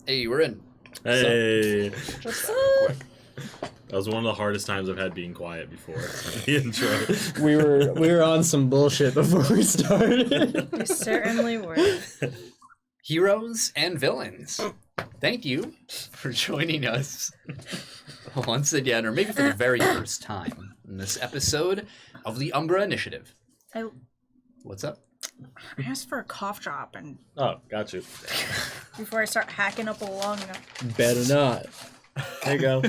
Hey, we're in. Hey. What's up? That was one of the hardest times I've had being quiet before. The intro. We were on some bullshit before we started. We certainly were. Heroes and villains. Thank you for joining us once again, or maybe for the very first time in this episode of the Umbra Initiative. What's up? I asked for a cough drop, and Oh, got you. before I start hacking up a lung. Better not. There you go.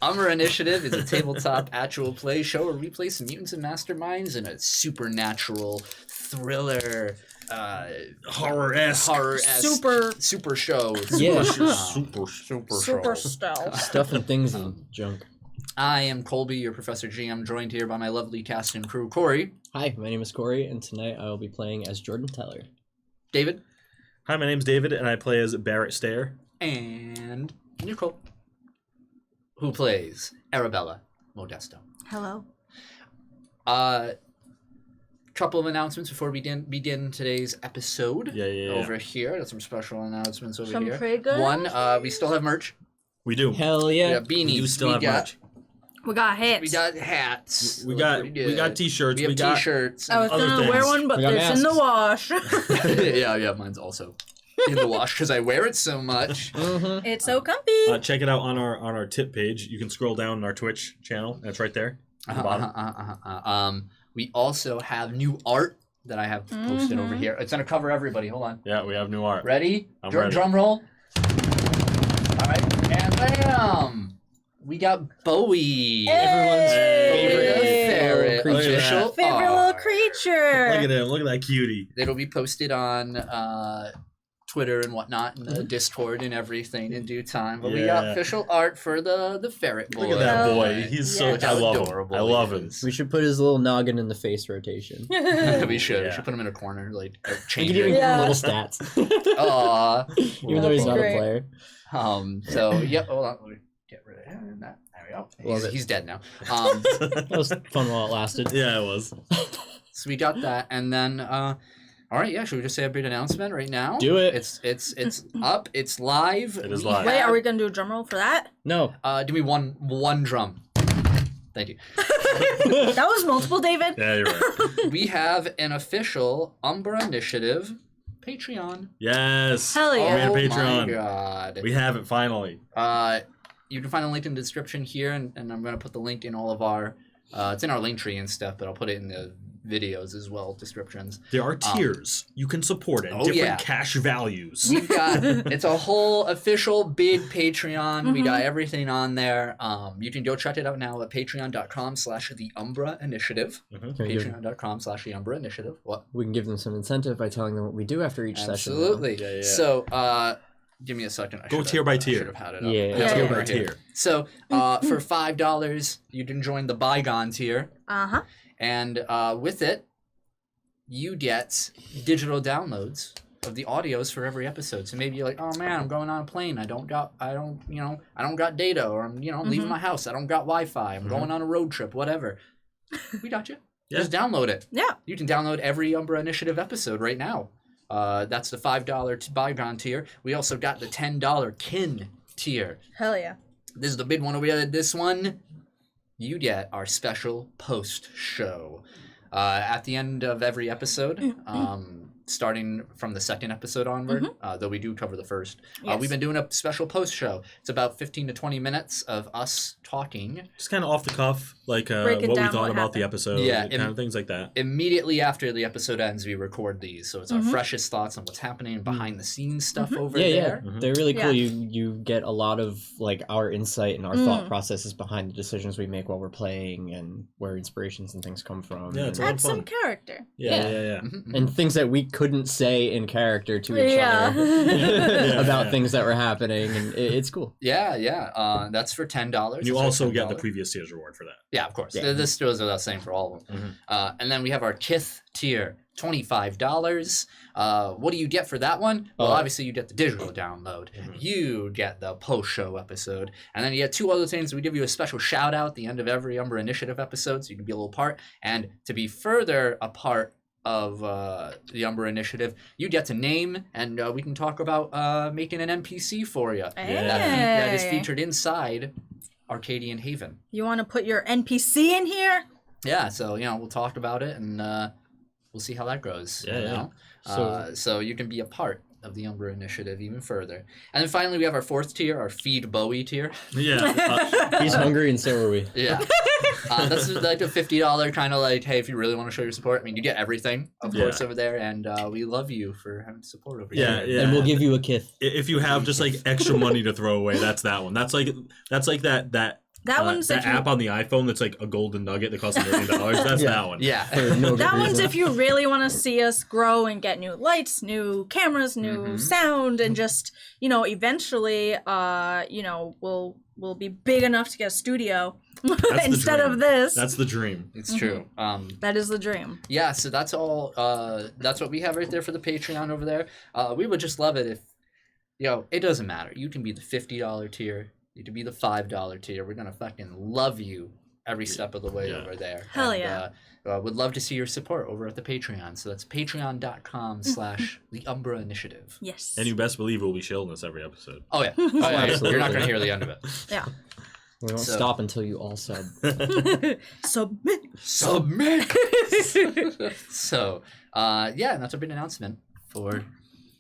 Umbra Initiative is a tabletop actual play show where we play some mutants and masterminds in a supernatural thriller, Horror-esque. super show. Yeah. Super stealth. Stuff and things and junk. I am Colby, your Professor G. I'm joined here by my lovely cast and crew, Cory. Hi, my name is Cory, and tonight I will be playing as Jordan Teller. David. Hi, my name's David, and I play as Barrett Stair. And Nicole, who plays Arabella Modesto. Hello. Couple of announcements before we begin today's episode. Yeah. Over here, there's some special announcements over Some here. pretty good One, we still have merch. We do. Hell We yeah. got beanies. We do still have merch. We got hits. We got hats. We got t-shirts. We have got t-shirts. I was other gonna wear things. one, but We got it's in the wash. yeah, mine's also in the wash because I wear it so much. Mm-hmm. It's so comfy. check it out on our tip page. You can scroll down on our Twitch channel. That's right there. At the bottom. We also have new art that I have posted over here. It's gonna cover everybody. Hold on. Yeah, we have new art. Ready? I'm ready. Drum roll. All right, and bam! We got Bowie. Everyone's Favorite favorite ferret. little creature. Official Favorite little art. creature. Look at him. Look at that cutie. It'll be posted on Twitter and whatnot, and the Discord and everything in due time. But we got Yeah. official art for the ferret boy. Look at that Oh, boy. He's so. yes. I love Adorable him. I love he him. is. We should put his little noggin in the face rotation. we should. We Yeah. should put him in a corner, like We change could even it. give him Yeah. little stats. Aw. Even though he's not Great. a player. So yep. Hold on. Let me get rid of him. There we go. Love it. He's dead now. That was fun while it lasted. Yeah, it was. So we got that, and then all right, yeah. Should we just say a big announcement right now? Do it. It's up. It's live. It is We live. Wait, have- are we gonna do a drum roll for that? No. Do we one drum? Thank you. That was multiple, David. Yeah, you're right. We have an official Umbra Initiative Patreon. Yes. Hell yeah. We made a Oh Patreon. my god. We have it finally. You can find a link in the description here, and I'm going to put the link in all of our, it's in our link tree and stuff, but I'll put it in the videos as well, descriptions. There are tiers. You can support it. Oh, Different yeah. cash values. We've got, it's a whole official big Patreon. We got everything on there. You can go check it out now at patreon.com/the Umbra Initiative. Can we give- Patreon.com/the Umbra Initiative. What? we can give them some incentive by telling them what we do after each session. Absolutely. Yeah. So, give me a second. Go tier by tier. I should have had it up. Yeah, tier over by here. tier. So, for $5, you can join the Bygone tier. Uh-huh. And with it, you get digital downloads of the audios for every episode. So maybe you're like, oh man, I'm going on a plane. I don't got data, or I'm leaving my house. I don't got Wi-Fi. I'm going on a road trip, whatever. We got you. Yeah. Just download it. Yeah. You can download every Umbra Initiative episode right now. That's the $5 Bygone tier. We also got the $10 Kin tier. Hell yeah. This is the big one. We had this one. You get our special post show at the end of every episode, starting from the second episode onward. Though we do cover the first. Yes. We've been doing a special post show. It's about 15 to 20 minutes of us talking. Just kind of off the cuff, like Break it what we down, thought what about the happened. episode, Yeah, kind of things like that. Immediately after the episode ends, we record these, so it's our freshest thoughts on what's happening and behind the scenes stuff over there. Yeah. They're really cool. Yeah. You get a lot of like our insight and our thought processes behind the decisions we make while we're playing and where inspirations and things come from. Yeah, it's and, a lot Add of some fun. character. Yeah. and things that we couldn't say in character to each Yeah. other about things that were happening, and it's cool. Yeah. That's for $10. You That's our also get the $10. previous tier's reward for that. Yeah, of course. Yeah. This goes without saying for all of them. And then we have our Kith tier, $25. What do you get for that one? Well, obviously you get the digital download. You get the post-show episode. And then you get two other things. We give you a special shout-out at the end of every Umbra Initiative episode, so you can be a little part. And to be further a part of the Umbra Initiative, you get to name, and we can talk about making an NPC for you. That is featured inside Arcadian Haven. You want to put your NPC in here? Yeah, so we'll talk about it, and we'll see how that goes. So you can be a part of the Umbra Initiative even further. And then finally, we have our 4th tier, our Feed Bowie tier. Yeah. He's hungry and so are we. Yeah. That's like a $50 kind of like, hey, if you really want to show your support, I mean, you get everything, of course, over there, and we love you for having support over here. Yeah. And we'll give you a kith. If you have just like extra money to throw away, that's that one. That's like that one's that app on the iPhone that's like a golden nugget that costs $1 million. That's that one. Yeah. That one's if you really want to see us grow and get new lights, new cameras, new sound, and just, eventually, we'll be big enough to get a studio instead of this. That's the dream. It's true. That is the dream. Yeah, so that's all. That's what we have right there for the Patreon over there. We would just love it if, it doesn't matter. You can be the $50 tier. You can be the $5 tier. We're gonna fucking love you every step of the way over there. Hell yeah. Would love to see your support over at the Patreon. So that's patreon.com/the Umbra Initiative. Yes. And you best believe we'll be shilling this every episode. Oh yeah. You're not gonna hear the end of it. Yeah. We won't stop until you all sub. Submit. So, and that's a big announcement for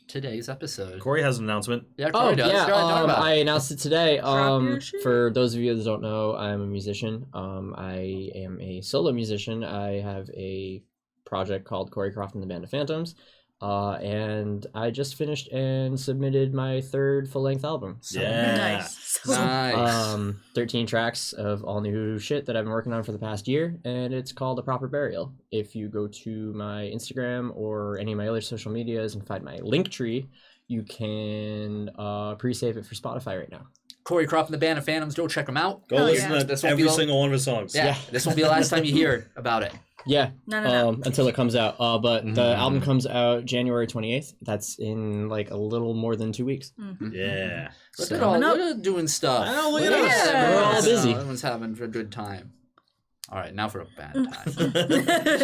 today's episode. Corey has an announcement. Yeah, Cory does. Yeah, Go ahead, talk about it. I announced it today. Drop your shit. For those of you that don't know, I'm a musician. I am a solo musician. I have a project called Cory, Croft, and the Band of Phantoms. And I just finished and submitted my 3rd full-length album. So, Nice. Nice. 13 tracks of all new shit that I've been working on for the past year, and it's called A Proper Burial. If you go to my Instagram or any of my other social medias and find my link tree, you can pre-save it for Spotify right now. Cory, Croft, and the Band of Phantoms. Go check them out. Go listen to every single one of his songs. Yeah, this won't be the last time you hear about it. Yeah, No. until it comes out. But the album comes out January 28th. That's in like a little more than 2 weeks. Yeah. Look at all doing stuff. I know, look at us. us. We're all busy. Everyone's having a good time. All right, now for a bad time.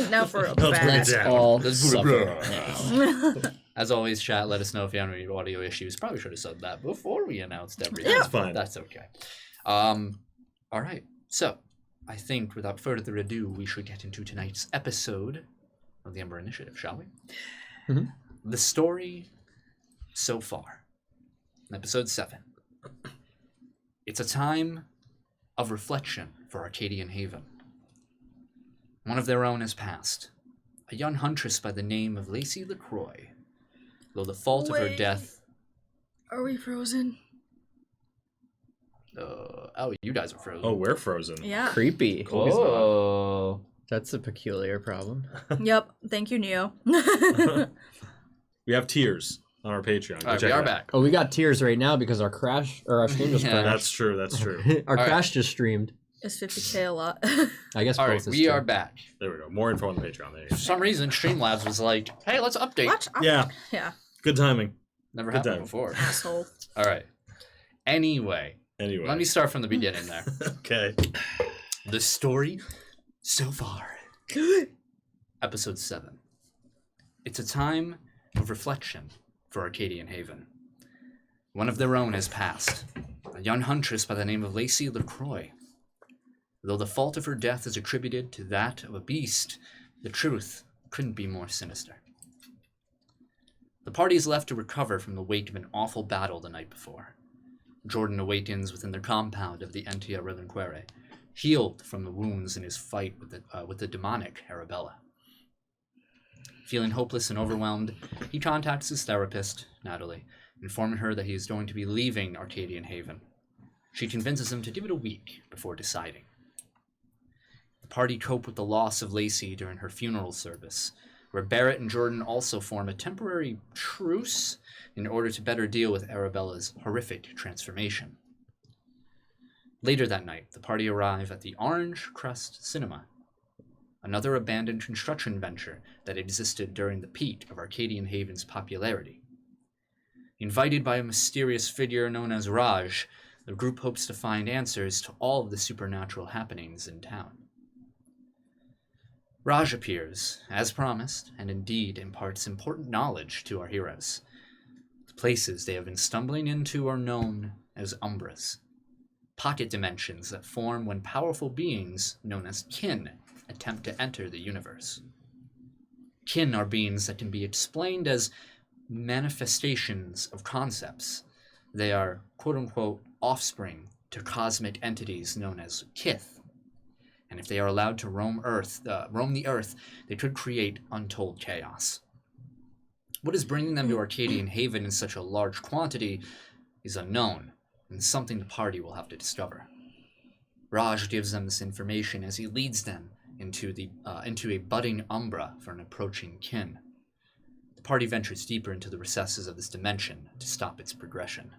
Now for a Let's bad. break it down. All Let's suffer now. now. As always, chat, let us know if you have any audio issues. Probably should have said that before we announced everything. That's fine. That's okay. All right, so I think without further ado, we should get into tonight's episode of the Umbra Initiative, shall we? Mhm. The story so far. Episode 7. It's a time of reflection for Arcadian Haven. One of their own has passed. A young huntress by the name of Lacey LaCroix. Though the fault of her Wait. death... Are we frozen? you guys are frozen. Oh, we're frozen. Yeah. Creepy. Cool. Cody's not. Oh. That's a peculiar problem. Yep. Thank you, Neo. We have tiers on our Patreon. Go All right, check we it are out. back. Oh, we got tears right now because our stream just Yeah. crashed. That's true. That's true. Our All right. crash just streamed. Is 50K a lot? I guess All both right, is we true. are back. There we go. More info on the Patreon. There you go. For some reason, Streamlabs was like, hey, let's update. What? Yeah. Yeah. Good timing. Never Good happened time. before. Asshole. All right. Anyway, Anyway. let me start from the beginning there. Okay. The story so far. Episode 7. It's a time of reflection for Arcadian Haven. One of their own has passed. A young huntress by the name of Lacey LaCroix. Though the fault of her death is attributed to that of a beast, the truth couldn't be more sinister. The party is left to recover from the wake of an awful battle the night before. Jordan awakens within their compound of the Entia Relinquere, healed from the wounds in his fight with the demonic Arabella. Feeling hopeless and overwhelmed, he contacts his therapist, Natalie, informing her that he is going to be leaving Arcadian Haven. She convinces him to give it a week before deciding. The party cope with the loss of Lacey during her funeral service, where Barrett and Jordan also form a temporary truce in order to better deal with Arabella's horrific transformation. Later that night, the party arrive at the Orange Crest Cinema, another abandoned construction venture that existed during the peak of Arcadian Haven's popularity. Invited by a mysterious figure known as Raj, the group hopes to find answers to all of the supernatural happenings in town. Raj appears, as promised, and indeed imparts important knowledge to our heroes. The places they have been stumbling into are known as Umbras, pocket dimensions that form when powerful beings, known as kin, attempt to enter the universe. Kin are beings that can be explained as manifestations of concepts. They are, quote-unquote, offspring to cosmic entities known as kith. And if they are allowed to roam the earth, they could create untold chaos. What is bringing them to Arcadian Haven in such a large quantity is unknown, and something the party will have to discover. Raj gives them this information as he leads them into a budding Umbra for an approaching kin. The party ventures deeper into the recesses of this dimension to stop its progression.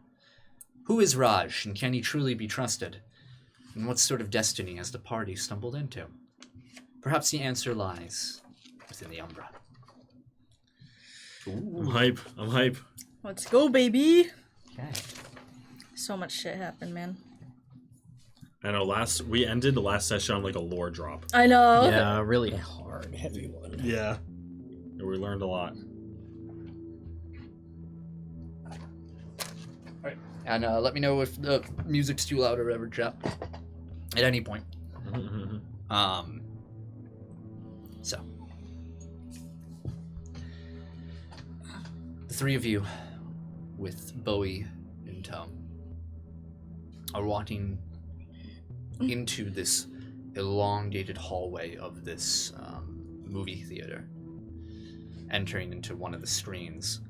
Who is Raj, and can he truly be trusted? And what sort of destiny has the party stumbled into? Perhaps the answer lies within the Umbra. Ooh. I'm hype. Let's go, baby. Okay. So much shit happened, man. I know, we ended the last session on like a lore drop. I know. Yeah, really hard, heavy one. Yeah. And we learned a lot. Alright. And let me know if the music's too loud or whatever, chat. At any point. So. The three of you, with Bowie in tow, are walking into this elongated hallway of this movie theater, entering into one of the screens.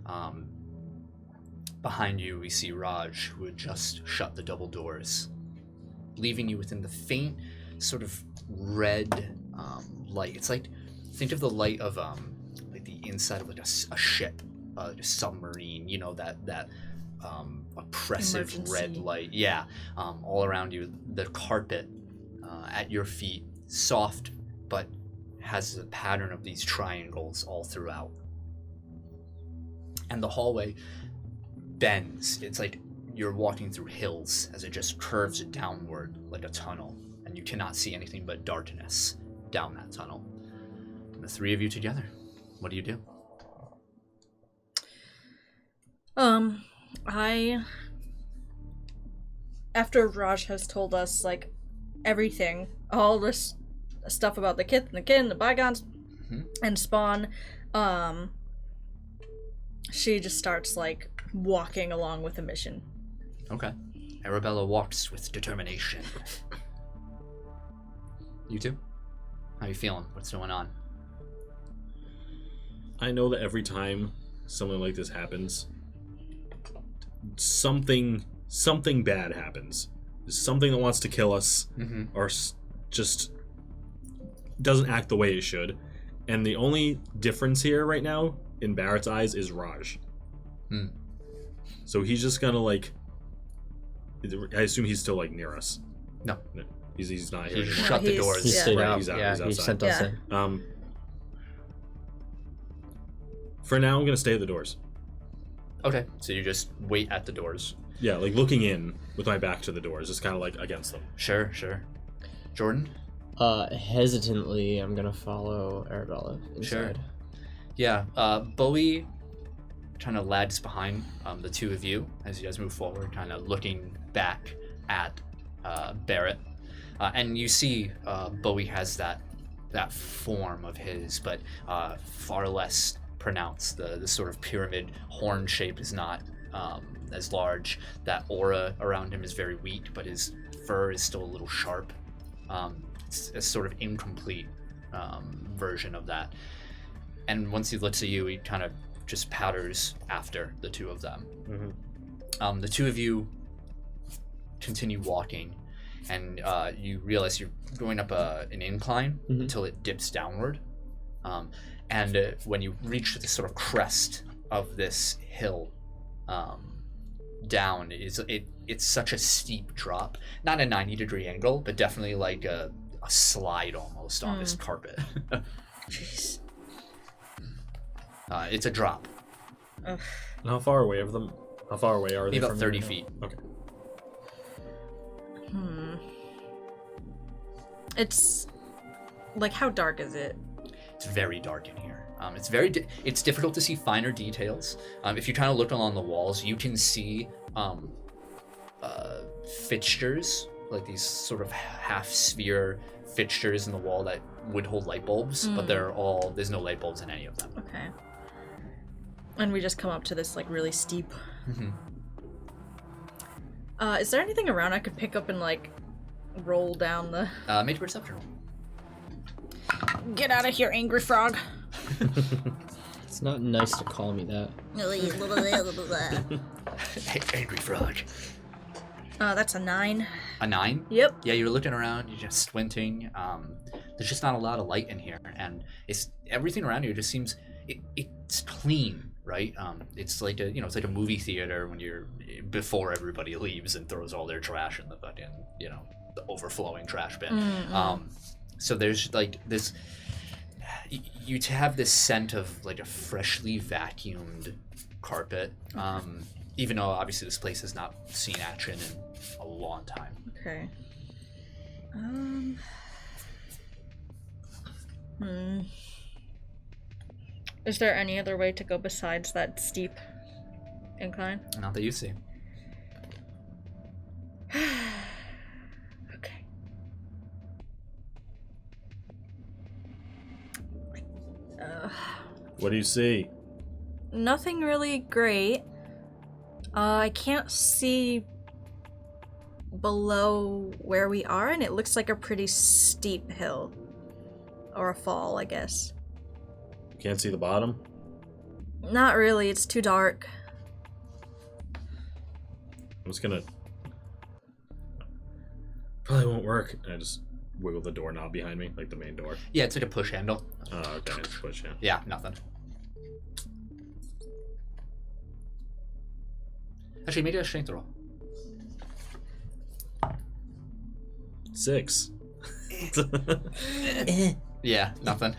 Behind you, we see Raj, who had just shut the double doors, leaving you within the faint sort of red light. It's like, think of the light of like the inside of like a ship, like a submarine, you know, that oppressive Emergency. red light. Yeah, all around you, the carpet at your feet, soft, but has a pattern of these triangles all throughout. And the hallway bends. It's like you're walking through hills as it just curves downward like a tunnel, and you cannot see anything but darkness down that tunnel. And the three of you together, what do you do? After Raj has told us, like, everything, all this stuff about the kith and the kin, the bygones, and Spawn, she just starts, like, walking along with the mission. Okay. Arabella walks with determination. You two? How you feeling? What's going on? I know that every time something like this happens, something bad happens. Something that wants to kill us, or just doesn't act the way it should. And the only difference here right now, in Barrett's eyes, is Raj. So he's just gonna, like, I assume he's still, like, near us. No. He's not here He anymore. shut the doors. He Yeah. stayed Right, out. he's out, Yeah, he's he outside. sent us Yeah. in. For now, I'm gonna stay at the doors. Okay, so you just wait at the doors. Yeah, like looking in with my back to the doors, just kind of like against them. Sure. Jordan? Hesitantly, I'm gonna follow Arabella inside. Sure. Yeah, Bowie kind of lags behind the two of you as you guys move forward, kind of looking back at Barrett. And you see Bowie has that form of his, but far less pronounced. The sort of pyramid horn shape is not as large. That aura around him is very weak, but his fur is still a little sharp. It's a sort of incomplete version of that. And once he looks at you, he kind of just patters after the two of them. The two of you continue walking, and you realize you're going up an incline until it dips downward. And when you reach the sort of crest of this hill, down it's such a steep drop. Not a 90-degree angle, but definitely like a slide almost on this carpet. Jeez. It's a drop. And how far away are they? Maybe about from 30 you? feet. Okay. It's like, how dark is it? It's very dark in here. It's difficult to see finer details. If you kind of look along the walls, you can see fixtures, like these sort of half sphere fixtures in the wall that would hold light bulbs, but there's no light bulbs in any of them. Okay. And we just come up to this like really steep. Is there anything around I could pick up and like roll down the? Make a perception roll. Get out of here, angry frog. It's not nice to call me that. Hey, angry frog. That's a 9. A 9? Yep. Yeah, you're looking around, you're just squinting. There's just not a lot of light in here, and everything around you just seems it's clean, right? It's like it's like a movie theater when you're before everybody leaves and throws all their trash in the fucking the overflowing trash bin. So there's like this. You have this scent of like a freshly vacuumed carpet. Even though obviously this place has not seen action in a long time. Okay. Is there any other way to go besides that steep incline? Not that you see. Okay. What do you see? Nothing really great. I can't see below where we are, and it looks like a pretty steep hill. Or a fall, I guess. You can't see the bottom? Not really, it's too dark. I'm just gonna... Probably won't work. I just wiggle the doorknob behind me, like the main door. Yeah, it's like a push handle. Oh, okay. It's push, yeah. Yeah, nothing. Actually, make it a strength roll. 6. Yeah, nothing.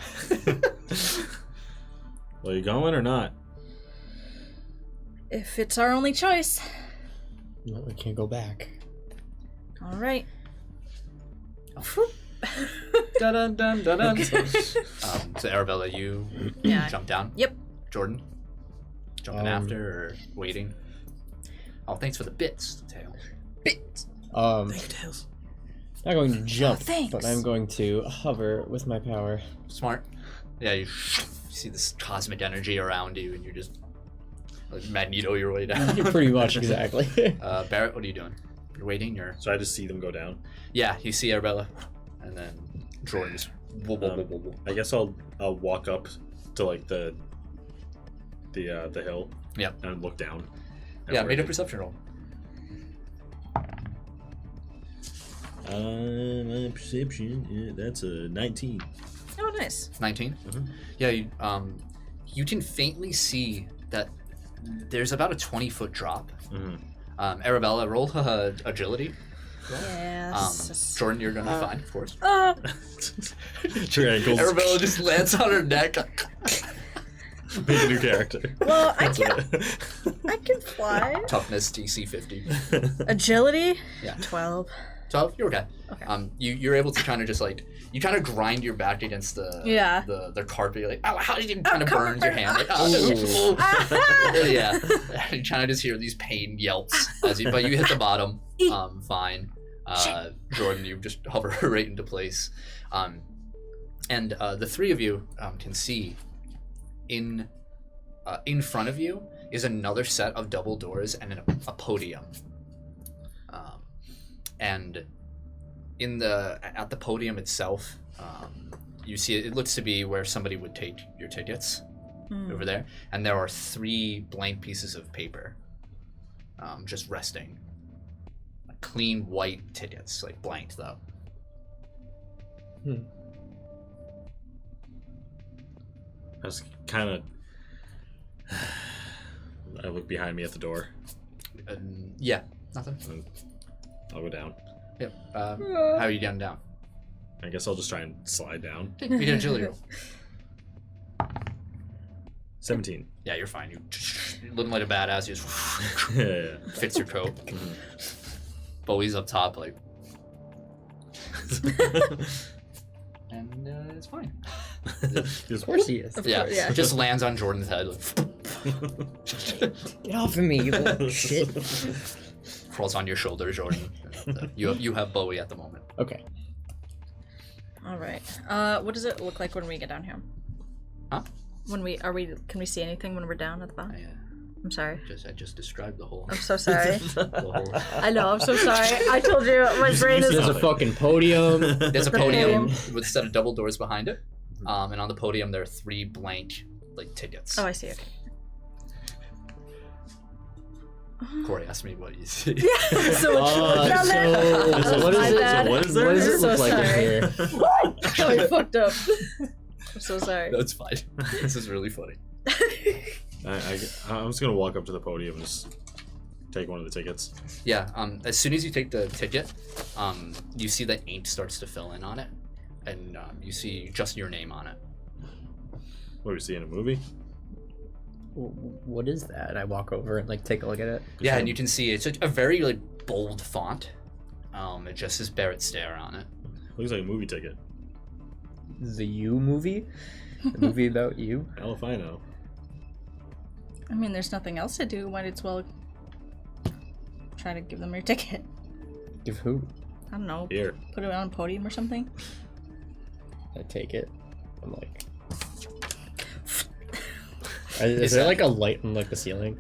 Well, you going or not? If it's our only choice. No, we can't go back. Alright. Dun dun dun dun. So Arabella, you jump down. Yep. Jordan, jumping after or waiting? Oh, thanks for the bits, Tails. Bits. Thank you, Tails. Not going to jump, thanks. but I'm going to hover with my power. Smart. Yeah, you see this cosmic energy around you, and you're just like Magneto your way down. Pretty much, exactly. Barrett, what are you doing? You're waiting. So I just see them go down. Yeah, you see Arabella, and then Jordan just. I guess I'll walk up to like the hill. Yep. And look down. Yeah, make a perception roll. My perception, that's a 19. Oh, nice. 19? Mm-hmm. Yeah, you can faintly see that there's about a 20-foot drop. Mm-hmm. Arabella, roll agility. Yes. Jordan, you're gonna be fine, of course. Triangles. Arabella just lands on her neck. Make a new character. Well, I can fly. Toughness DC 50. Agility? Yeah. 12. 12? You're okay. Okay. You're able to kind of just like you kind of grind your back against the carpet. You're like, oh, how did you kind of burns your hand? Like, oh, yeah. You kind of just hear these pain yelps but you hit the bottom. Fine. Jordan, you just hover right into place. And the three of you can see in front of you is another set of double doors and a podium. And at the podium itself, you see it looks to be where somebody would take your tickets over there. And there are 3 blank pieces of paper just resting. Clean white tickets, like blanked though. I was kind of... I look behind me at the door. Yeah, nothing. And I'll go down. Yep. How are you getting down? I guess I'll just try and slide down. Make an agility roll. 17. Yeah, you're fine. You looking like a badass. You just Yeah. fix your coat. Bowie's up top, like. And it's fine. Of course he is. Yeah, yeah. it just lands on Jordan's head. Get off of me, you little shit. Crawls on your shoulder, Jordan. You have Bowie at the moment. Okay. All right. What does it look like when we get down here? Huh? Can we see anything when we're down at the bottom? I'm sorry. I just described the whole. I'm so sorry. The whole. I know. I'm so sorry. I told you my brain is. There's a fucking podium. There's a podium with a set of double doors behind it, and on the podium there are 3 blank tickets. Oh, I see. Okay. Cory asked me what you see. Yeah. So what is it? So what is there? What does it So look like in sorry. here? Oh, I fucked up. I'm so sorry. That's fine. This is really funny. I'm just gonna walk up to the podium and just take one of the tickets. Yeah. As soon as you take the ticket, you see that ink starts to fill in on it, and you see just your name on it. What do we see in a movie? What is that? I walk over and take a look at it. Yeah, and you can see it's a very bold font. It just says Barrett Stare on it. Looks like a movie ticket. The You movie? The movie about you? Hell if I know. I mean, there's nothing else to do. Might as well try to give them your ticket. Give who? I don't know. Here. Put it on a podium or something. I take it. I'm like. Is Is there that- a light in the ceiling?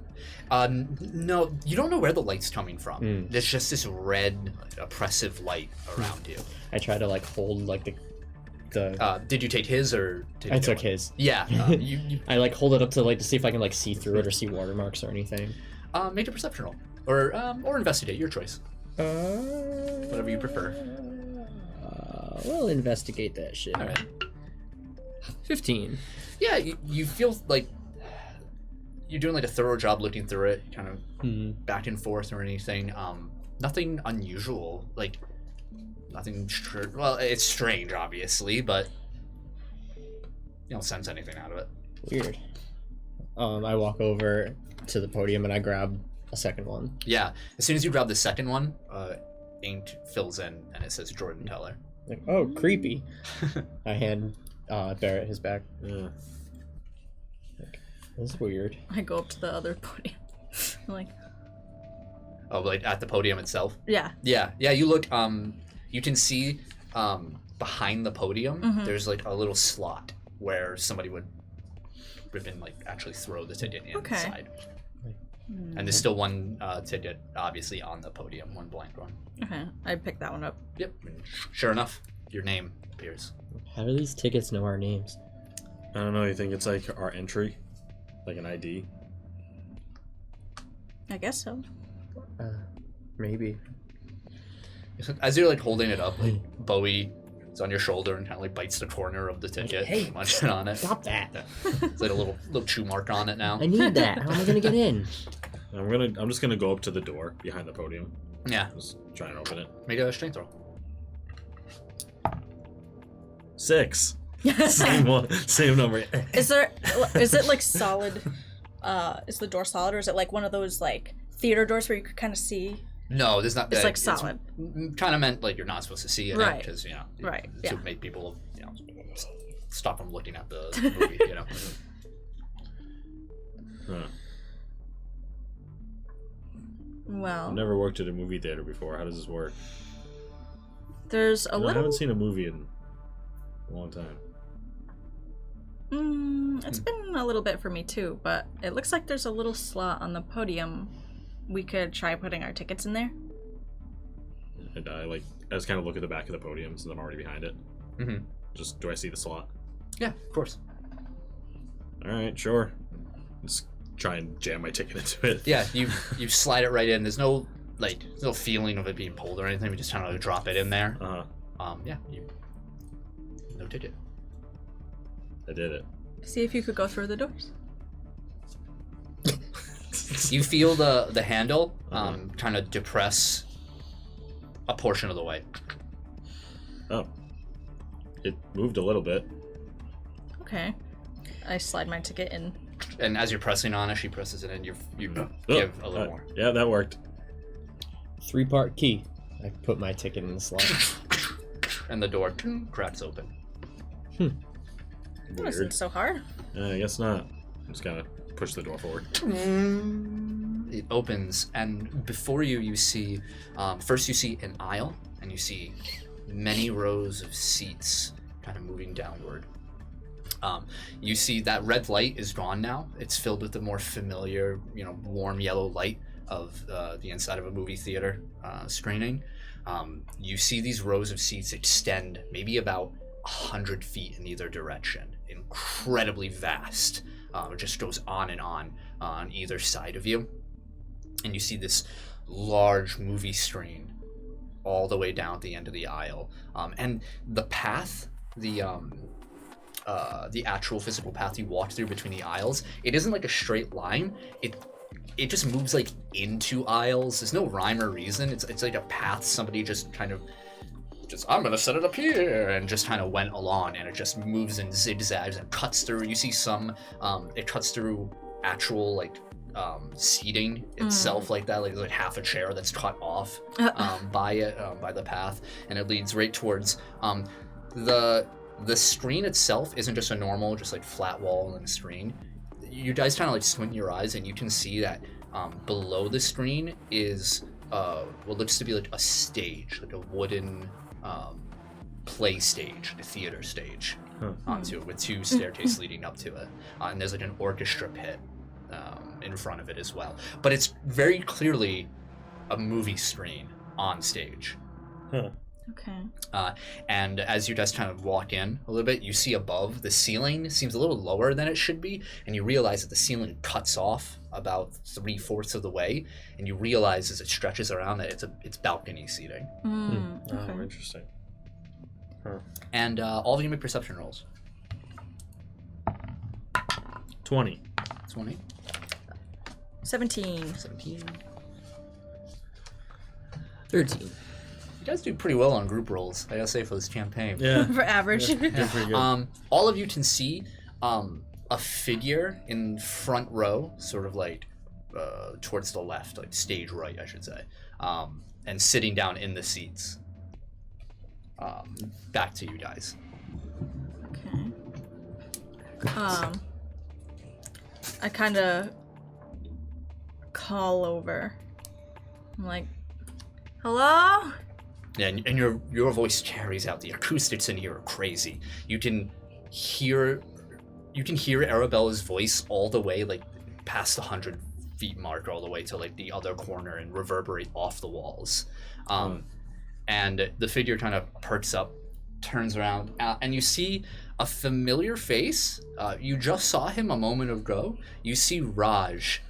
No, you don't know where the light's coming from. Mm. There's just this red, oppressive light around you. I try to hold the. Did you take his or? Did I you took take his. Yeah, you I hold it up to see if I can see through it or see watermarks or anything. make a perception roll or investigate, your choice. Whatever you prefer. We'll investigate that shit. All right. 15. Yeah, you feel like you're doing a thorough job looking through it, kind of back and forth or anything. Nothing unusual, nothing. Well, it's strange, obviously, but you don't sense anything out of it. Weird. I walk over to the podium and I grab a second one. Yeah, as soon as you grab the second one, ink fills in and it says Jordan Teller. Oh, creepy. I hand Barrett his back. Yeah. That's weird. I go up to the other podium. I'm Oh, at the podium itself? yeah. Yeah, you look, you can see behind the podium, there's a little slot where somebody would rip and actually throw the ticket inside. And there's still one ticket, obviously, on the podium, one blank one. Okay, I picked that one up. Yep, and sure enough, your name appears. How do these tickets know our names? I don't know. You think it's our entry, an ID? I guess so. Maybe. As you're holding it up, Bowie is on your shoulder and kind of bites the corner of the ticket, Hey, munching on it. Stop that! It's a little chew mark on it now. I need that. How am I gonna get in? I'm just gonna go up to the door behind the podium. Yeah, Just try and open it. make a strength roll. 6. Same number. Is it solid? Is the door solid, or is it one of those theater doors where you could kind of see? No, there's not. It's solid. Kind of meant you're not supposed to see it, Right. Because Right, to yeah. make people stop from looking at the movie. Huh. Well, I've never worked at a movie theater before. How does this work? there's a I little. haven't seen a movie in a long time. It's been a little bit for me too, but it looks like there's a little slot on the podium. We could try putting our tickets in there. And I just kind of look at the back of the podium since I'm already behind it. Mm-hmm. Just, do I see the slot? Yeah, of course. All right, sure. Just try and jam my ticket into it. Yeah, you slide it right in. There's no no feeling of it being pulled or anything. We just kind of drop it in there. Yeah, no ticket. I did it. See if you could go through the doors. You feel the handle kind of depress a portion of the way. Oh. It moved a little bit. Okay. I slide my ticket in. And as you're pressing on it, she presses it in. You give a little more. Yeah, that worked. 3-part key. I put my ticket in the slot. And the door cracks open. That wasn't so hard. I guess not. I'm just gonna push the door forward. It opens, and before you, you see, first you see an aisle, and you see many rows of seats kind of moving downward. You see that red light is gone now. It's filled with the more familiar, warm yellow light of the inside of a movie theater screening. You see these rows of seats extend maybe about 100 feet in either direction. Incredibly vast. It just goes on either side of you. And you see this large movie screen all the way down at the end of the aisle. And the path, the actual physical path you walk through between the aisles, it isn't like a straight line. It just moves like into aisles. There's no rhyme or reason. It's like a path somebody just kind of I'm gonna set it up here, and just kind of went along, and it just moves in zigzags and cuts through. You see some it cuts through actual seating itself like that, like half a chair that's cut off by the path, and it leads right towards the screen itself. Isn't just a normal just like flat wall and screen. You guys kind of like squint your eyes, and you can see that below the screen is what looks to be like a stage, like a wooden play stage, a theater stage onto it, with two staircases leading up to it, and there's like an orchestra pit in front of it as well. But it's very clearly a movie screen on stage. Okay. And as you guys kind of walk in a little bit, you see above the ceiling seems a little lower than it should be, and you realize that the ceiling cuts off about 3/4 of the way, and you realize as it stretches around that it's balcony seating. Okay. Oh, interesting. Huh. And all of you make perception rolls. 20. 20. 17. 17. 13. You guys do pretty well on group rolls, I gotta say, for this campaign. Yeah. For average. Pretty good. All of you can see a figure in front row, sort of like towards the left, like stage right, I should say, and sitting down in the seats. Back to you guys. Okay. I kind of call over. I'm like, hello? Yeah, and your voice carries out. The acoustics in here are crazy. You can hear Arabella's voice all the way like past the 100 feet mark, all the way to like the other corner, and reverberate off the walls. And the figure kind of perks up, turns around, and you see a familiar face. You just saw him a moment ago. You see Raj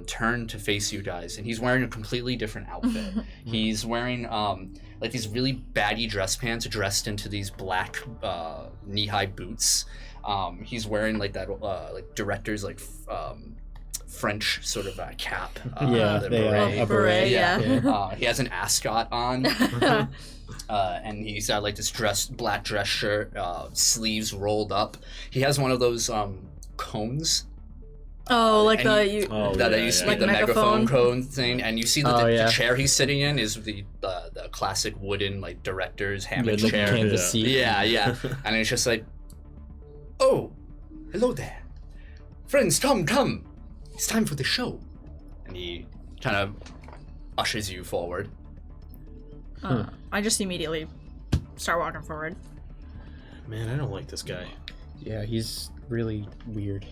turn to face you guys, and he's wearing a completely different outfit. He's wearing like these really baggy dress pants dressed into these black knee-high boots. He's wearing like that like director's like French sort of cap. A beret, yeah. He has an ascot on. And he's got like this black dress shirt, sleeves rolled up. He has one of those cones. Oh, like I used to like the megaphone megaphone cone thing, and you see that the chair he's sitting in is the classic wooden like director's hammock chair. Canvas seat. Yeah. And it's just like, oh, hello there, friends, come, it's time for the show. And he kind of ushers you forward. I just immediately start walking forward. Man, I don't like this guy. Yeah, he's really weird.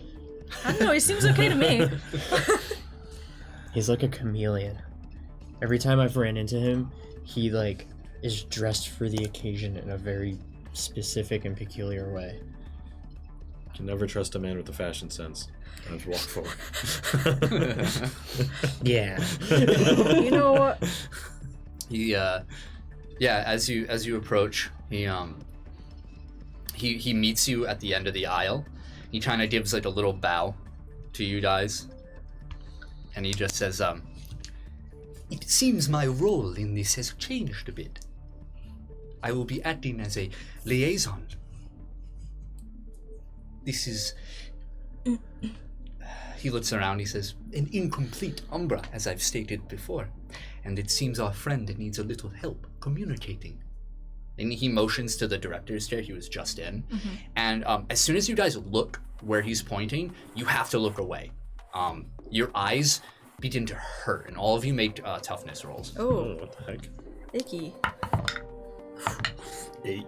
I don't know, he seems okay to me. He's like a chameleon. Every time I've ran into him, he like is dressed for the occasion in a very specific and peculiar way. You can never trust a man with a fashion sense. I have to walk forward. Yeah. You know what? He as you approach, he meets you at the end of the aisle. He kind of gives like a little bow to you guys, and he just says, "It seems my role in this has changed a bit. I will be acting as a liaison. This is..." He looks around, he says, "An incomplete Umbra, as I've stated before, and it seems our friend needs a little help communicating." And he motions to the director's chair he was just in. And as soon as you guys look where he's pointing, you have to look away. Your eyes begin to hurt, and all of you make toughness rolls. Oh, what the heck? icky. 8.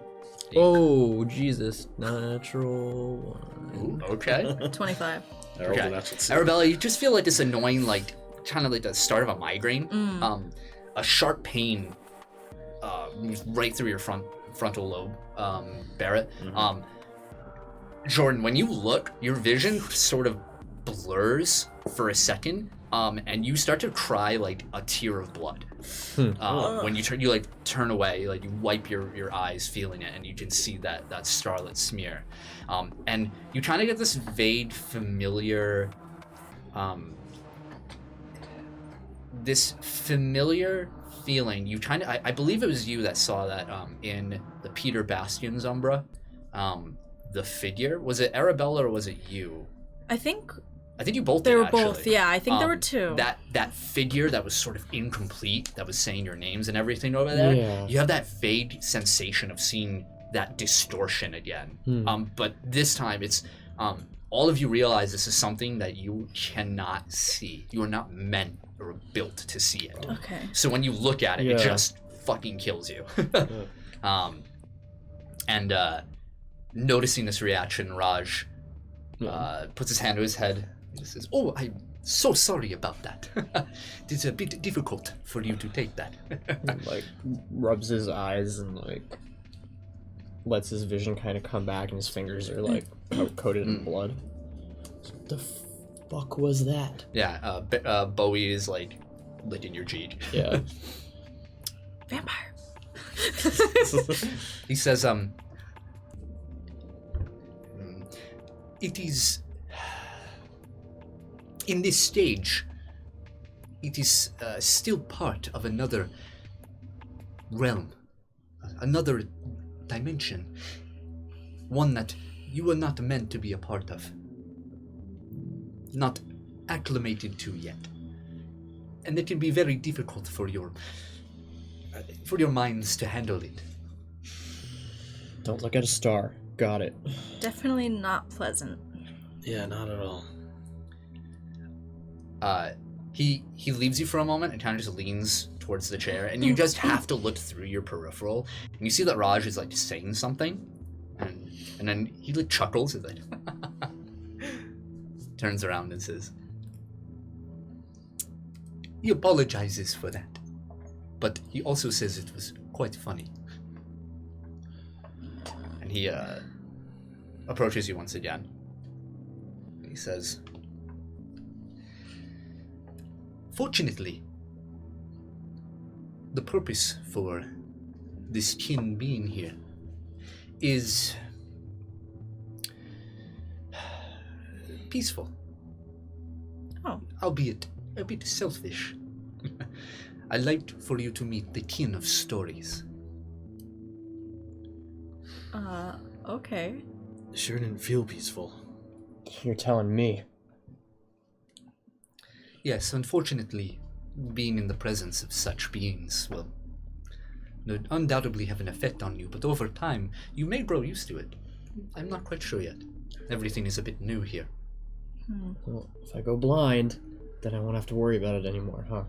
Oh, Jesus. Natural 1. Ooh, okay. 25. I rolled Okay. a natural 6. Arabella, you just feel like this annoying, like, kind of like the start of a migraine. A sharp pain moves right through your frontal lobe, Barrett. Jordan, when you look, your vision sort of blurs for a second, and you start to cry like a tear of blood. When you turn away, like you wipe your eyes, feeling it, and you can see that scarlet smear, and you kind of get this vague, familiar, feeling. You kind of, I believe it was you that saw that in the Peter Bastian's Umbra, the figure. Was it Arabella or was it you? I think you both they did, were actually. both. Yeah, I think there were two. That figure that was sort of incomplete, that was saying your names and everything over there. Yeah. You have that vague sensation of seeing that distortion again. But this time it's all of you realize this is something that you cannot see. You are not meant or built to see it. Okay. So when you look at it, Yeah. it just fucking kills you. And noticing this reaction, Raj puts his hand to his head and says, "Oh, I'm so sorry about that. It's a bit difficult for you to take that." Like, rubs his eyes and, like, lets his vision kind of come back, and his fingers are, like, coated in blood. What the fuck was that? Yeah, Bowie is like licking your cheek. Yeah. Vampire. He says, it is in this stage, it is still part of another realm, another dimension, one that you were not meant to be a part of, not acclimated to yet, and it can be very difficult for your minds to handle it. Don't look at a star. Got it. Definitely not pleasant. Yeah, not at all. He leaves you for a moment and kind of just leans towards the chair, and you just have to look through your peripheral, and you see that Raj is like saying something, and then he like chuckles and like turns around and says, he apologizes for that, but he also says it was quite funny. And he approaches you once again. He says, "Fortunately, the purpose for this kin being here is peaceful. Oh. Albeit a bit selfish. I liked for you to meet the kin of stories." Okay. Sure didn't feel peaceful. You're telling me. Yes, unfortunately, being in the presence of such beings will undoubtedly have an effect on you, but over time, you may grow used to it. I'm not quite sure yet. Everything is a bit new here. Well, if I go blind, then I won't have to worry about it anymore, huh?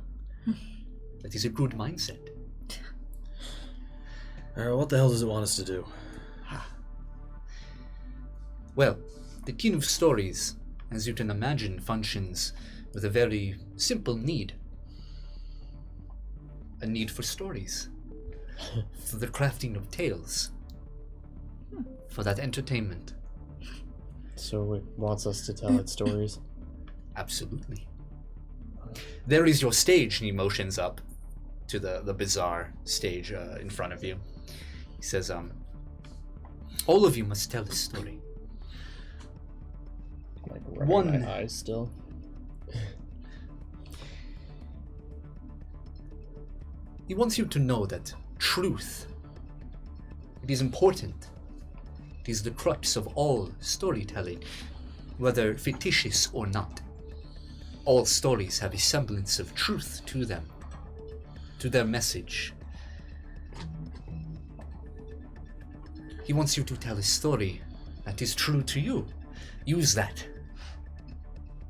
That is a good mindset. Alright, what the hell does it want us to do? Well, the kin of stories, as you can imagine, functions with a very simple need. A need for stories. For the crafting of tales. For that entertainment. So it wants us to tell its stories. Absolutely. There is your stage, and he motions up to the bizarre stage in front of you. He says, all of you must tell a story. Like rubbing One- my eyes still. He wants you to know that truth, it is important. It is the crux of all storytelling, whether fictitious or not. All stories have a semblance of truth to them, to their message. He wants you to tell a story that is true to you. Use that.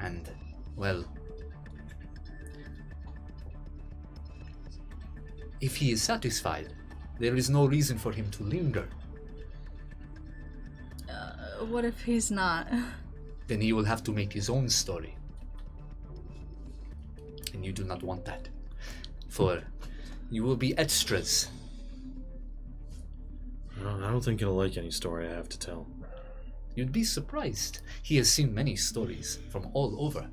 And, well, if he is satisfied, there is no reason for him to linger. What if he's not? Then he will have to make his own story. And you do not want that. For you will be extras. I don't think he'll like any story I have to tell. You'd be surprised. He has seen many stories from all over.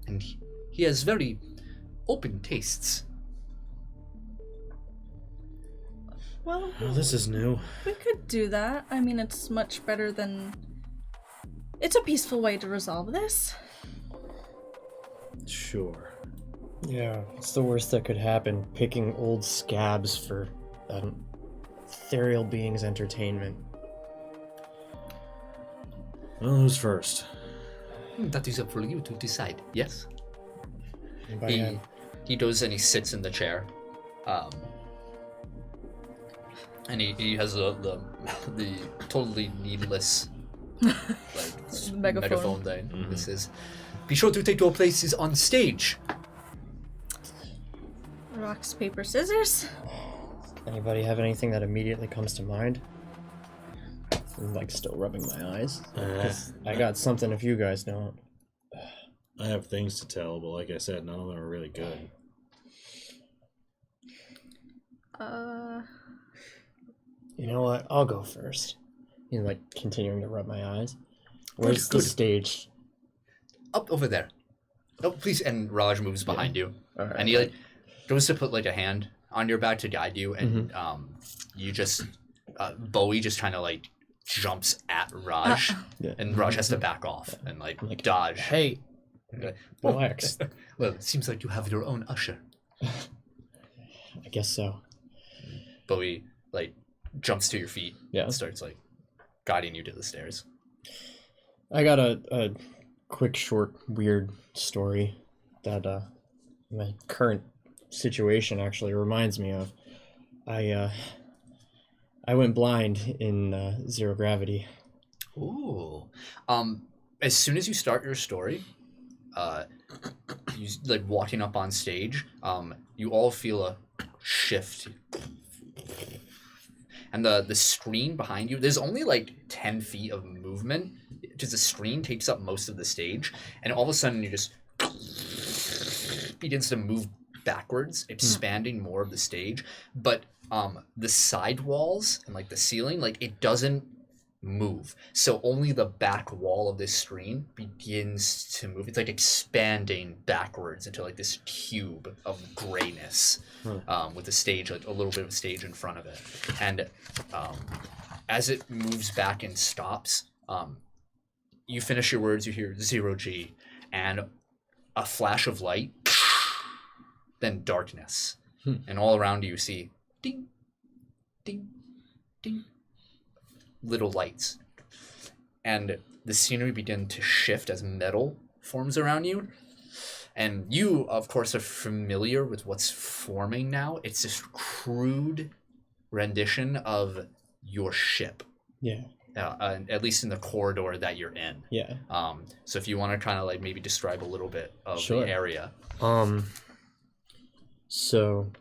And he has very open tastes. Well, This is new. we could do that. I mean, it's much better than... It's a peaceful way to resolve this. Sure. Yeah, it's the worst that could happen, picking old scabs for ethereal beings' entertainment. Well, who's first? That is up for you to decide. Yes? Anybody He goes and he sits in the chair. And he has the totally needless megaphone thing. Mm-hmm. This is, be sure to take your places on stage. Rocks, paper, scissors. Anybody have anything that immediately comes to mind? I'm like still rubbing my eyes. 'Cause I got something if you guys don't. I have things to tell, but like I said, none of them are really good. You know what? I'll go first. He's like continuing to rub my eyes. Where's the Good. stage? Up over there. Oh, please. And Raj moves behind you. All right. And he like goes to put like a hand on your back to guide you, and you just Bowie just kind of like jumps at Raj, Yeah. and Raj has to back off and like dodge. Hey, And you're like, relax. well, it seems like you have your own usher. I guess so. Bowie like jumps to your feet. Yeah. And starts like guiding you to the stairs. I got a quick, short, weird story that my current situation actually reminds me of. I went blind in Zero Gravity. Ooh. As soon as you start your story, you like walking up on stage, you all feel a shift. And the screen behind you, there's only like 10 feet of movement, because the screen takes up most of the stage, and all of a sudden you just begins to move backwards, expanding more of the stage, but the side walls and like the ceiling, like it doesn't move, so only the back wall of this screen begins to move. It's like expanding backwards into like this cube of grayness, with the stage, like a little bit of stage in front of it, and as it moves back and stops, you finish your words, you hear 0G, and a flash of light, then darkness, and all around you see ding, ding, ding, little lights, and the scenery begin to shift as metal forms around you, and you of course are familiar with what's forming now. It's this crude rendition of your ship, at least in the corridor that you're in. So if you want to kind of like maybe describe a little bit of Sure. the area. So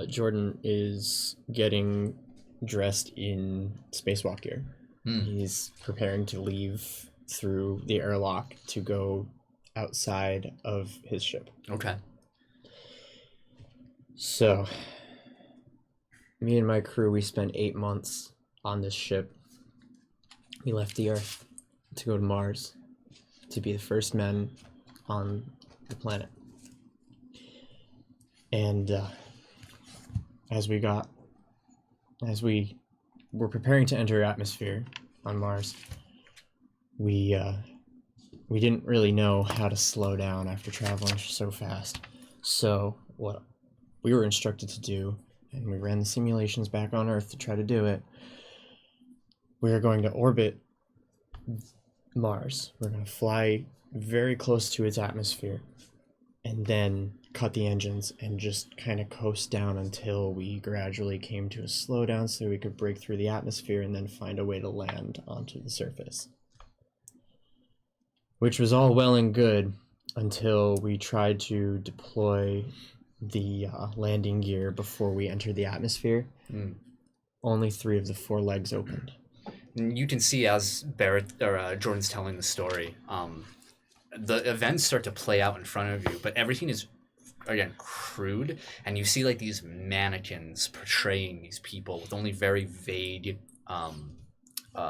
Jordan is getting dressed in spacewalk gear. He's preparing to leave through the airlock to go outside of his ship. Okay. So, me and my crew, we spent 8 months on this ship. We left the Earth to go to Mars, to be the first men on the planet. And as we were preparing to enter atmosphere on Mars, we didn't really know how to slow down after traveling so fast. So what we were instructed to do, and we ran the simulations back on Earth to try to do it, we are going to orbit Mars. We're going to fly very close to its atmosphere, and then cut the engines and just kind of coast down until we gradually came to a slowdown so we could break through the atmosphere and then find a way to land onto the surface. Which was all well and good until we tried to deploy the landing gear before we entered the atmosphere. Only 3 of the 4 legs opened. And you can see as Jordan's telling the story, the events start to play out in front of you, but everything is, again, crude, and you see like these mannequins portraying these people with only very vague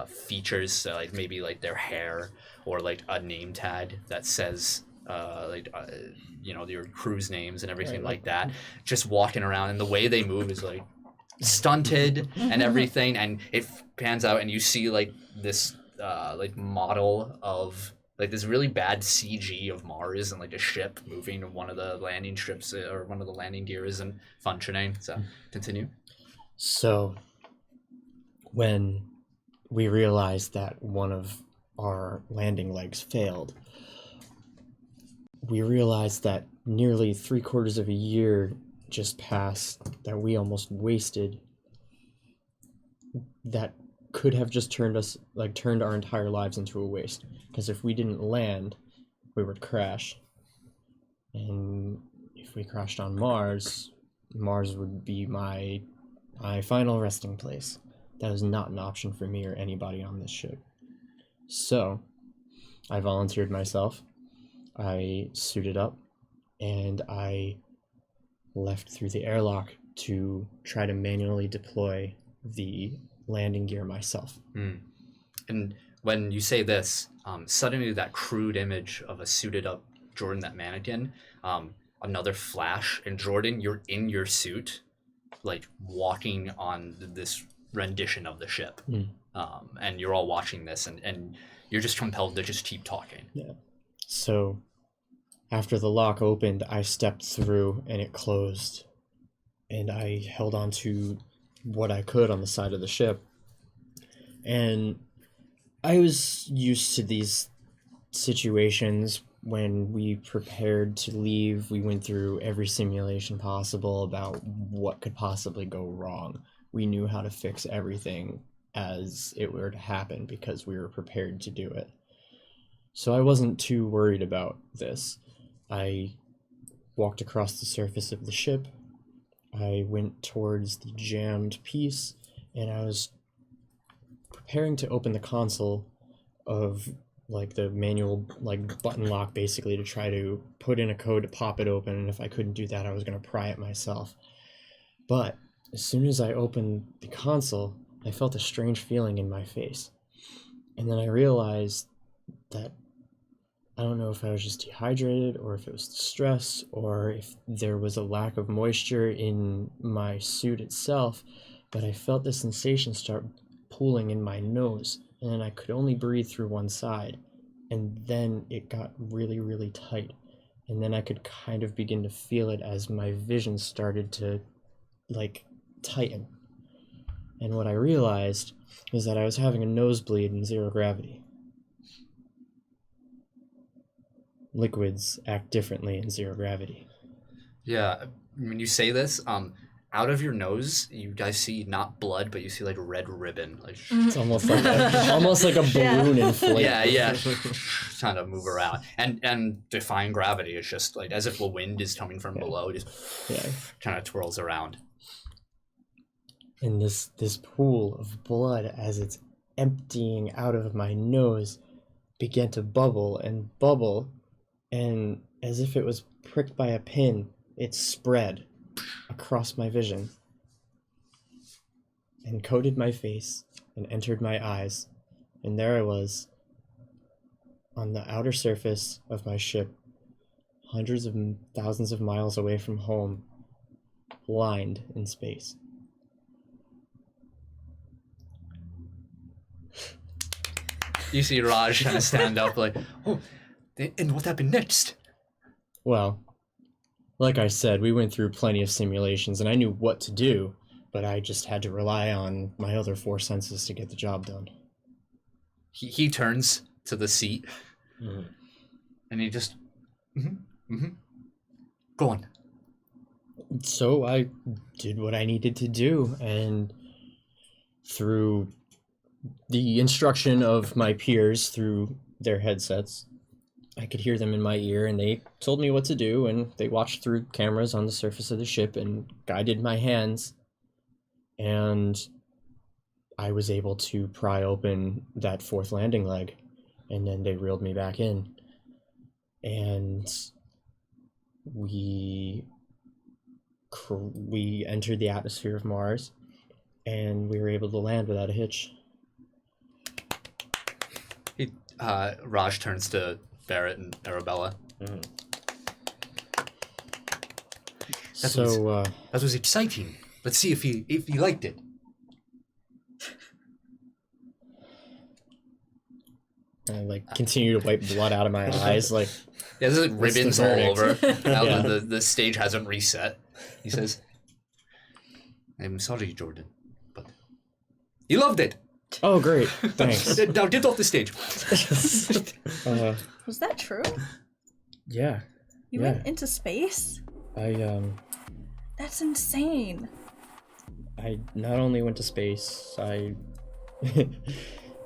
features, so, like maybe like their hair or like a name tag that says your crew's names and everything like that, just walking around, and the way they move is like stunted and everything, and it pans out and you see like this like model of like this really bad CG of Mars and like a ship moving, one of the landing strips or one of the landing gear isn't functioning. So continue. So when we realized that one of our landing legs failed, we realized that nearly 3/4 of a year just passed that we almost wasted, that could have just turned our entire lives into a waste. Because if we didn't land, we would crash. And if we crashed on Mars, Mars would be my final resting place. That was not an option for me or anybody on this ship. So I volunteered myself. I suited up and I left through the airlock to try to manually deploy the landing gear myself. And when you say this, suddenly that crude image of a suited up Jordan, that mannequin, another flash, and Jordan, you're in your suit, like walking on this rendition of the ship. And you're all watching this, and you're just compelled to just keep talking. Yeah. So after the lock opened, I stepped through and it closed, and I held on to what I could on the side of the ship. And I was used to these situations. When we prepared to leave, we went through every simulation possible about what could possibly go wrong. We knew how to fix everything as it were to happen because we were prepared to do it. So I wasn't too worried about this. I walked across the surface of the ship. I went towards the jammed piece, and I was preparing to open the console of like the manual like button lock, basically to try to put in a code to pop it open, and if I couldn't do that, I was going to pry it myself. But as soon as I opened the console, I felt a strange feeling in my face, and then I realized that I don't know if I was just dehydrated or if it was stress or if there was a lack of moisture in my suit itself, but I felt the sensation start pooling in my nose, and then I could only breathe through one side, and then it got really, really tight, and then I could kind of begin to feel it as my vision started to like tighten. And what I realized was that I was having a nosebleed in zero gravity. Liquids act differently in zero gravity. Yeah, when you say this, out of your nose, you guys see not blood, but you see like red ribbon. Like it's almost like a balloon inflate. Yeah, trying to move around, and defying gravity. It's just like as if the wind is coming from below, just kind of twirls around. And this pool of blood, as it's emptying out of my nose, began to bubble and bubble. And as if it was pricked by a pin, it spread across my vision and coated my face and entered my eyes. And there I was on the outer surface of my ship, hundreds of thousands of miles away from home, blind in space. You see Raj kind of stand up like, oh, and what happened next? Well, like I said, we went through plenty of simulations and I knew what to do, but I just had to rely on my other 4 senses to get the job done. He turns to the seat and he just, Go on. So I did what I needed to do, and through the instruction of my peers through their headsets, I could hear them in my ear, and they told me what to do, and they watched through cameras on the surface of the ship and guided my hands, and I was able to pry open that fourth landing leg, and then they reeled me back in, and we entered the atmosphere of Mars, and we were able to land without a hitch. Raj turns to Barrett and Arabella. Mm. That was exciting. Let's see if he liked it. I continue to wipe blood out of my eyes, Yeah, there's ribbons all verdict? over. Now Yeah. the stage hasn't reset. He says, "I'm sorry, Jordan, but he loved it." Oh, great! Thanks. Now get off the stage. Was that true? Yeah. You went into space? That's insane. I not only went to space.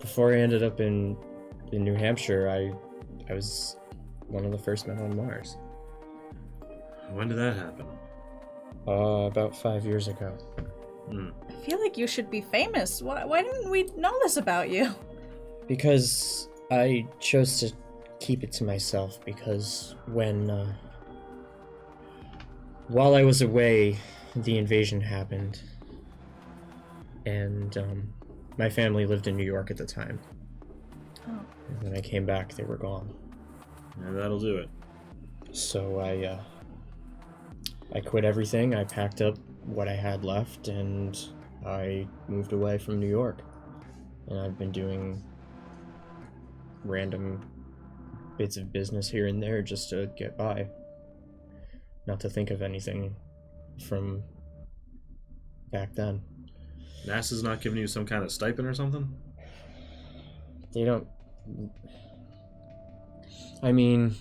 Before I ended up in New Hampshire, I was one of the first men on Mars. When did that happen? About 5 years ago. I feel like you should be famous. Why didn't we know this about you? Because I chose to keep it to myself, because while I was away, the invasion happened, and my family lived in New York at the time. Oh. And when I came back, they were gone. Yeah, that'll do it. So I quit everything. I packed up what I had left, and I moved away from New York. And I've been doing random bits of business here and there just to get by. Not to think of anything from back then. NASA's not giving you some kind of stipend or something? They don't... I mean,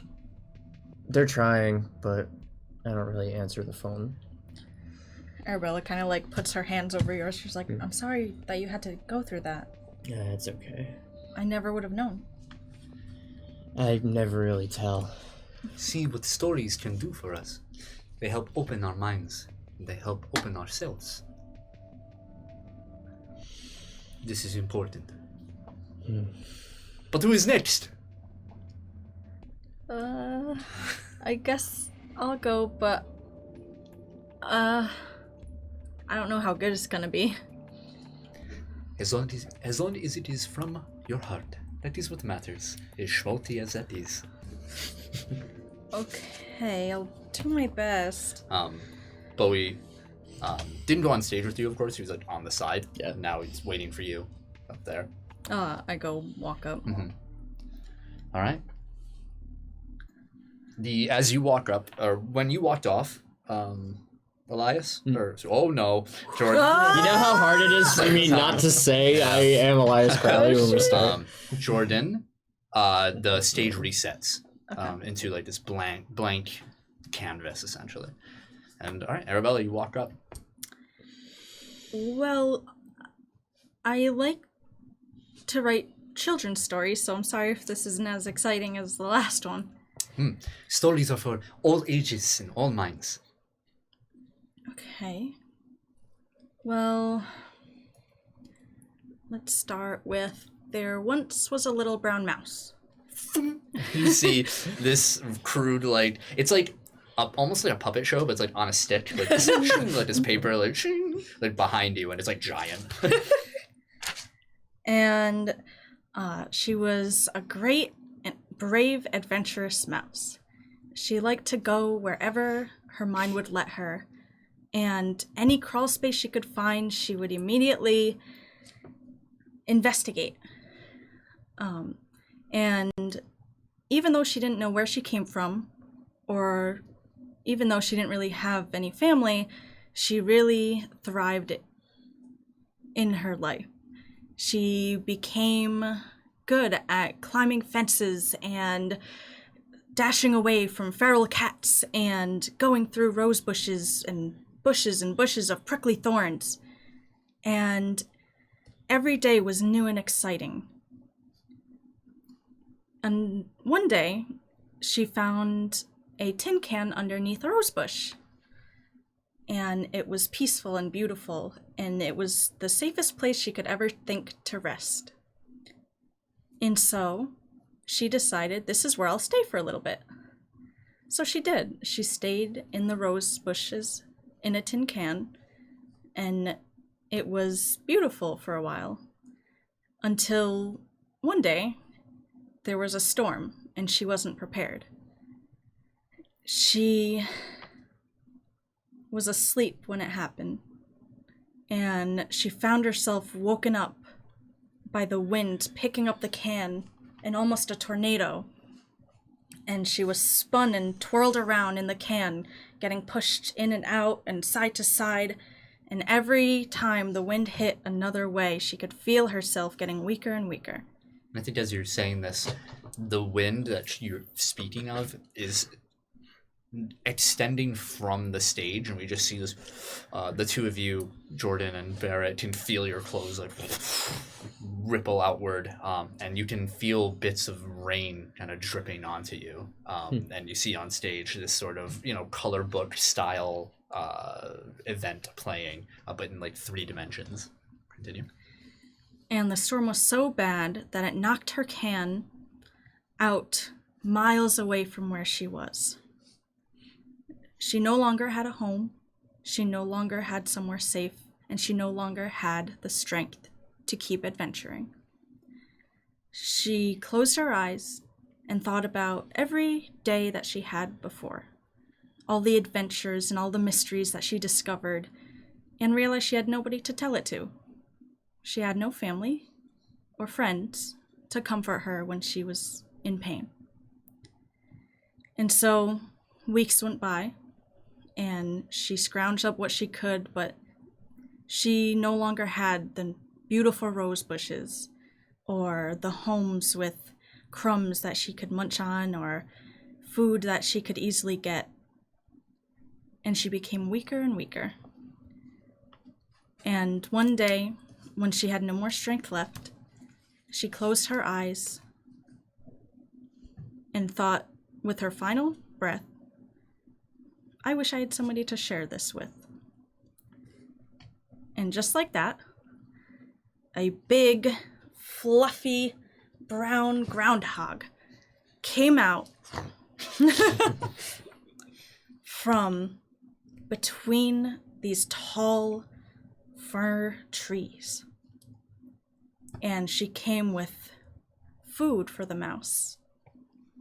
they're trying, but I don't really answer the phone. Arabella kind of like puts her hands over yours. She's like, I'm sorry that you had to go through that. Yeah, it's okay. I never would have known. I never really tell. See what stories can do for us. They help open our minds. They help open ourselves. This is important. But who is next? I guess I'll go, but I don't know how good it's gonna be. As long as it is from your heart, that is what matters. As schmaltzy as that is. Okay, I'll do my best. Bowie didn't go on stage with you, of course. He was like on the side. Yeah. Now he's waiting for you up there. I go walk up. All right. As you walk up, or when you walked off, Elias, oh no, Jordan. You know how hard it is for me not to say I am Elias Crowley when we start? Jordan, the stage resets into like this blank canvas essentially. And all right, Arabella, you walk up. Well, I like to write children's stories, so I'm sorry if this isn't as exciting as the last one. Stories are for all ages and all minds. Okay. Well, let's start with there once was a little brown mouse. You see this crude, like, it's like almost like a puppet show, but it's like on a stick, like this, like this paper, like behind you, and it's like giant. And she was a great and brave, adventurous mouse. She liked to go wherever her mind would let her, and any crawl space she could find, she would immediately investigate. And even though she didn't know where she came from, or even though she didn't really have any family, she really thrived in her life. She became good at climbing fences and dashing away from feral cats and going through rose bushes and bushes of prickly thorns. And every day was new and exciting. And one day, she found a tin can underneath a rose bush. And it was peaceful and beautiful, and it was the safest place she could ever think to rest. And so, she decided, this is where I'll stay for a little bit. So she did. She stayed in the rose bushes in a tin can, and it was beautiful for a while. Until one day, there was a storm, and she wasn't prepared. She was asleep when it happened, and she found herself woken up by the wind picking up the can in almost a tornado, and she was spun and twirled around in the can, getting pushed in and out and side to side, and every time the wind hit another way, she could feel herself getting weaker and weaker. I think as you're saying this, the wind that you're speaking of is extending from the stage, and we just see this, the two of you, Jordan and Barrett, can feel your clothes like ripple outward, and you can feel bits of rain kind of dripping onto you, and you see on stage this sort of, color book style event playing, but in like 3 dimensions. Continue. And the storm was so bad that it knocked her can out miles away from where she was. She no longer had a home, she no longer had somewhere safe, and she no longer had the strength to keep adventuring. She closed her eyes and thought about every day that she had before, all the adventures and all the mysteries that she discovered, and realized she had nobody to tell it to. She had no family or friends to comfort her when she was in pain. And so weeks went by, and she scrounged up what she could, but she no longer had the beautiful rose bushes or the homes with crumbs that she could munch on or food that she could easily get. And she became weaker and weaker. And one day, when she had no more strength left, she closed her eyes and thought with her final breath, I wish I had somebody to share this with. And just like that, a big, fluffy, brown groundhog came out from between these tall fir trees. And she came with food for the mouse,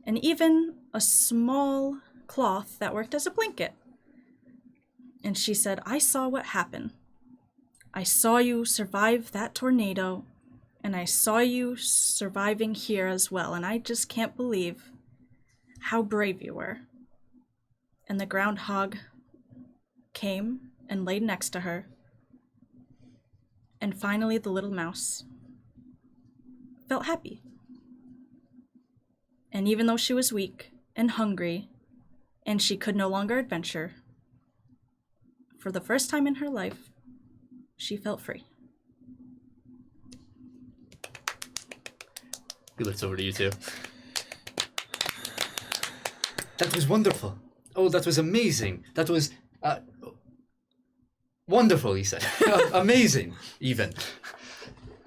and even a small cloth that worked as a blanket. And she said, I saw what happened. I saw you survive that tornado, and I saw you surviving here as well, and I just can't believe how brave you were. And the groundhog came and laid next to her, and finally the little mouse felt happy. And even though she was weak and hungry, and she could no longer adventure, for the first time in her life, she felt free. He looks over to you two. That was wonderful. Oh, that was amazing. That was wonderful, he said. Amazing, even.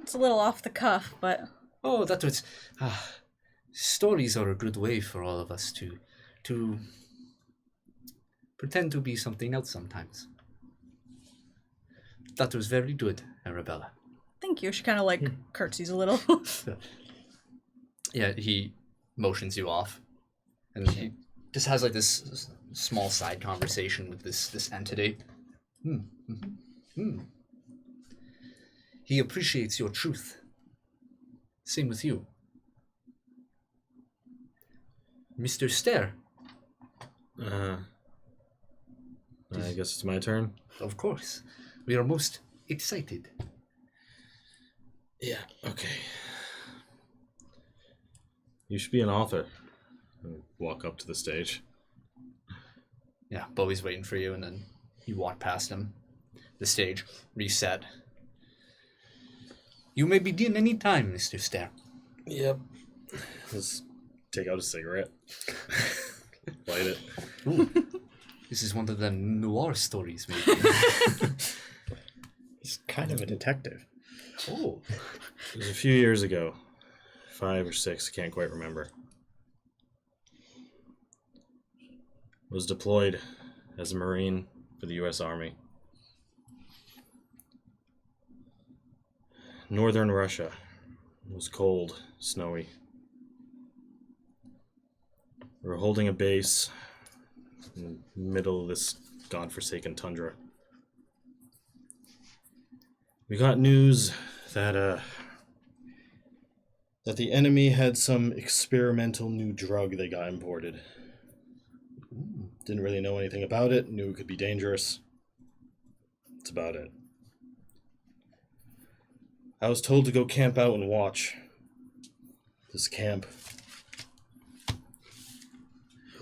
It's a little off the cuff, but... Oh, that was... stories are a good way for all of us to pretend to be something else sometimes. That was very good, Arabella. Thank you. She kind of curtsies a little. Yeah, he motions you off, and he just has this small side conversation with this entity. He appreciates your truth. Same with you. Mr. Stair. I guess it's my turn. Of course. We are most excited. Yeah, okay. You should be an author. And walk up to the stage. Yeah, Bowie's waiting for you, and then you walk past him. The stage, reset. You may begin any time, Mr. Stair. Yep. Let's take out a cigarette. Light it. Ooh, this is one of the noir stories, maybe. He's kind of a detective. Oh. It was a few years ago. 5 or 6, I can't quite remember. Was deployed as a Marine for the U.S. Army. Northern Russia. It was cold, snowy. We were holding a base in the middle of this godforsaken tundra. We got news that the enemy had some experimental new drug they got imported. Didn't really know anything about it, knew it could be dangerous. That's about it. I was told to go camp out and watch this camp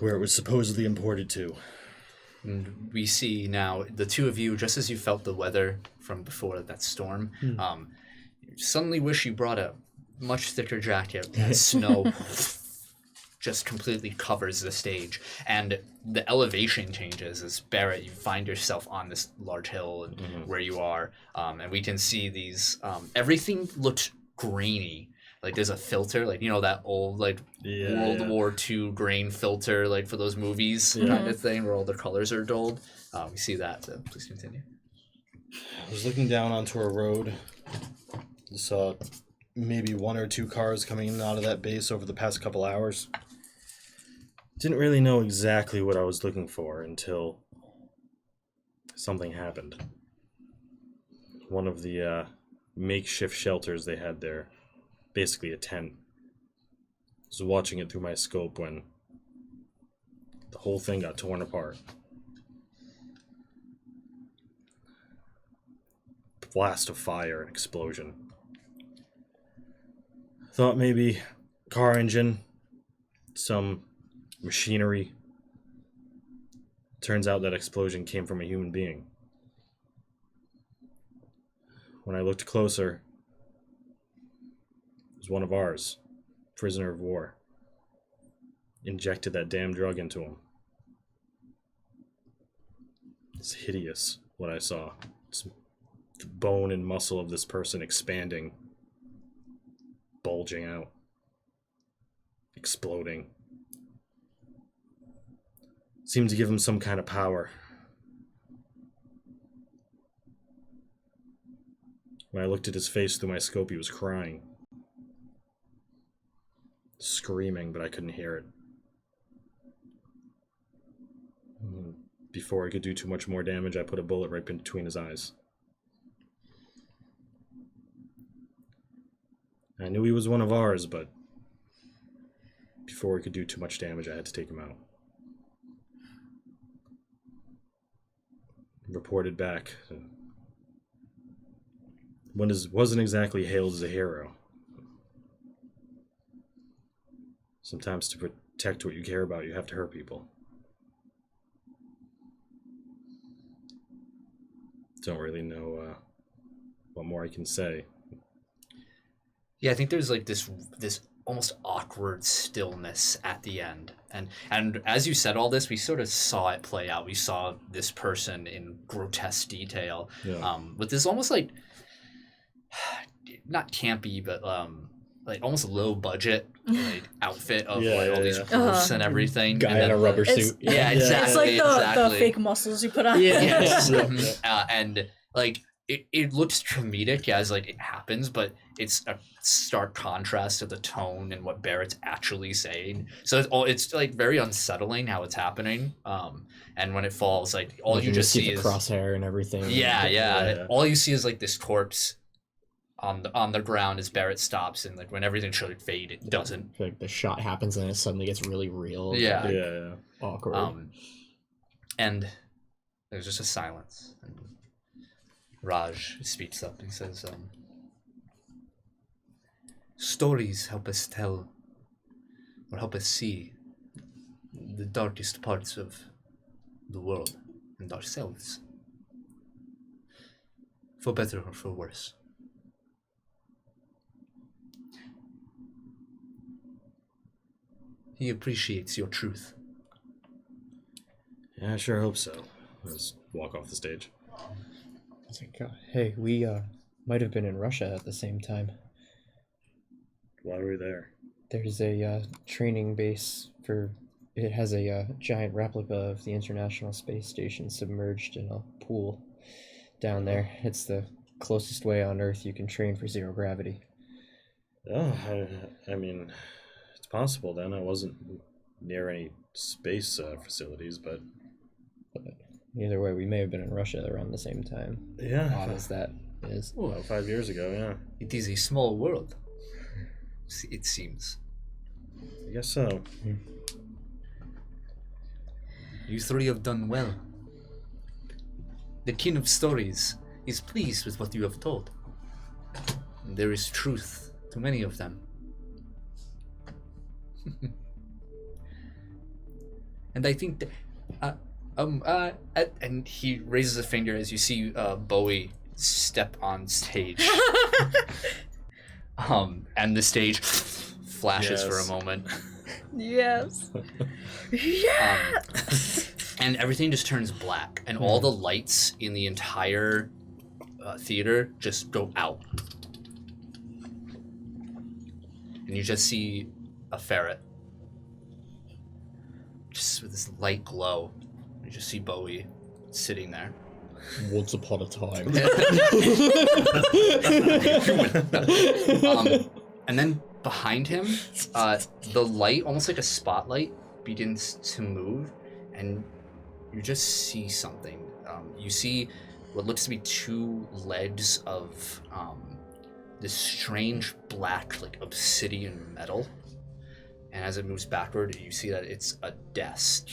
where it was supposedly imported to. And we see now the two of you, just as you felt the weather from before that storm, you suddenly wish you brought a much thicker jacket. And snow just completely covers the stage, and the elevation changes as Barrett, you find yourself on this large hill and where you are, and we can see these. Everything looks grainy. Like there's a filter, like that old World War II grain filter, like for those movies kind of thing, where all the colors are dulled. We see that. So please continue. I was looking down onto a road. Saw maybe 1 or 2 cars coming in and out of that base over the past couple hours. Didn't really know exactly what I was looking for until something happened. One of the makeshift shelters they had there, basically a tent, I was watching it through my scope when the whole thing got torn apart. Blast of fire and explosion. Thought maybe car engine, some machinery. Turns out that explosion came from a human being. When I looked closer, it was one of ours, prisoner of war. Injected that damn drug into him. It's hideous what I saw. It's the bone and muscle of this person expanding, bulging out, exploding. Seemed to give him some kind of power. When I looked at his face through my scope, he was crying. Screaming, but I couldn't hear it. Before I could do too much more damage, I put a bullet right between his eyes. I knew he was one of ours, but before we could do too much damage, I had to take him out. Reported back. Wasn't exactly hailed as a hero. Sometimes to protect what you care about, you have to hurt people. Don't really know what more I can say. Yeah, I think there's like this almost awkward stillness at the end. And as you said all this, we sort of saw it play out. We saw this person in grotesque detail. Yeah. With this almost like, not campy, but like almost low budget like outfit of all these roofs and everything. Guy and then, in a rubber It's- suit. Yeah, exactly. It's like the fake muscles you put on. Yes. Yeah. And like it looks comedic as like it happens, but it's a stark contrast to the tone and what Barrett's actually saying. So it's like very unsettling how it's happening. And when it falls, like all you just see the is crosshair and everything. yeah. All you see is like this corpse on the ground as Barrett stops, and like when everything should fade, it doesn't. Like the shot happens and it suddenly gets really real. Yeah. Yeah. Awkward. And there's just a silence. And Raj speaks up and says, stories help us tell, or help us see the darkest parts of the world and ourselves. For better or for worse. He appreciates your truth. Yeah, I sure hope so. Let's walk off the stage. Hey, we might have been in Russia at the same time. Why were we there? There's a training base for. It has a giant replica of the International Space Station submerged in a pool down there. It's the closest way on Earth you can train for zero gravity. Oh, I mean, it's possible then. I wasn't near any space facilities, but either way, we may have been in Russia around the same time. yeah, Odd as that is. about 5 years ago. Yeah, It is a small world, it seems. I guess so. You three have done well. The King of Stories is pleased with what you have told. There is truth to many of them. And I think that, and he raises a finger as you see Bowie step on stage. And the stage flashes for a Yes. moment. Yes. And everything just turns black, and all the lights in the entire theater just go out. And you just see a ferret. Just with this light glow. You just see Bowie sitting there. Once upon a time. And then behind him, the light, almost like a spotlight, begins to move, and you just see something. You see what looks to be two legs of this strange black, like obsidian metal. And as it moves backward, you see that it's a desk.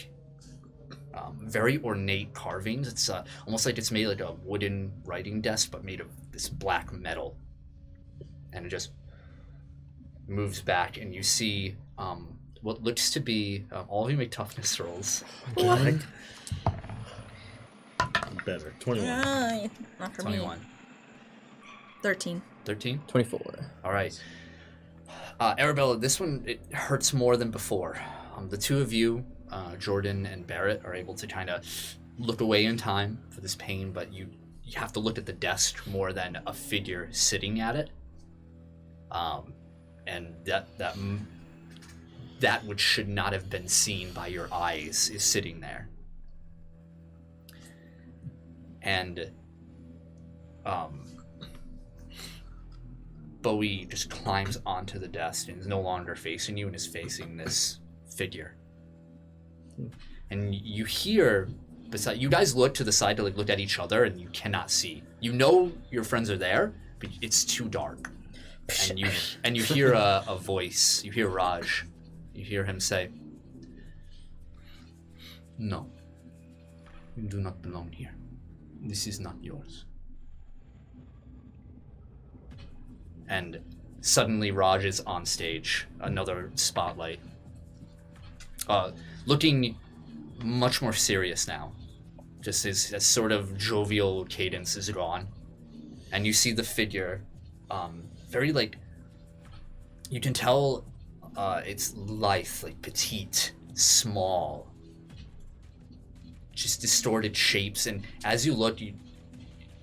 Very ornate carvings. It's almost like it's made like a wooden writing desk, but made of this black metal. And it just moves back, and you see what looks to be all of you make toughness rolls. Better. 21. Not for 21. me. 13. 13? 24. All right. Arabella, this one, it hurts more than before. The two of you, Jordan and Barrett, are able to kind of look away in time for this pain, but you have to look at the desk more than a figure sitting at it. And that which should not have been seen by your eyes is sitting there. And Bowie just climbs onto the desk and is no longer facing you and is facing this figure. And you hear, beside you guys look to the side to look at each other, and you cannot see. You know your friends are there, but it's too dark. And you hear a voice. You hear Raj. You hear him say, "No, you do not belong here. This is not yours." And suddenly Raj is on stage, another spotlight. Looking much more serious now. Just his sort of jovial cadence is gone. And you see the figure, very you can tell it's lithe, petite, small. Just distorted shapes, and as you look,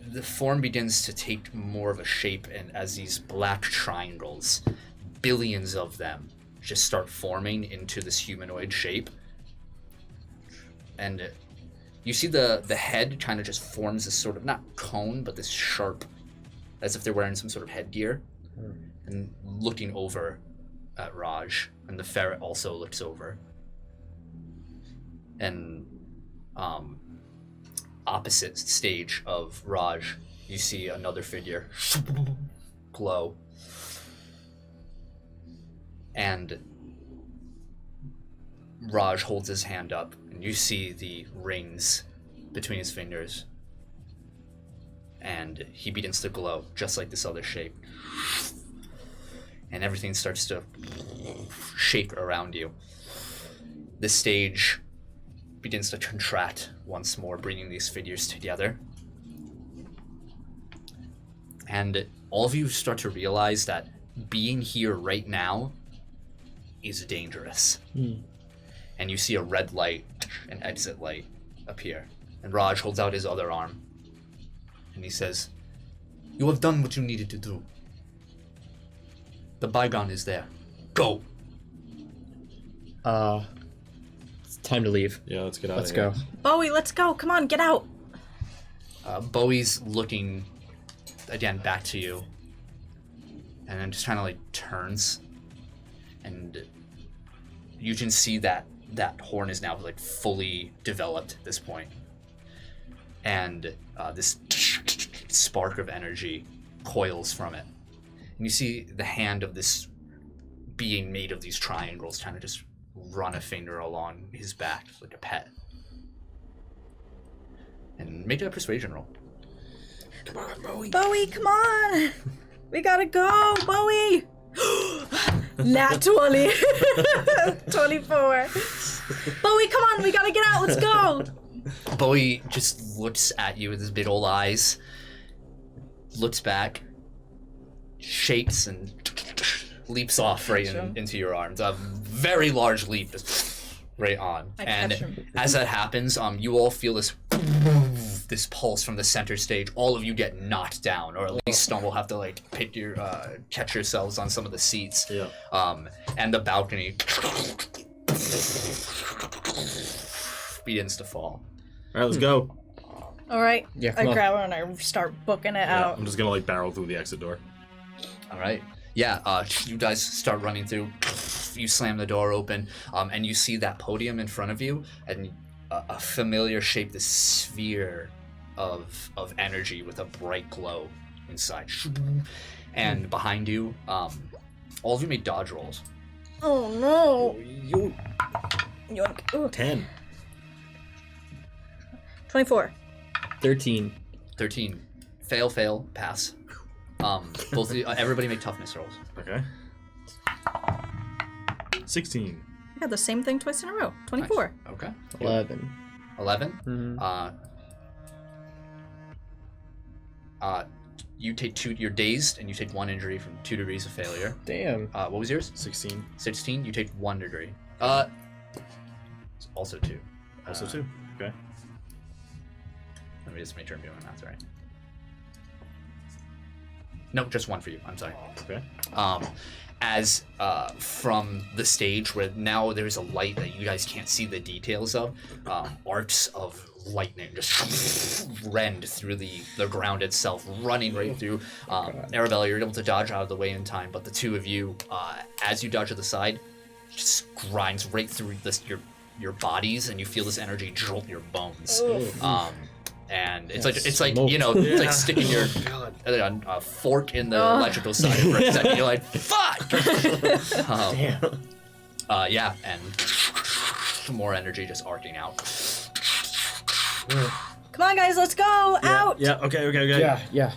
the form begins to take more of a shape, and as these black triangles, billions of them, just start forming into this humanoid shape. And you see the head kind of just forms this sort of, not cone, but this sharp, as if they're wearing some sort of headgear, and looking over at Raj, and the ferret also looks over. And opposite stage of Raj, you see another figure glow, and Raj holds his hand up, and you see the rings between his fingers, and he begins to glow just like this other shape, and everything starts to shake around you. the stage begins to contract once more, bringing these figures together. And all of you start to realize that being here right now is dangerous. And you see a red light, an exit light, appear. And Raj holds out his other arm. And he says, "You have done what you needed to do. The bygone is there. Go!" It's time to leave. Yeah, let's get out Let's of here. go. Bowie, let's go. Come on, get out. Bowie's looking again back to you, and then just kind of like turns, and you can see that horn is now like fully developed at this point, and this spark of energy coils from it, and you see the hand of this being made of these triangles kind of just run a finger along his back like a pet. And make a persuasion roll. Come on, Bowie. Bowie, come on. We gotta go, Bowie. Nat 20. 24. Bowie, come on, we gotta get out. Let's go. Bowie just looks at you with his big old eyes, looks back, shakes, and leaps off right into your arms. A very large leap, right on. I And catch him. as that happens, you all feel this pulse from the center stage. All of you get knocked down, or at least Stone will have to like pick your catch yourselves on some of the seats. Yeah. And the balcony begins to fall. All right, let's go. All right. Yeah, I come on. grab her and I start booking it Yeah, out. I'm just gonna like barrel through the exit door. All right. Yeah, you guys start running through. You slam the door open, and you see that podium in front of you, and a familiar shape, this sphere of energy with a bright glow inside. And behind you, all of you make dodge rolls. Oh no. You Yoink. Ooh. 10. 24. 13. 13. Fail, pass. Both of you, everybody make toughness rolls. Okay. 16. I got the same thing twice in a row. 24. Nice. Okay. 11. 11. You take 2. You're dazed, and you take 1 injury from 2 degrees of failure. Damn. What was yours? 16. 16. You take 1 degree. Also 2. Also 2. Okay. Let me just make sure I'm doing my math right. No, just 1 for you. I'm sorry. Okay. As from the stage where now there's a light that you guys can't see the details of, arcs of lightning just rend through the ground itself, running right through. Arabella, you're able to dodge out of the way in time, but the two of you, as you dodge to the side, just grinds right through your bodies, and you feel this energy jolt your bones. And it's like smoke. you know, it's like sticking your a fork in the electrical side for a second. You're like, fuck. Damn. Yeah, and more energy just arcing out. Come on, guys, let's go. Out. Yeah. Okay. Yeah.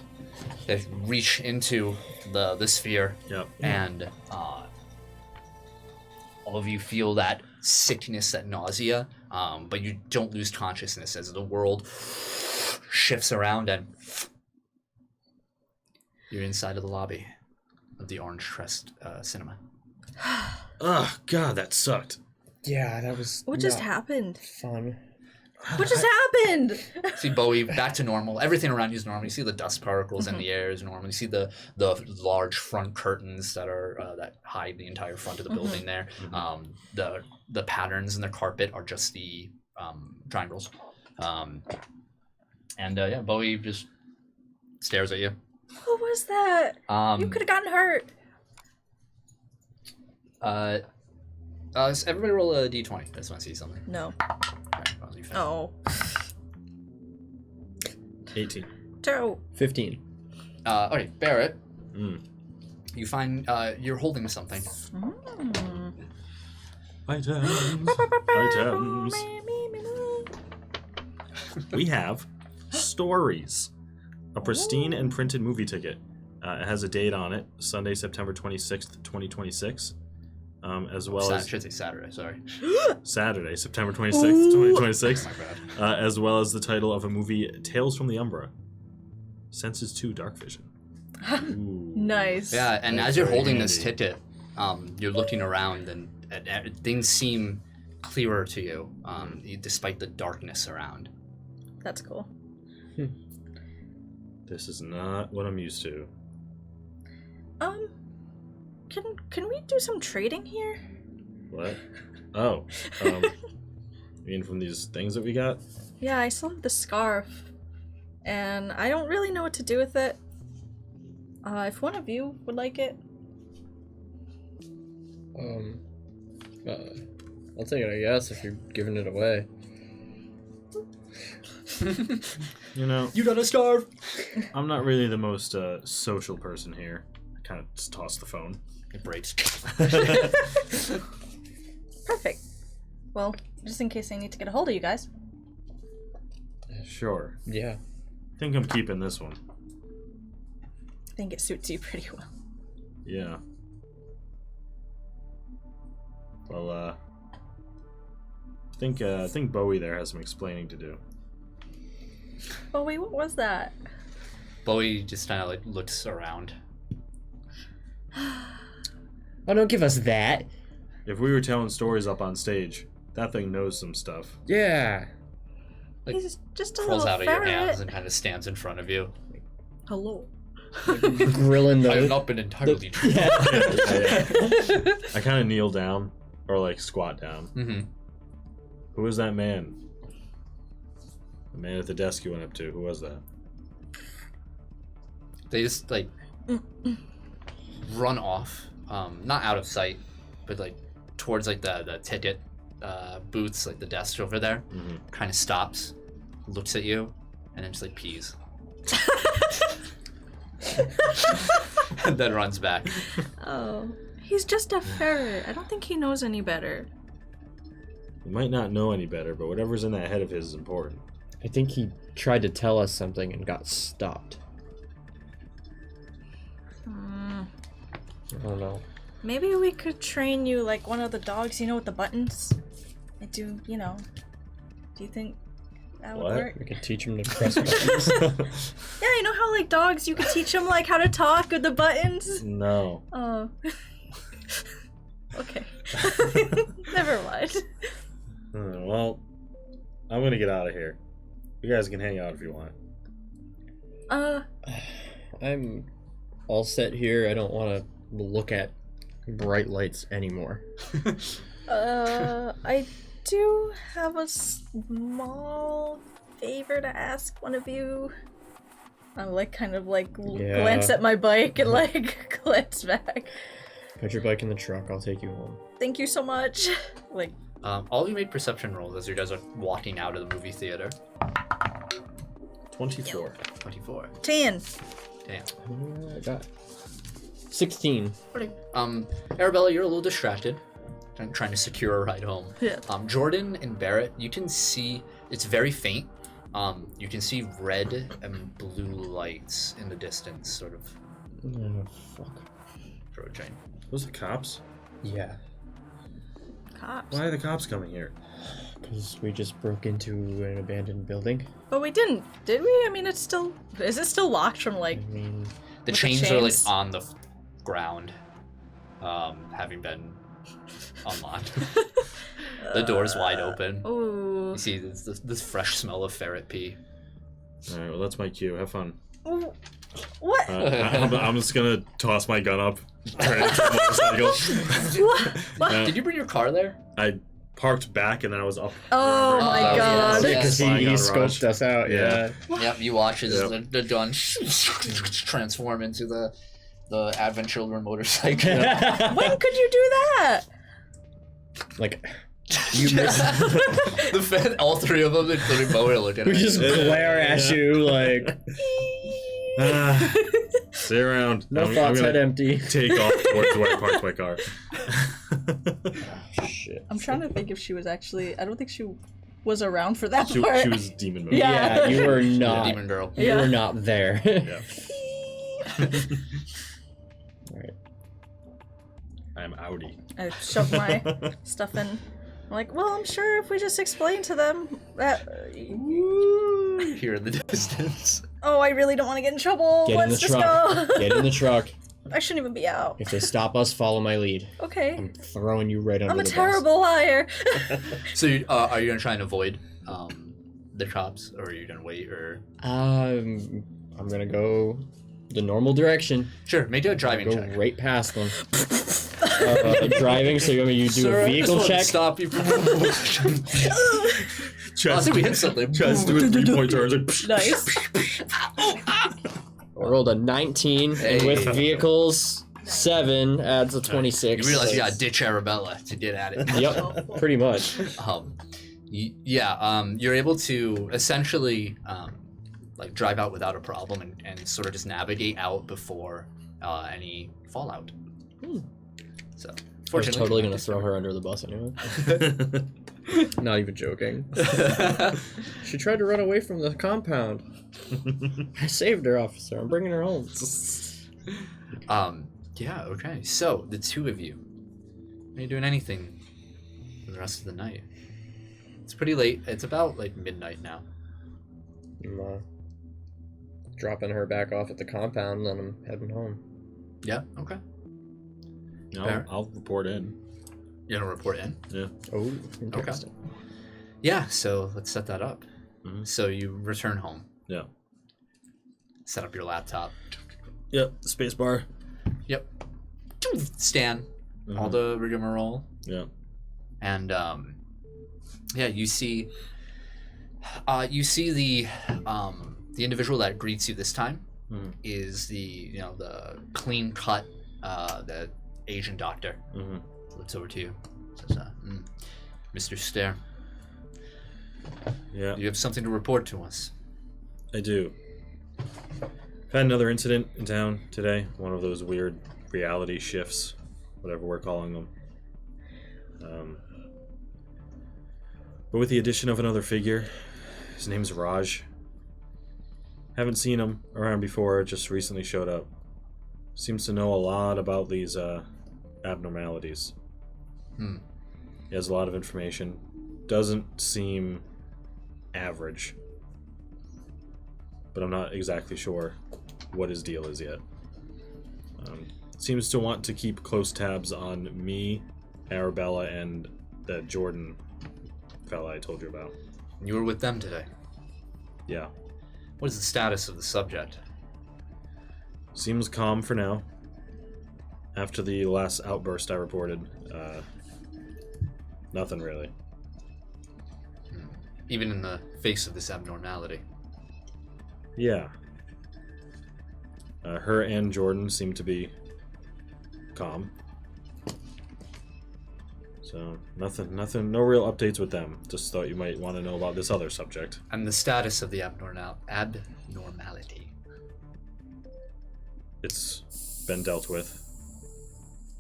They reach into the sphere, Yep. and all of you feel that sickness, that nausea, but you don't lose consciousness as the world shifts around, and you're inside of the lobby of the Orange Crest Cinema. Oh God, that sucked. Yeah, that was What just not happened? fun. What just happened? See Bowie back to normal. Everything around you is normal. You see the dust particles in the air is normal. You see the large front curtains that are that hide the entire front of the building there. The patterns in the carpet are just the triangles. Yeah, Bowie just stares at you. What was that? You could have gotten hurt. So everybody roll a d20. I just want to see something. No. Okay, well, you failed. Oh. 18. Terrible. 15. Okay, Barrett. Mm. You find you're holding something. Items. We have Stories, a pristine and printed movie ticket. It has a date on it, Sunday, September 26th, 2026. as well as should say Saturday. Sorry. Saturday, September 26th, 2026. My bad. As well as the title of a movie, Tales from the Umbra. Senses 2 Dark Vision. Ooh. Nice. Yeah, and That's as you're very holding this handy. ticket, you're looking around, and things seem clearer to you, despite the darkness around. That's cool. This is not what I'm used to. Can we do some trading here? What? Oh. You mean from these things that we got? Yeah, I still have the scarf, and I don't really know what to do with it. If one of you would like it. I'll take it, I guess, if you're giving it away. You know, You got a scarf. I'm not really the most social person here. I kind of just toss the phone. It breaks. Perfect. Well, just in case I need to get a hold of you guys. Sure. Yeah. I think I'm keeping this one. I think it suits you pretty well. Yeah. Well, I think Bowie there has some explaining to do. Oh wait, what was that? Bowie just kind of like looks around. Oh, don't give us that. If we were telling stories up on stage, that thing knows some stuff. Yeah. Like, He's just a Crawls little out of your hands ferret. and kind of stands in front of you. Hello. Grilling I have the... not been entirely true. Yeah. I kind of kneel down, or like squat down. Mm-hmm. Who was that man? The man at the desk you went up to. Who was that? They just like run off, not out of sight, but like towards like the ticket booths, like the desk over there. Mm-hmm. Kind of stops, looks at you, and then just like pees, and then runs back. Oh, he's just a ferret. I don't think he knows any better. He might not know any better, but whatever's in that head of his is important. I think he tried to tell us something and got stopped. I don't know. Maybe we could train you like one of the dogs, you know, with the buttons. I do, you know. Do you think that would What? work? We could teach him to press buttons. Yeah, you know how like dogs, you could teach them like how to talk with the buttons. No. Oh. Okay. Never mind. Well, I'm gonna get out of here. You guys can hang out if you want. I'm all set here. I don't want to look at bright lights anymore. I do have a small favor to ask one of you. I like kind of like Yeah. glance at my bike and like glance back. Put your bike in the truck. I'll take you home. Thank you so much. Like, All of you make perception rolls as you guys are walking out of the movie theater. 24. 24. 10. Damn. I got 16. Arabella, you're a little distracted, trying to secure a ride home. Yeah. Jordan and Barrett, you can see it's very faint. You can see red and blue lights in the distance, sort of Oh, fuck. approaching. Those are cops? Yeah. Cops. Why are the cops coming here? Because we just broke into an abandoned building. But we didn't, did we? I mean, it's still. Is it still locked from like. I mean, The With the chains are like chains? on the ground, having been unlocked. The door's wide open. Ooh. You see this fresh smell of ferret pee. Alright, well, that's my cue. Have fun. Ooh. What? I'm just gonna toss my gun up. Turn it into a motorcycle. What? Uh, Did you bring your car there? I parked back and then I was up. Oh my yeah. god. Yeah. because Flying he out of scoped garage. us out, Yeah. Yep, you watch as Yep. the gun transform into the Advent Children motorcycle. When could you do that? Like, you missed. All three of them, including Bowie, are looking We at just you. glare at you like, Stay around. no I'm thoughts, gonna head empty. take off towards where I parked my car. Shit. I'm trying to think if she was actually. I don't think she was around for that She part. was demon mode. Yeah. Yeah, you were The not. demon girl. You Yeah. were not there. Yeah. Alright. I'm outie. I shove my stuff in. I'm like, well, I'm sure if we just explain to them that. Here in the distance. Oh, I really don't want to get in trouble. Get in Let's the just truck. go. Get in the truck. I shouldn't even be out. If they stop us, follow my lead. Okay. I'm throwing you right under I'm the a bus. terrible liar. So, are you gonna try and avoid the cops, or are you gonna wait, or? I'm gonna go the normal direction. Sure, make a driving Go check. right past them. Driving, so you want me to do Sir, a I vehicle just wanted to check? Stop you from. I think we hit something. Tries to do a 3-point turn. Nice. I rolled a 19, and with vehicles, 7 adds a 26. You realize you gotta ditch Arabella to get at it. Yep, pretty much. You're able to essentially like drive out without a problem and sort of just navigate out before any fallout. So, I was fortunately, totally gonna throw her under the bus anyway. Not even joking. She tried to run away from the compound. I saved her, officer. I'm bringing her home. Yeah. Okay. So the two of you, are you doing anything for the rest of the night? It's pretty late. It's about like midnight now. I'm dropping her back off at the compound, and then I'm heading home. Yeah. Okay. No, I'll report in. You're gonna report in. Yeah. Oh, interesting. Yeah. So let's set that up. Mhm. So you return home. Yeah. Set up your laptop. Yep. Spacebar. Yep. Scan all the rigmarole. Yeah. And you see the individual that greets you this time is the clean cut the Asian doctor. Looks over to you, says, Mr. Stair, Yeah. you have something to report to us. I do. I've had another incident in town today. One of those weird reality shifts, whatever we're calling them. But with the addition of another figure, his name's Raj. Haven't seen him around before, just recently showed up. Seems to know a lot about these abnormalities. He has a lot of information. Doesn't seem average. But I'm not exactly sure what his deal is yet. Seems to want to keep close tabs on me, Arabella, and that Jordan fella I told you about. You were with them today. Yeah. What is the status of the subject? Seems calm for now. After the last outburst I reported, nothing really. Even in the face of this abnormality. Yeah. Her and Jordan seem to be calm. So, nothing, no real updates with them. Just thought you might want to know about this other subject. And the status of the abnormality. It's been dealt with.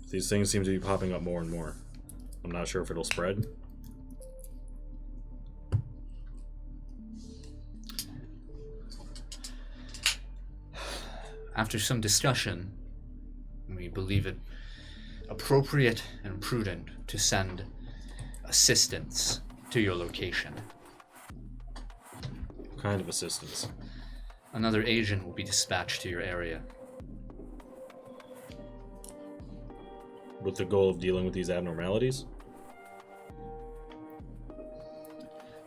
These things seem to be popping up more and more. I'm not sure if it'll spread. After some discussion, we believe it appropriate and prudent to send assistance to your location. What kind of assistance? Another agent will be dispatched to your area. With the goal of dealing with these abnormalities?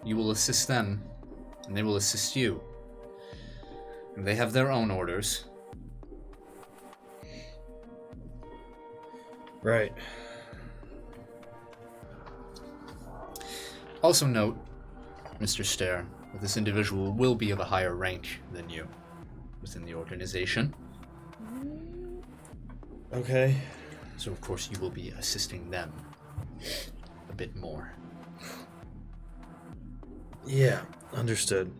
You will assist them, and they will assist you. And they have their own orders. Right. Also note, Mr. Stair, that this individual will be of a higher rank than you within the organization. Okay. So of course you will be assisting them a bit more. Yeah, understood.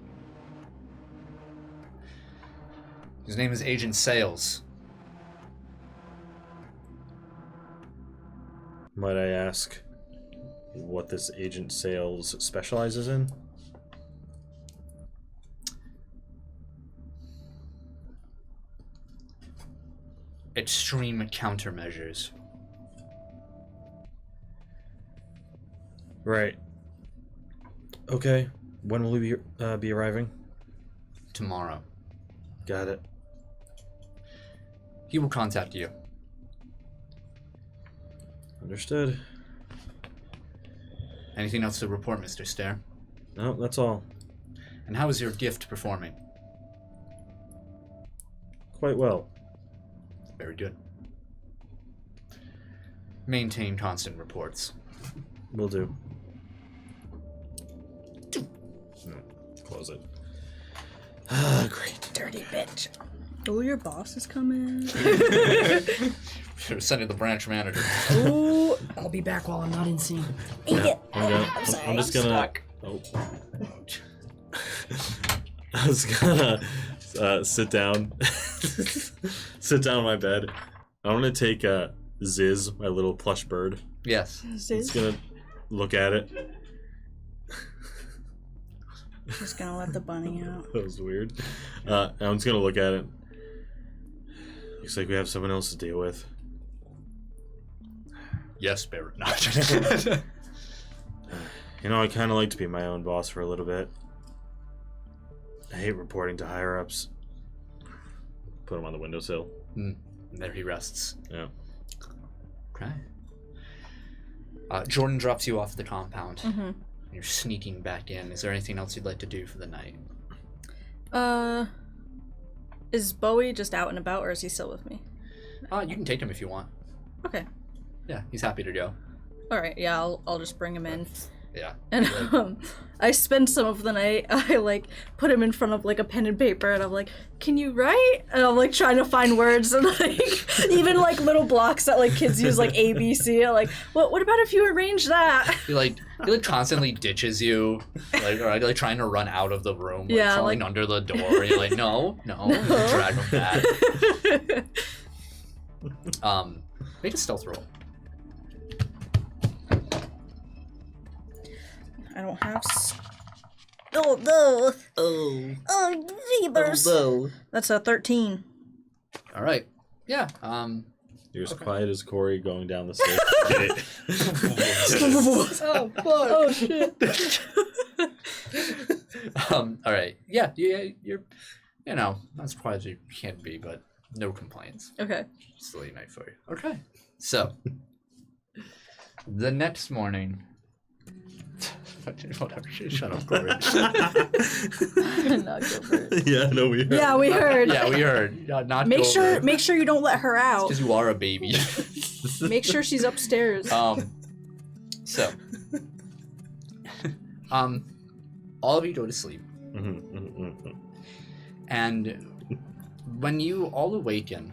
His name is Agent Sales. Might I ask what this Agent Sales specializes in? Extreme countermeasures. Right. Okay. When will we be arriving? Tomorrow. Got it. He will contact you. Understood. Anything else to report, Mr. Stair? No, that's all. And how is your gift performing? Quite well. Very good. Maintain constant reports. Will do. Close it. Ah, great. Dirty bitch. Oh, your boss is coming. Should have sent it to the branch manager. Ooh. I'll be back while I'm not in scene. I'm just gonna. Oh. I was gonna sit down. Sit down on my bed. I'm gonna take Ziz, my little plush bird. Yes. Just gonna look at it. Just gonna let the bunny out. That was weird. I'm just gonna look at it. Looks like we have someone else to deal with. Yes, Barrett. No. You know, I kind of like to be my own boss for a little bit. I hate reporting to higher-ups. Put him on the windowsill. And there he rests. Yeah. Okay. Jordan drops you off the compound. Mm-hmm. You're sneaking back in. Is there anything else you'd like to do for the night? Is Bowie just out and about, or is he still with me? You can take him if you want. Okay. Yeah, he's happy to go. All right. Yeah, I'll just bring him in. Yeah. And I spend some of the night. I like put him in front of like a pen and paper, and I'm like, "Can you write?" And I'm like trying to find words, and like even like little blocks that like kids use, like ABC. I'm like, what about if you arrange that? He constantly ditches you, or like trying to run out of the room, Yeah, crawling like- under the door. You're like, no, you drag him back. Make a stealth roll. I don't have. Oh no! Oh, jeebers! That's a 13. All right. Yeah. You're as quiet as Cory going down the stairs. Oh fuck! Oh shit! All right. Yeah. You're, not as quiet as you can be, but no complaints. Okay. Just a late night for you. Okay. So, the next morning. Whatever. Shut up, Cory. Not go for it. Yeah, no, we heard. Yeah, we heard. Yeah, we heard. Not Make go sure over. make sure you don't let her out. Because you are a baby. Make sure she's upstairs. So, all of you go to sleep, and when you all awaken,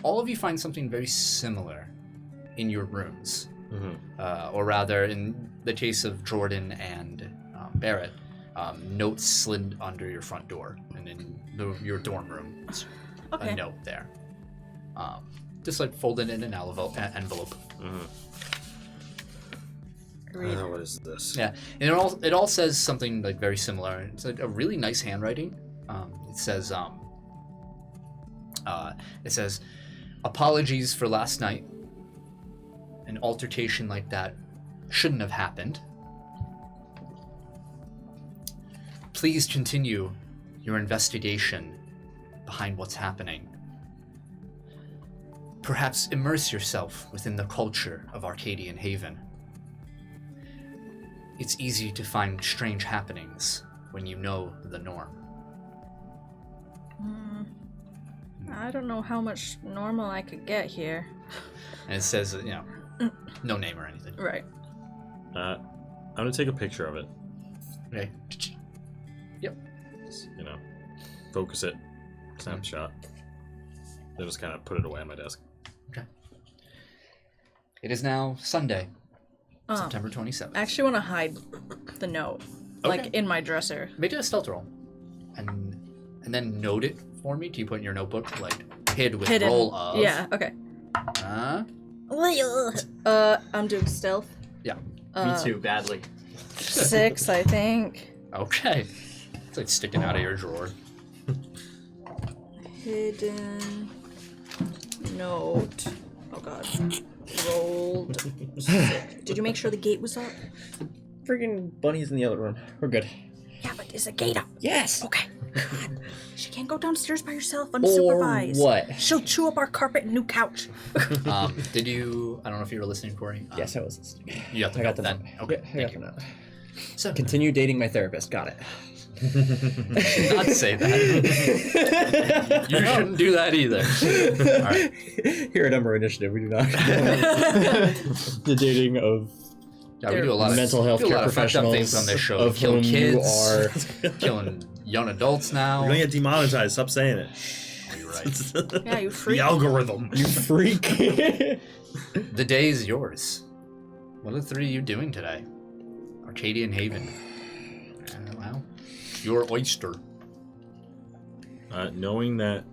all of you find something very similar in your rooms. Or rather, in the case of Jordan and Barrett, notes slid under your front door, and in your dorm room, Okay. a note there. Just like folded in an envelope. What is this? Yeah, and it all says something like very similar. It's like a really nice handwriting. It says, "Apologies for last night. An altercation like that shouldn't have happened. Please continue your investigation behind what's happening. Perhaps immerse yourself within the culture of Arcadian Haven. It's easy to find strange happenings when you know the norm." I don't know how much normal I could get here. And it says, no name or anything. Right. I'm gonna take a picture of it. Okay. Yep. Just, focus it, snapshot. Then just kind of put it away on my desk. Okay. It is now Sunday, September 27th. I actually want to hide the note, like in my dresser. Make it a stealth roll, and then note it for me. Do you put in your notebook like hid with Hidden. roll of? Yeah. Okay. I'm doing stealth. Yeah. Me too, badly. 6, I think. Okay. It's like sticking out of your drawer. Hidden note. Oh god. rolled. Did you make sure the gate was up? Freaking bunny's in the other room. We're good. Yeah, but is the gate up? Yes. Okay. God. She can't go downstairs by herself Or unsupervised. what? She'll chew up our carpet and new couch. Did you? I don't know if you were listening, Corey. Yes, I was listening. You got the I got note the then. note. Okay. Yeah, I got the note. So Continue dating my therapist. Got it. did not say that. You shouldn't do that either. All right. Here at Umbra Initiative, we do not. The dating of Yeah, we do a lot of mental health do a care lot of fucked up professionals things on this show. of Kill whom you kids, are. killing young adults now. You're gonna get demonetized. Stop saying it. You're right. Yeah, you freak. The algorithm. You freak. The day is yours. What are the three of you doing today? Arcadian Haven. Well, your oyster. Knowing that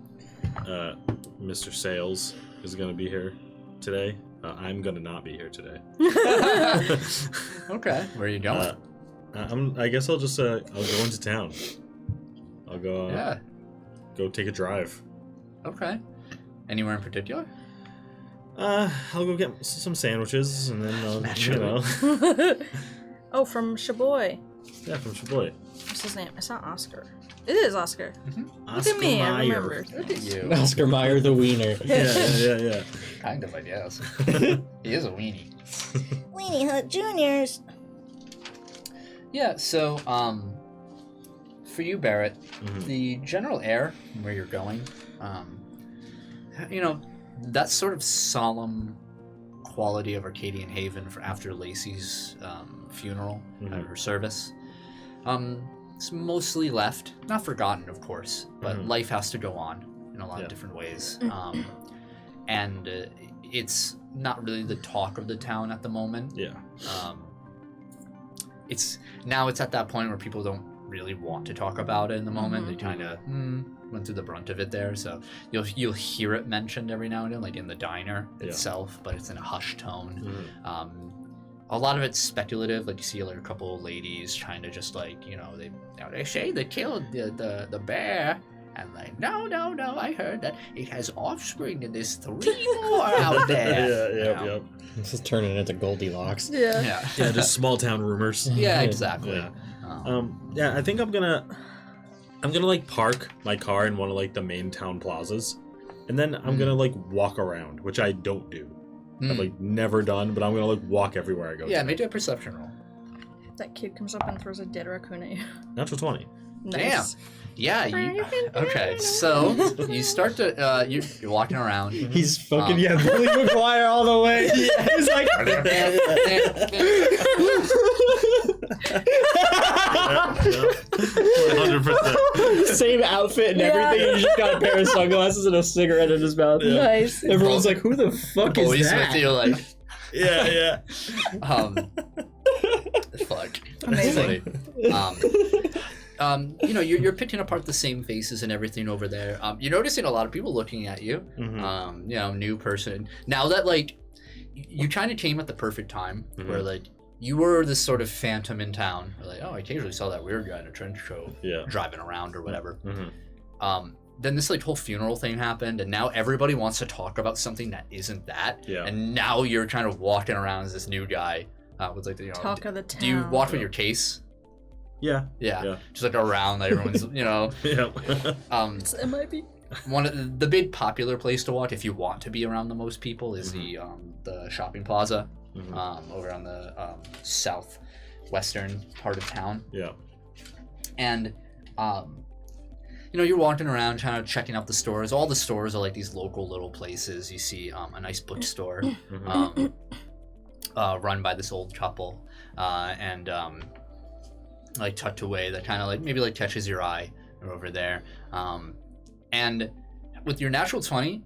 Mr. Sales is gonna be here today, I'm gonna not be here today. Okay, where are you going? I guess I'll just I'll go into town. I'll go Yeah. go take a drive. Okay. Anywhere in particular? I'll go get some sandwiches and then I'll, Naturally. Oh, from Shaboy. yeah, from Shaboy. What's his name? It's not Oscar. It is Oscar. Look Oscar at me, I Mayer. remember. Look at you. Oscar Mayer, the wiener. Yeah. Kind of, I guess. He is a weenie. Weenie Hut Juniors. Yeah, so, for you, Barrett, Mhm. the general air where you're going, you know, that sort of solemn quality of Arcadian Haven for after Lacey's funeral, her service, it's mostly left. Not forgotten, of course, but life has to go on in a lot of different ways. And it's not really the talk of the town at the moment. Yeah. It's at that point where people don't really want to talk about it in the moment. They kind of went through the brunt of it there, so you'll hear it mentioned every now and then, like in the diner itself, but it's in a hushed tone. A lot of it's speculative. Like you see like a couple of ladies trying to just like, you know, they say they killed the bear. And like, no, I heard that it has offspring and there's 3 more out there. Yeah. This is turning into Goldilocks. Yeah. Yeah, just small town rumors. Yeah, exactly. Yeah. Yeah, I think I'm gonna like park my car in one of like the main town plazas, and then I'm gonna like walk around, which I don't do. I've like never done, but I'm gonna like walk everywhere I go. Yeah, make a perception roll. That kid comes up and throws a dead raccoon at you. Natural 20. Nice. Yeah, you. Okay, so you start to you're walking around. He's fucking Billy McGuire all the way. He's like. 100%. Same outfit and everything. He just got a pair of sunglasses and a cigarette in his mouth. Nice. Everyone's like, "Who the fuck is Boys that?" with you, like, Yeah. fuck. Amazing. You know, you're picking apart the same faces and everything over there. You're noticing a lot of people looking at you. You know, new person. Now that like you kind of came at the perfect time, where like you were this sort of phantom in town. Like, oh, I occasionally saw that weird guy in a trench coat driving around or whatever. Then this like whole funeral thing happened, and now everybody wants to talk about something that isn't that. Yeah. And now you're kind of walking around as this new guy with like the, you know, Talk of the town. do you walk with your case? Yeah. Just like around, like everyone's, you know. Yeah. It might be. One of the big popular place to walk if you want to be around the most people is the shopping plaza over on the southwestern part of town. Yeah. And you know, you're walking around kind of checking out the stores. All the stores are like these local little places. You see a nice bookstore run by this old couple and like tucked away that kind of like maybe like catches your eye over there. And with your natural 20,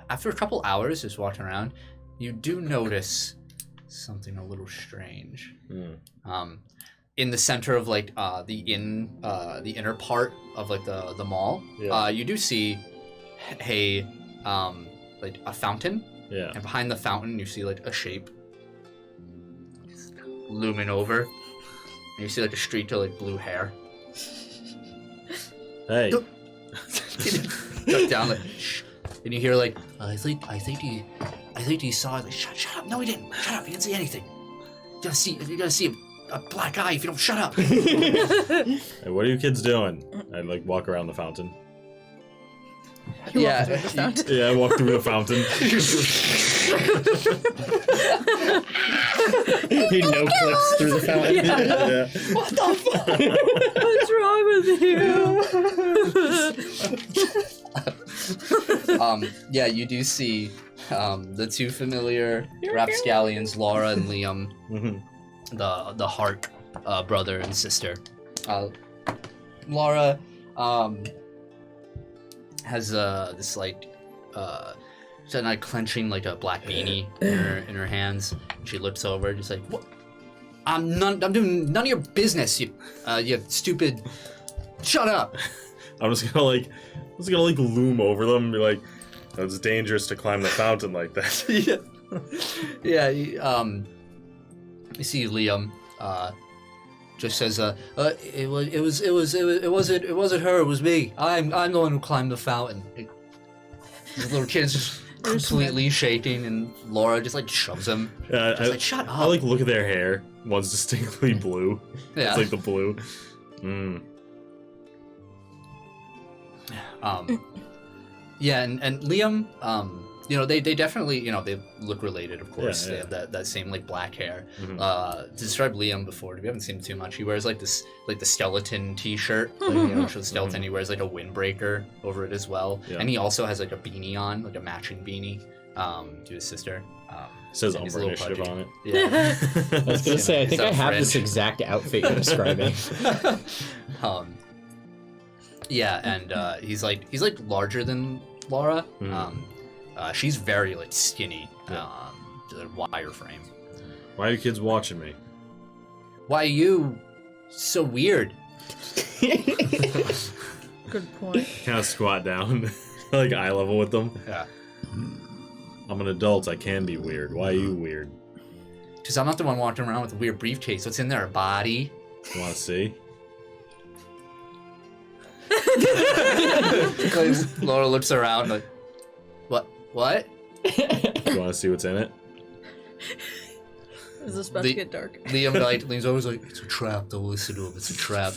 after a couple hours just walking around, you do notice something a little strange. In the center of like the inner part of like the mall, you do see a like a fountain. Yeah. And behind the fountain, you see like a shape looming over. And you see like a streak of like blue hair. Hey. Duck down like, shh. And you hear like, I think I think he saw it. Like, shut up. No, he didn't. Shut up. He didn't see anything. You gotta see a black eye if you don't shut up. Hey, what are you kids doing? I like walk around the fountain. You walk through the fountain. Yeah, I walk through the fountain. He no clips through the fountain. Yeah. What the fuck? What's wrong with you? Yeah, you do see the two familiar rapscallions, Laura and Liam, the Hart brother and sister. Laura has this like she's like clenching like a black beanie in her hands. She looks over, just like, what? I'm doing none of your business. You stupid. Shut up. I'm just gonna loom over them and be like, it's dangerous to climb the fountain like that. Yeah. You see Liam just says, it wasn't her, it was me. I'm the one who climbed the fountain. The little kid's just completely shaking, and Laura just like shoves him. Yeah, just like, shut up. I like look at their hair. One's distinctly blue. Yeah. It's like the blue. Yeah, and Liam, they definitely, they look related, of course. Yeah, They have that same like black hair. To describe Liam before, we haven't seen him too much. He wears like this, like the skeleton T-shirt, shows the skeleton. He wears like a windbreaker over it as well, and he also has like a beanie on, like a matching beanie, to his sister. It says and he's a Umbra little initiative pudgy. on it. Yeah. I was gonna say, I think I have this French. exact outfit you're describing. Yeah, and he's like larger than Laura. She's very like skinny, wire frame. Why are you kids watching me? Why are you so weird? Good point. Kind of squat down, like eye level with them. Yeah. I'm an adult. I can be weird. Why are you weird? Because I'm not the one walking around with a weird briefcase. What's in there? A body? You want to see? Laura looks around like, what? You want to see what's in it? Is this about to get dark? Liam leans over, like, it's a trap. Don't listen to him. It's a trap.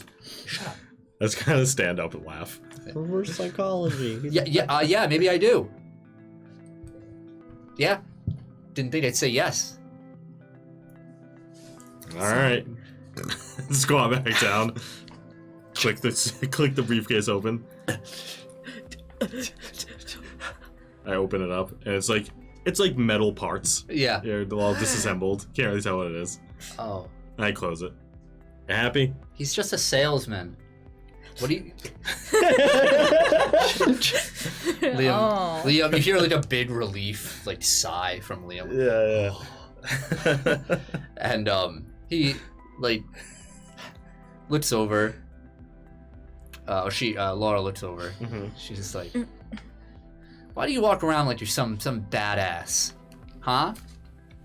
Shut up. Let's kind of stand up and laugh. Reverse psychology. Yeah, maybe I do. Yeah. Didn't think I'd say yes. All right. Squat back down. Click the briefcase open. I open it up, and it's like metal parts. Yeah. They're all disassembled. Can't really tell what it is. Oh. And I close it. You happy? He's just a salesman. What do you... Liam, you hear like a big relief, like sigh from Liam. Yeah. And he like looks over. Laura looks over. She's just like, why do you walk around like you're some badass? Huh?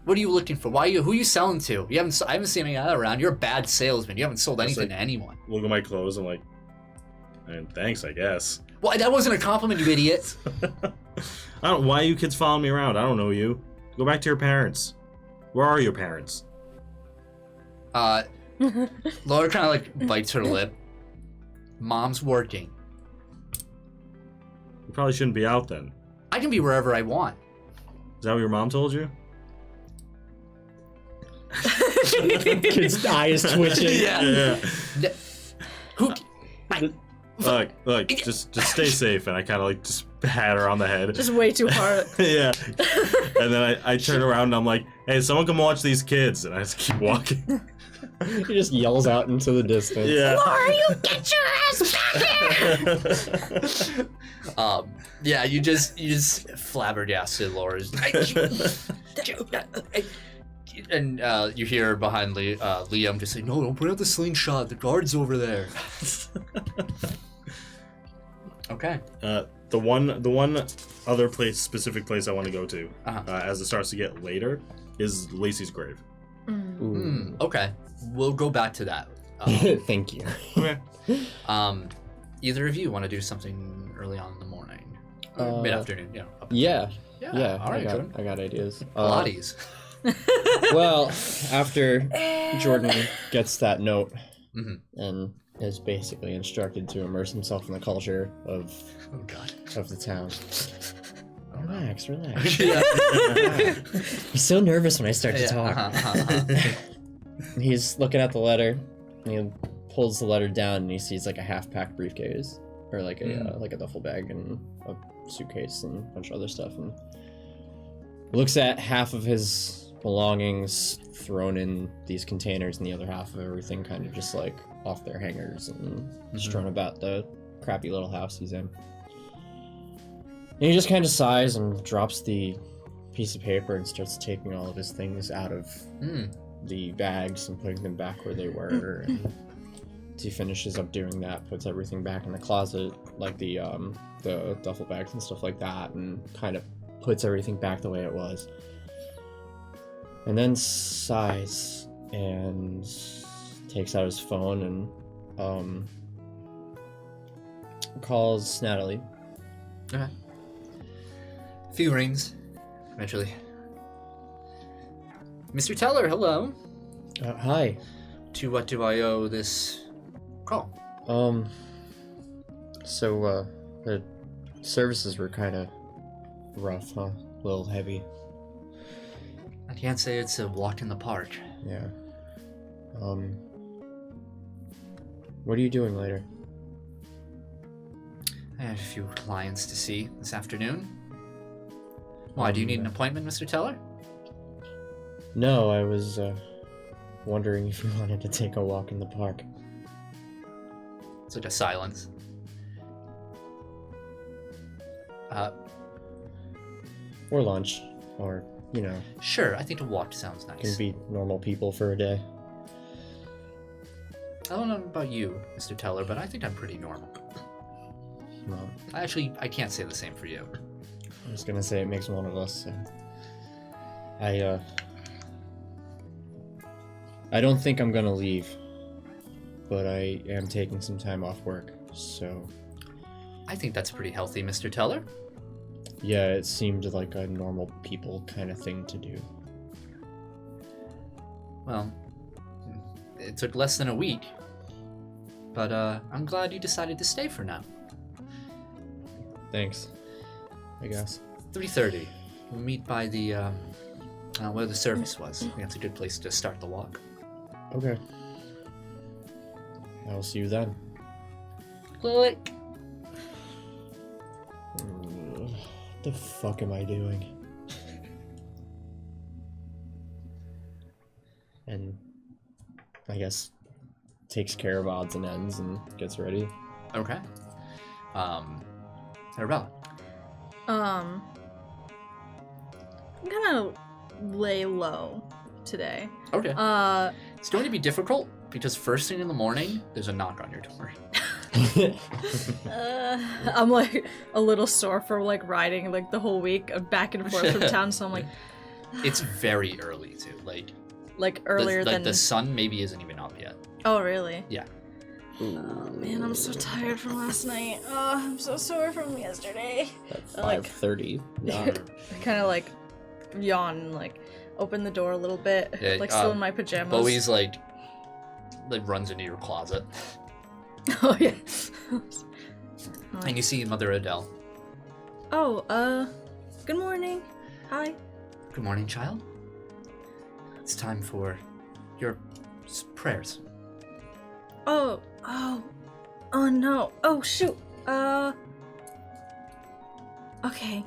What are you looking for? Who are you selling to? I haven't seen any other around. You're a bad salesman. You haven't sold anything to anyone. Look at my clothes. I'm like, thanks, I guess. Well, that wasn't a compliment, you idiot. Why are you kids following me around? I don't know you. Go back to your parents. Where are your parents? Laura kind of like bites her lip. Mom's working. You probably shouldn't be out then. I can be wherever I want. Is that what your mom told you? Kid's eye is twitching. Yeah. Who? Look, just stay safe, and I kind of like just pat her on the head. Just way too hard. Yeah. And then I turn around and I'm like, hey, someone come watch these kids, and I just keep walking. He just yells out into the distance. Yeah. Laura, you get your ass back here! Yeah, you just flabbergasted Laura's. And you hear behind Liam just say, "No, don't put out the slingshot. The guard's over there." Okay. The one other specific place I want to go to, as it starts to get later, is Lacey's grave. Okay, we'll go back to that. Thank you. Okay. Either of you want to do something early on in the morning? Mid-afternoon, yeah. Yeah. Yeah, Yeah. all right, I got ideas. Pilates. Well, after Jordan gets that note Mhm. and is basically instructed to immerse himself in the culture of Oh, God. the town. Oh, no. Relax. Yeah. He's so nervous when I start to Yeah, talk. He's looking at the letter, and he pulls the letter down, and he sees like a half-packed briefcase, or like a duffel bag and a suitcase and a bunch of other stuff, and looks at half of his belongings thrown in these containers, and the other half of everything kind of just like off their hangers and strewn about the crappy little house he's in. And he just kind of sighs and drops the piece of paper and starts taking all of his things out of the bags and putting them back where they were. And he finishes up doing that, puts everything back in the closet, like the duffel bags and stuff like that, and kind of puts everything back the way it was. And then sighs and takes out his phone and calls Natalie. Okay. Few rings, eventually. Mr. Teller, hello. Hi. To what do I owe this call? So, the services were kind of rough, huh? A little heavy. I can't say it's a walk in the park. Yeah. What are you doing later? I have a few clients to see this afternoon. Why, do you need an appointment, Mr. Teller? No, I was, wondering if you wanted to take a walk in the park. It's like a silence. Or lunch. Or, you know, Sure, I think a walk sounds can nice. be normal people for a day. I don't know about you, Mr. Teller, but I think I'm pretty normal. No, I can't say the same for you. I was gonna say it makes one of us. So. I don't think I'm gonna leave, but I am taking some time off work, so... I think that's pretty healthy, Mr. Teller. Yeah, it seemed like a normal people kind of thing to do. Well, it took less than a week, but I'm glad you decided to stay for now. Thanks, I guess. 3:30. We'll meet by the where the service was. I think that's a good place to start the walk. Okay. I'll see you then. Click. What the fuck am I doing? And I guess takes care of odds and ends and gets ready. Okay. Arabella. I'm gonna lay low today. Okay. It's going to be difficult because first thing in the morning, there's a knock on your door. I'm like a little sore for like riding like the whole week back and forth from town, so I'm like, It's very early too. Like earlier the, than the sun maybe isn't even up yet. Oh really? Yeah. Oh man, I'm so tired from last night. Oh, I'm so sore from yesterday. At Like- 5:30. I kind of like yawn and like open the door a little bit, Yeah, like still in my pajamas. Bowie's like runs into your closet, Oh yeah. and you see Mother Adele. Oh, good morning. Hi. Good morning, child. It's time for your prayers. Oh no. Oh shoot. Okay.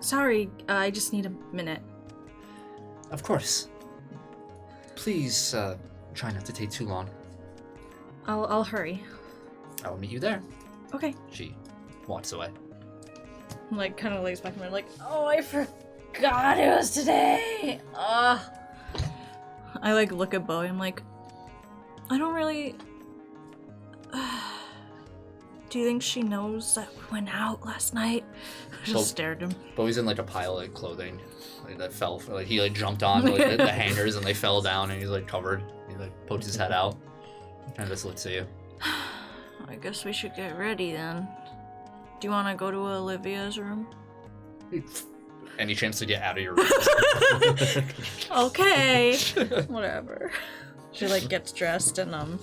Sorry. I just need a minute. Of course. Please try not to take too long. I'll hurry. I will meet you there. Okay. She walks away. Like kind of lays back in my like, oh, I forgot it was today. I like look at Bowie. I'm like, I don't really. Do you think she knows that we went out last night? I just Well- stared at him. Bowie's in like a pile of clothing that fell. He like jumped on like the hangers and they fell down and he's like covered. He like poked his head out. Kind of just looks at you. I guess we should get ready then. Do you want to go to Olivia's room? Any chance to get out of your room? Okay. Whatever. She like gets dressed and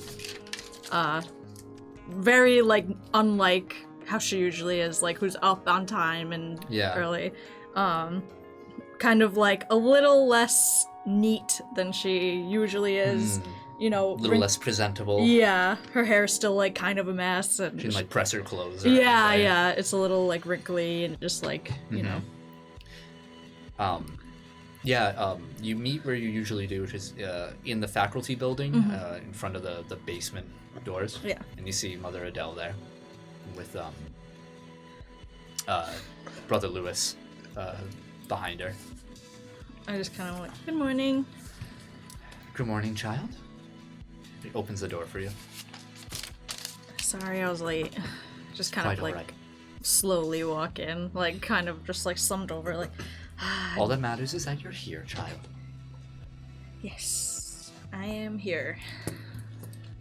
very like unlike how she usually is, like who's up on time and early. Kind of like a little less neat than she usually is. You know, a little less presentable. Yeah, her hair's still like kind of a mess, and she can like press her clothes. Yeah, it's a little like wrinkly and just like you know. You meet where you usually do, which is in the faculty building, in front of the basement doors. Yeah. And you see Mother Adele there, with Brother Lewis behind her. I just kind of like, good morning. Good morning, child. He opens the door for you. Sorry, I was late. Just kind Quite of like alright. slowly walk in, like kind of just like slumped over, like. All that matters is that you're here, child. Yes, I am here.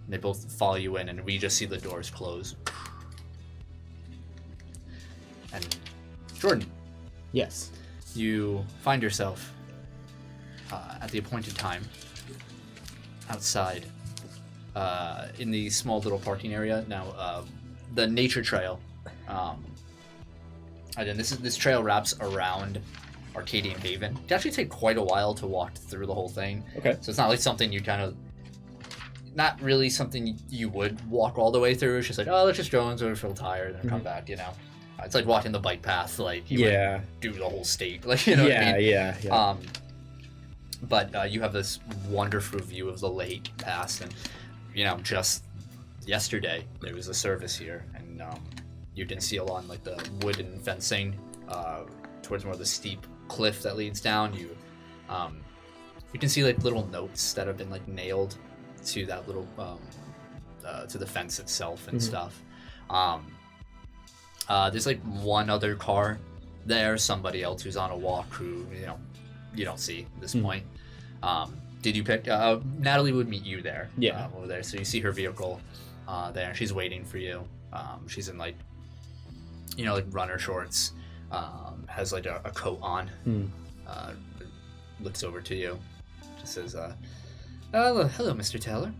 They both follow you in, and we just see the doors close. And Jordan, Yes. you find yourself at the appointed time outside in the small little parking area. Now, the nature trail, and then this trail wraps around Arcadian Haven. It actually take quite a while to walk through the whole thing. Okay. So it's not like something you kind of, not really something you would walk all the way through. It's just like, oh, let's just go until we feel tired and come back, you know. It's like walking the bike path, like you would do the whole state, like you know what I mean? Yeah. But you have this wonderful view of the lake past, and you know, just yesterday there was a service here, and you can see along like the wooden fencing towards more of the steep cliff that leads down. You can see like little notes that have been like nailed to that little to the fence itself and stuff. There's like one other car there, somebody else who's on a walk who you don't see at this point. Did you pick Natalie would meet you there over there, so you see her vehicle there, and she's waiting for you. She's in like like runner shorts, has like a coat on, looks over to you, just says hello Mr. Taylor.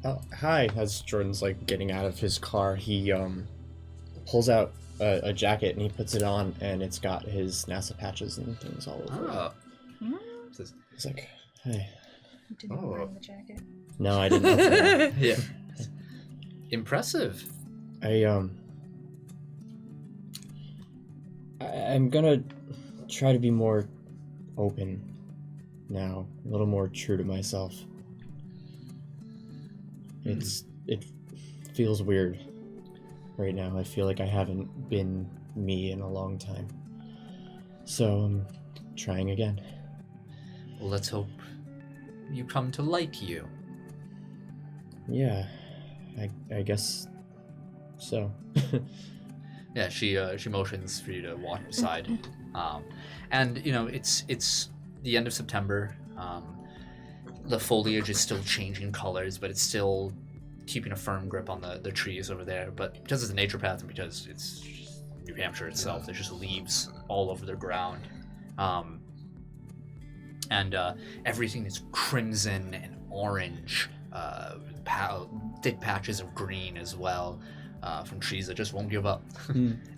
Oh, hi. As Jordan's like getting out of his car, he pulls out a jacket and he puts it on, and it's got his NASA patches and things all over it. He's like, hey. Did you bring the jacket? No, I didn't. Yeah. Impressive. I'm gonna try to be more open now, a little more true to myself. It feels weird right now. I feel like I haven't been me in a long time. So I'm trying again. Well, let's hope you come to like you. Yeah, I guess so. Yeah, she motions for you to walk aside, and it's the end of September. The foliage is still changing colors, but it's still keeping a firm grip on the trees over there. But because it's a nature path and because it's New Hampshire itself, there's just leaves all over the ground, and everything is crimson and orange, thick patches of green as well. From trees that just won't give up.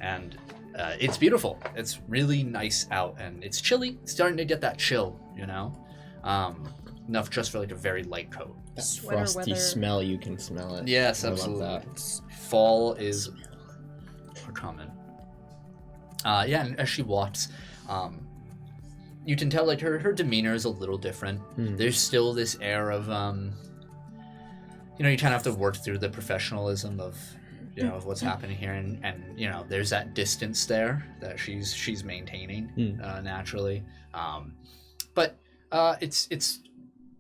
And it's beautiful. It's really nice out, and it's chilly. It's starting to get that chill, enough just for like a very light coat. That Sweater frosty weather. smell, you can smell it. Yes, I love absolutely. that. Fall is coming. And as she walks, you can tell like her demeanor is a little different. There's still this air of you kind of have to work through the professionalism of of what's happening here, and there's that distance there that she's maintaining naturally, but it's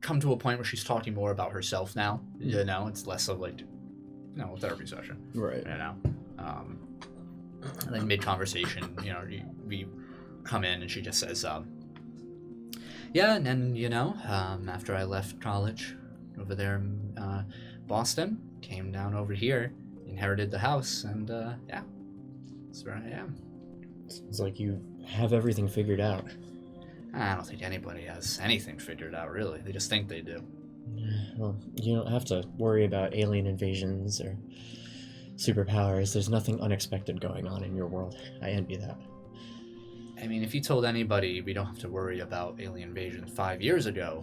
come to a point where she's talking more about herself now. It's less of like a therapy session, Right. Like mid conversation, we come in and she just says, and then after I left college over there in Boston, came down over here, inherited the house, and That's where I am. It's like you have everything figured out. I don't think anybody has anything figured out, really. They just think they do. Well, you don't have to worry about alien invasions or superpowers. There's nothing unexpected going on in your world. I envy that. I mean, if you told anybody we don't have to worry about alien invasion 5 years ago,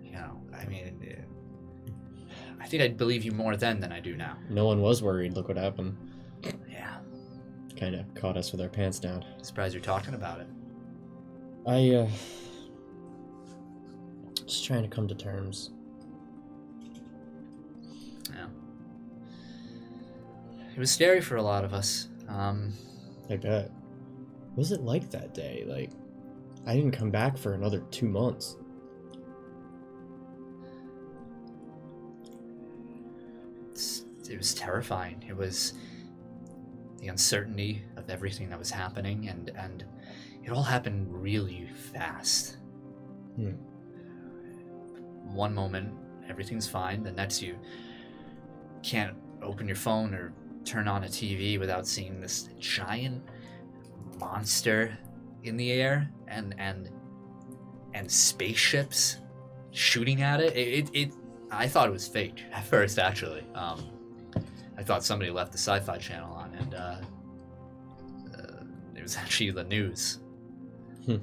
you know, I mean, I think I'd believe you more then than I do now. No one was worried. Look what happened. Yeah. Kind of caught us with our pants down. Surprised you're talking about it. Just trying to come to terms. Yeah. It was scary for a lot of us. I bet. What was it like that day? Like, I didn't come back for another 2 months. It was terrifying. It was the uncertainty of everything that was happening, and it all happened really fast. One moment, everything's fine. The next, you can't open your phone or turn on a TV without seeing this giant monster in the air and spaceships shooting at it. It I thought it was fake at first, actually. I thought somebody left the Sci-Fi Channel on, and it was actually the news. You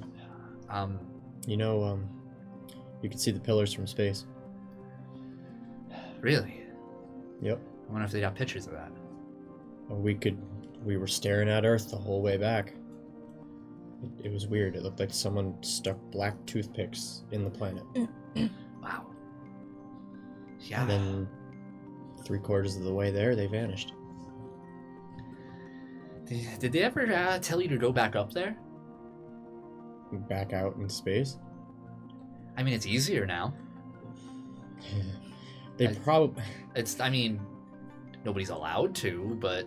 can see the pillars from space. Really? Yep. I wonder if they got pictures of that. Well, we were staring at Earth the whole way back. It was weird. It looked like someone stuck black toothpicks in the planet. Wow. Yeah. And then 3/4 of the way there, they vanished. Did they ever tell you to go back up there? Back out in space? I mean, it's easier now. I mean, nobody's allowed to, but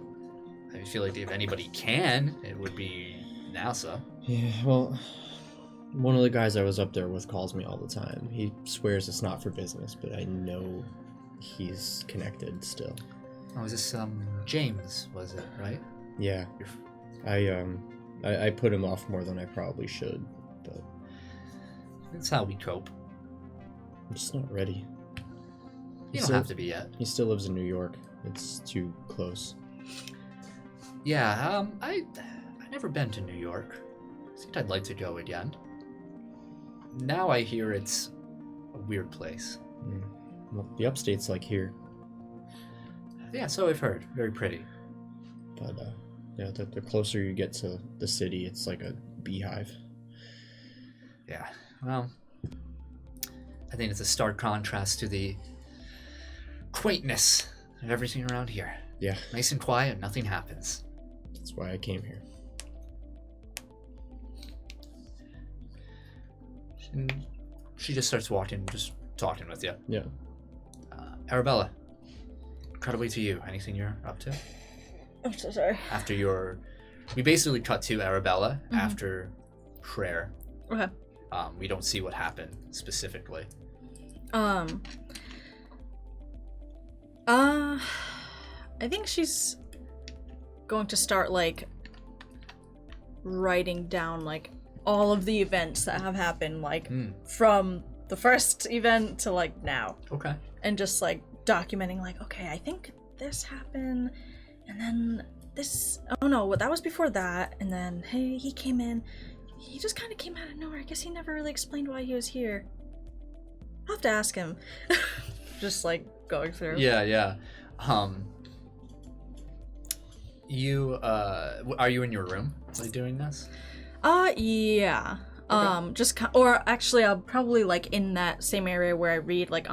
I feel like if anybody can, it would be NASA. Yeah, well, one of the guys I was up there with calls me all the time. He swears it's not for business, but I know he's connected still. Oh, is this James, was it, right? Yeah. I put him off more than I probably should, but That's how we cope. I'm just not ready. You don't have to be yet. He still lives in New York. It's too close. Yeah, I've never been to New York. I think I'd like to go again. Now I hear it's a weird place. Well, the upstate's like here. Yeah, so I've heard. Very pretty. But, yeah, the closer you get to the city, it's like a beehive. Yeah, well, I think it's a stark contrast to the quaintness of everything around here. Yeah. Nice and quiet, nothing happens. That's why I came here. And she just starts walking, just talking with you. Yeah. Arabella, cut away to you. Anything you're up to? I'm so sorry. We basically cut to Arabella after prayer. Okay. We don't see what happened specifically. I think she's going to start, like, writing down, like, all of the events that have happened, like, from the first event to, like, now. Okay. And just, like, documenting, like, okay, I think this happened, and then this, oh no, that was before that, and then, hey, he came in, he just kind of came out of nowhere. I guess he never really explained why he was here. I'll have to ask him. Just, like, going through. Yeah. You, are you in your room, like, doing this? Yeah. Okay. Or actually, I'll probably, like, in that same area where I read, like,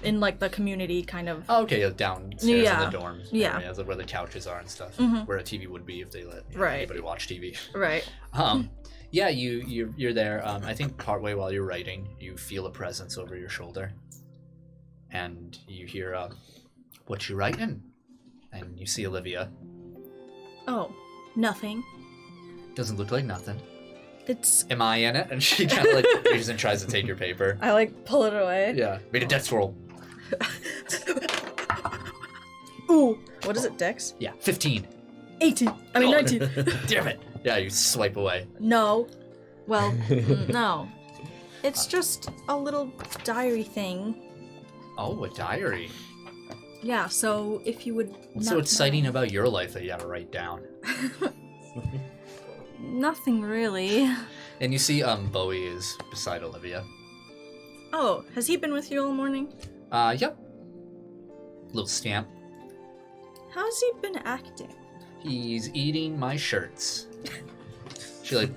in, like, the community kind of. Oh, okay, downstairs in the dorms. Yeah. Areas, where the couches are and stuff. Where a TV would be if they let anybody watch TV. Right. Yeah, you're there. I think partway while you're writing, you feel a presence over your shoulder. And you hear, what you writing? And you see Olivia. Oh, nothing. Doesn't look like nothing. It's... Am I in it? And she kind of, like, reaches and tries to take your paper. I, like, pull it away. Yeah. Made a dex roll. Ooh. What is it, dex? Yeah, 15. 18. I mean 19. Damn it. Yeah, you swipe away. No. Well, no. It's just a little diary thing. Oh, a diary. Yeah, so if you would What's so exciting about your life that you gotta write down? Nothing really. And you see Bowie is beside Olivia. Oh, has he been with you all morning? Yep. Little stamp. How's he been acting? He's eating my shirts. She like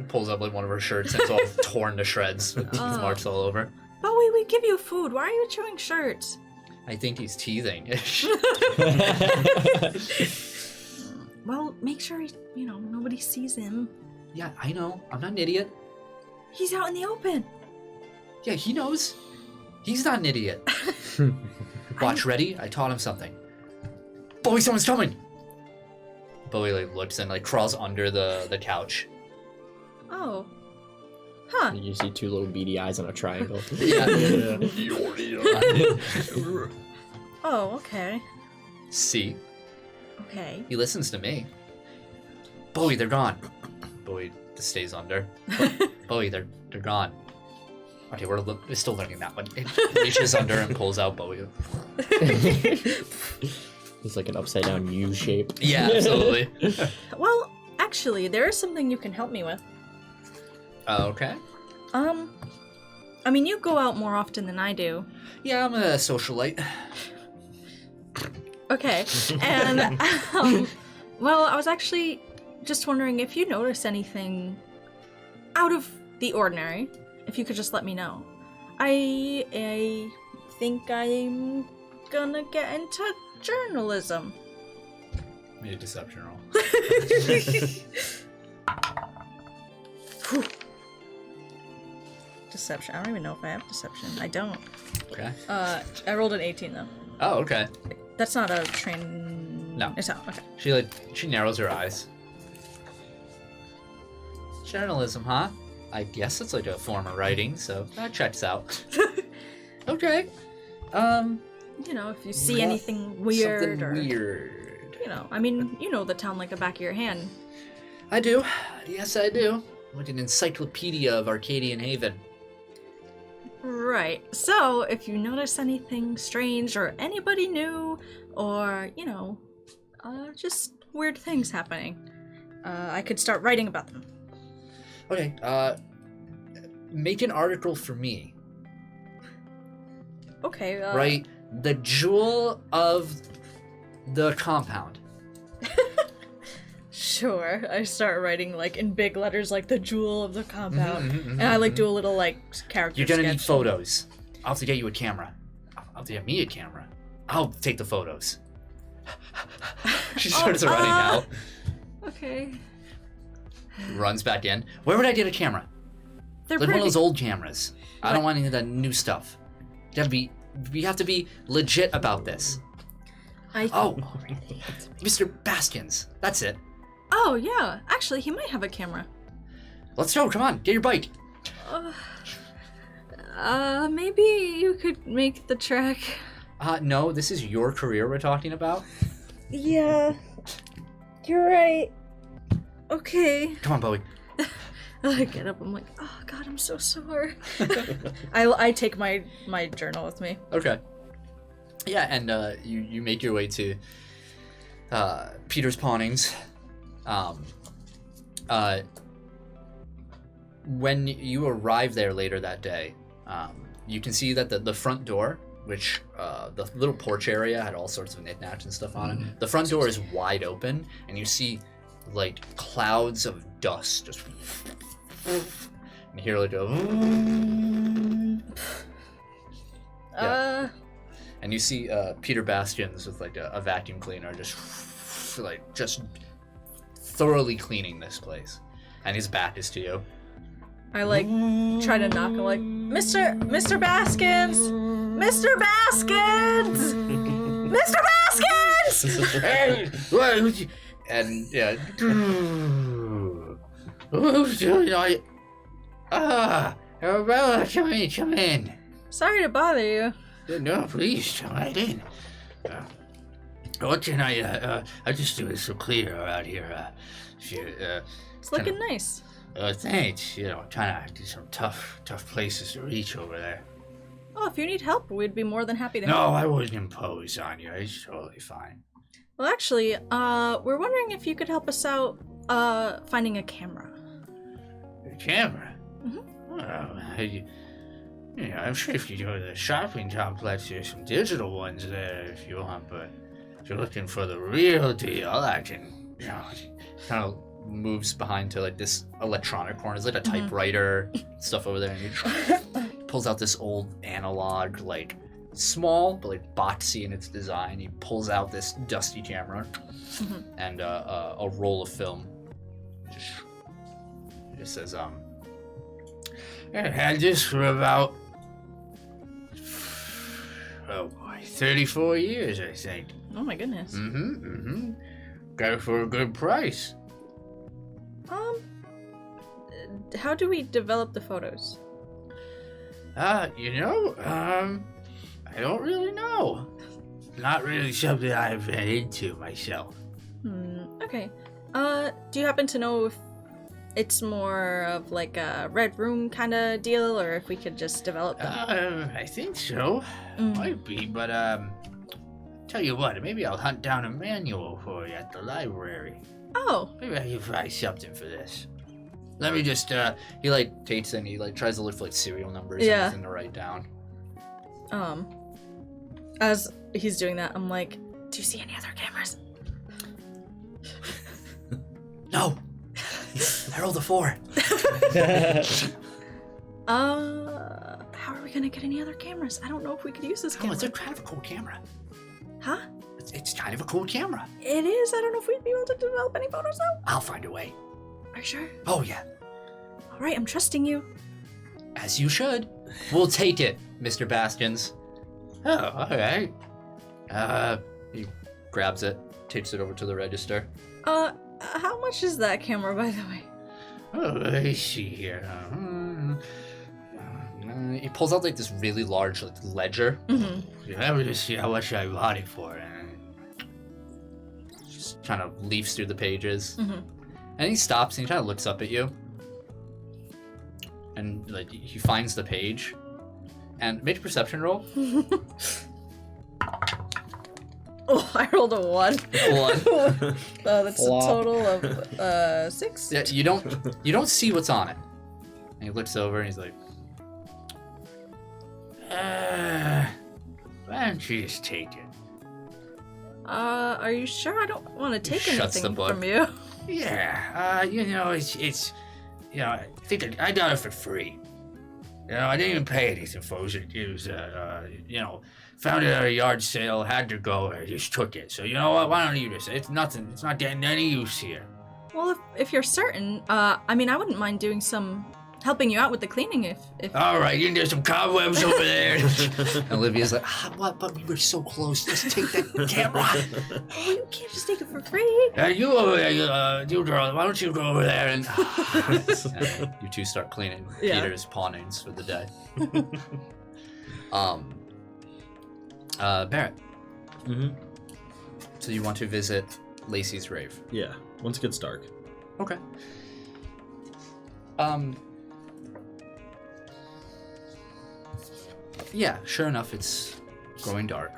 pulls up like one of her shirts and it's all torn to shreds with teeth marks all over. Bowie, we give you food. Why are you chewing shirts? I think he's teasing. Well, make sure nobody sees him. Yeah, I know. I'm not an idiot. He's out in the open. Yeah, he knows. He's not an idiot. Watch, ready? I taught him something. Bowie, someone's coming! Bowie like looks and like crawls under the couch. Oh. Huh. You see two little beady eyes on a triangle. Yeah. Oh, okay. See? Okay. He listens to me. Bowie, they're gone. Bowie just stays under. Bowie, they're gone. Okay, we're still learning that one. It reaches under and pulls out Bowie. It's like an upside down U shape. Yeah, absolutely. Well, actually, there is something you can help me with. Okay. I mean, you go out more often than I do. Yeah, I'm a socialite. Okay. And, well, I was actually just wondering if you notice anything out of the ordinary. If you could just let me know. I think I'm gonna get into journalism. Made a deception roll. Deception. I don't even know if I have deception. I don't. Okay. I rolled an 18 though. Oh, okay. That's not a train. No. It's not. Okay. She narrows her eyes. Journalism, huh? I guess it's like a form of writing, so that checks out. Okay. If you see anything weird something or weird. I mean, you know the town like the back of your hand. I do. Yes, I do. Like an encyclopedia of Arcadian Haven. Right. So, if you notice anything strange or anybody new or, just weird things happening, I could start writing about them. Okay, make an article for me. Okay, Write the jewel of the compound. Sure. I start writing, like, in big letters, like, the jewel of the compound. And I, like, do a little, like, character You're gonna need sketch. photos. I'll have to get you a camera. I'll have to get me a camera. I'll take the photos. She starts running out. Okay. Runs back in. Where would I get a camera? They're Like pretty. one of those old cameras. I don't want any of that new stuff. We have to be legit about this. Oh, Mr. Baskins. That's it. Oh, yeah. Actually, he might have a camera. Let's go. Come on. Get your bike. Maybe you could make the trek. No. This is your career we're talking about. Yeah. You're right. Okay. Come on, Bowie. I get up, I'm like, oh god, I'm so sore. I take my journal with me. Okay. Yeah, and you make your way to Peter's Pawnings. When you arrive there later that day, you can see that the front door, which the little porch area had all sorts of knickknacks and stuff on it, the front door is wide open, and you see like clouds of dust just and you hear like a and you see Peter Baskins with like a vacuum cleaner just thoroughly cleaning this place, and his back is to you. I like try to knock, like, Mr. Baskins! Mr. Baskins! Mr. Baskins! And yeah. Arabella, come in. Sorry to bother you. No, please, come right in. What can I just do it so clear around here. It's looking nice. Thanks. Trying to do some tough places to reach over there. Oh, if you need help, we'd be more than happy to No, help. I wouldn't impose on you. It's totally fine. Well, actually, we're wondering if you could help us out, finding a camera. A camera? Mm-hmm. Well, I'm sure if you go to the shopping complex, there's some digital ones there if you want, but if you're looking for the real deal, I can, kind of moves behind to like this electronic corner. There's like a typewriter stuff over there, and he pulls out this old analog, like small but like boxy in its design. He pulls out this dusty camera and a roll of film. It just says, I had this for about 34 years, I think. Oh my goodness. Got it for a good price. How do we develop the photos? I don't really know. Not really something I've been into myself. Okay. Do you happen to know if it's more of like a Red Room kind of deal, or if we could just develop them? I think so. Might be, but tell you what, maybe I'll hunt down a manual for you at the library. Oh. Maybe I can find something for this. Let me just, he like takes it and he like tries to look for like serial numbers and anything to write down. As he's doing that, I'm like, do you see any other cameras? No! I rolled a 4. How are we gonna get any other cameras? I don't know if we could use this Oh, camera. it's a kind of a cool camera. Huh? It's kind of a cool camera. It is? I don't know if we'd be able to develop any photos though. I'll find a way. Are you sure? Oh, yeah. Alright, I'm trusting you. As you should. We'll take it, Mr. Baskins. Oh, alright. He grabs it, takes it over to the register. How much is that camera, by the way? Oh, let me see here. He pulls out like this really large like ledger. Let me just see how much I bought it for. Just kind of leafs through the pages. And he stops and he kind of looks up at you. And like he finds the page. And make a perception roll. Oh, I rolled a 1. 1. That's a total of 6. Yeah, you don't see what's on it. And he looks over and he's like, why don't you just take it? Are you sure? I don't want to take Shuts the anything book. from you. Yeah, it's I think I got it for free. I didn't even pay anything for it. It was, found it at a yard sale, had to go, I just took it. So you know what? Why don't you just? It's nothing. It's not getting any use here. Well, if you're certain, I wouldn't mind doing helping you out with the cleaning if... All right, you can get some cobwebs over there. And Olivia's like, what? But we were so close. Just take that camera. Oh, you can't just take it for free. You over there, you girl. Why don't you go over there and you two start cleaning Peter's pawnings for the day. Barrett. So you want to visit Lacey's grave? Yeah, once it gets dark. Okay. Yeah, sure enough, it's growing dark.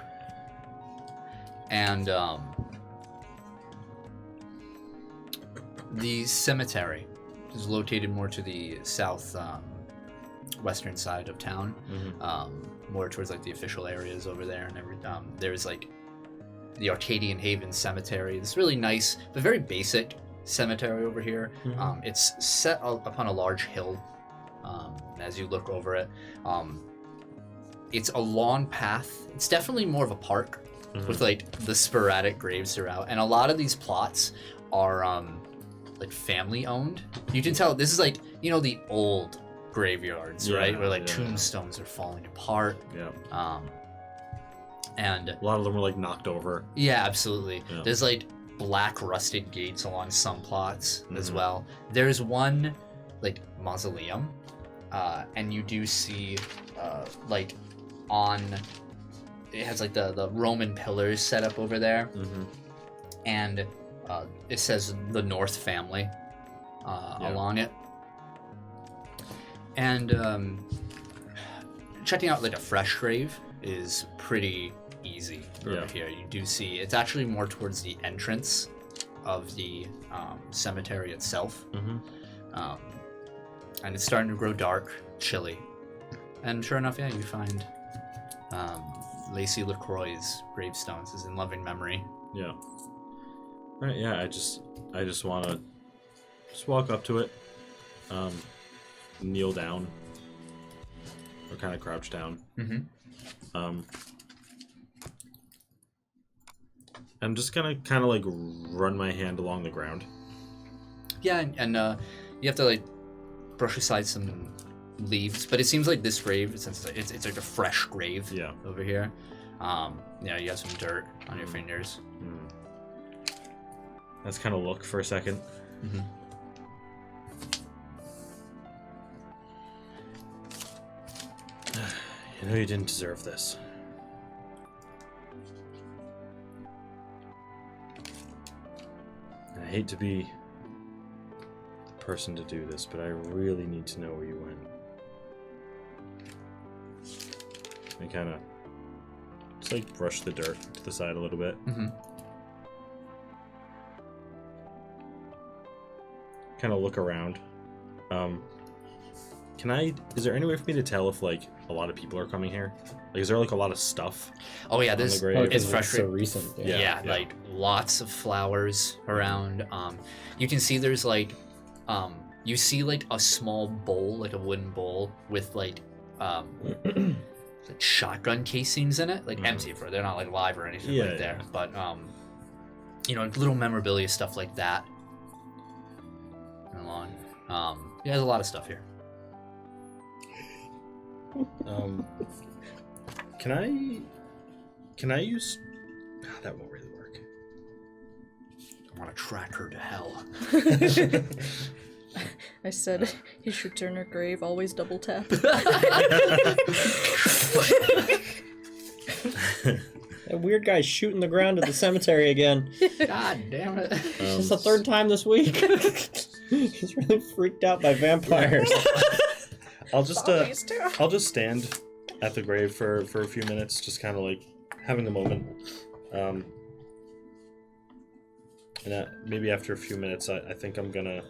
And, the cemetery is located more to the south, western side of town. More towards, like, the official areas over there and there's, like, the Arcadian Haven Cemetery. This really nice, but very basic cemetery over here. It's set upon a large hill. As you look over it, it's a long path. It's definitely more of a park with like the sporadic graves throughout, and a lot of these plots are like family owned. You can tell this is like the old graveyards, right? Where like tombstones are falling apart. And a lot of them were like knocked over. Yeah, absolutely. There's like black rusted gates along some plots as well. There's one like mausoleum, and you do see like on it has like the Roman pillars set up over there, and it says the North family along it. And checking out like a fresh grave is pretty easy over here. You do see it's actually more towards the entrance of the cemetery itself, and it's starting to grow dark, chilly, and sure enough, you find Lacey LaCroix's gravestones is in loving memory. Yeah. Right. Yeah. I just want to just walk up to it, kneel down, or kind of crouch down. I'm just gonna kind of like run my hand along the ground. Yeah, and you have to like brush aside some leaves, but it seems like this grave, since it's like a fresh grave over here. You have some dirt on your fingers. Let's kind of look for a second. You know you didn't deserve this. I hate to be the person to do this, but I really need to know where you went. I kind of just like brush the dirt to the side a little bit. Kind of look around. Is there any way for me to tell if like a lot of people are coming here? Like, is there like a lot of stuff? Oh yeah, this it's fresh. So recent. Yeah, like lots of flowers around. You can see there's like, you see like a small bowl, like a wooden bowl with like, like shotgun casings in it, like empty for they're not like live or anything there. But little memorabilia stuff like that. Along, there's a lot of stuff here. Can I use? God, that won't really work. I want to track her to hell. I said he should turn her grave, always double tap. That weird guy's shooting the ground at the cemetery again. God damn it. It's the third time this week. He's really freaked out by vampires. I'll just stand at the grave for a few minutes, just kind of like having a moment. And maybe after a few minutes, I think I'm gonna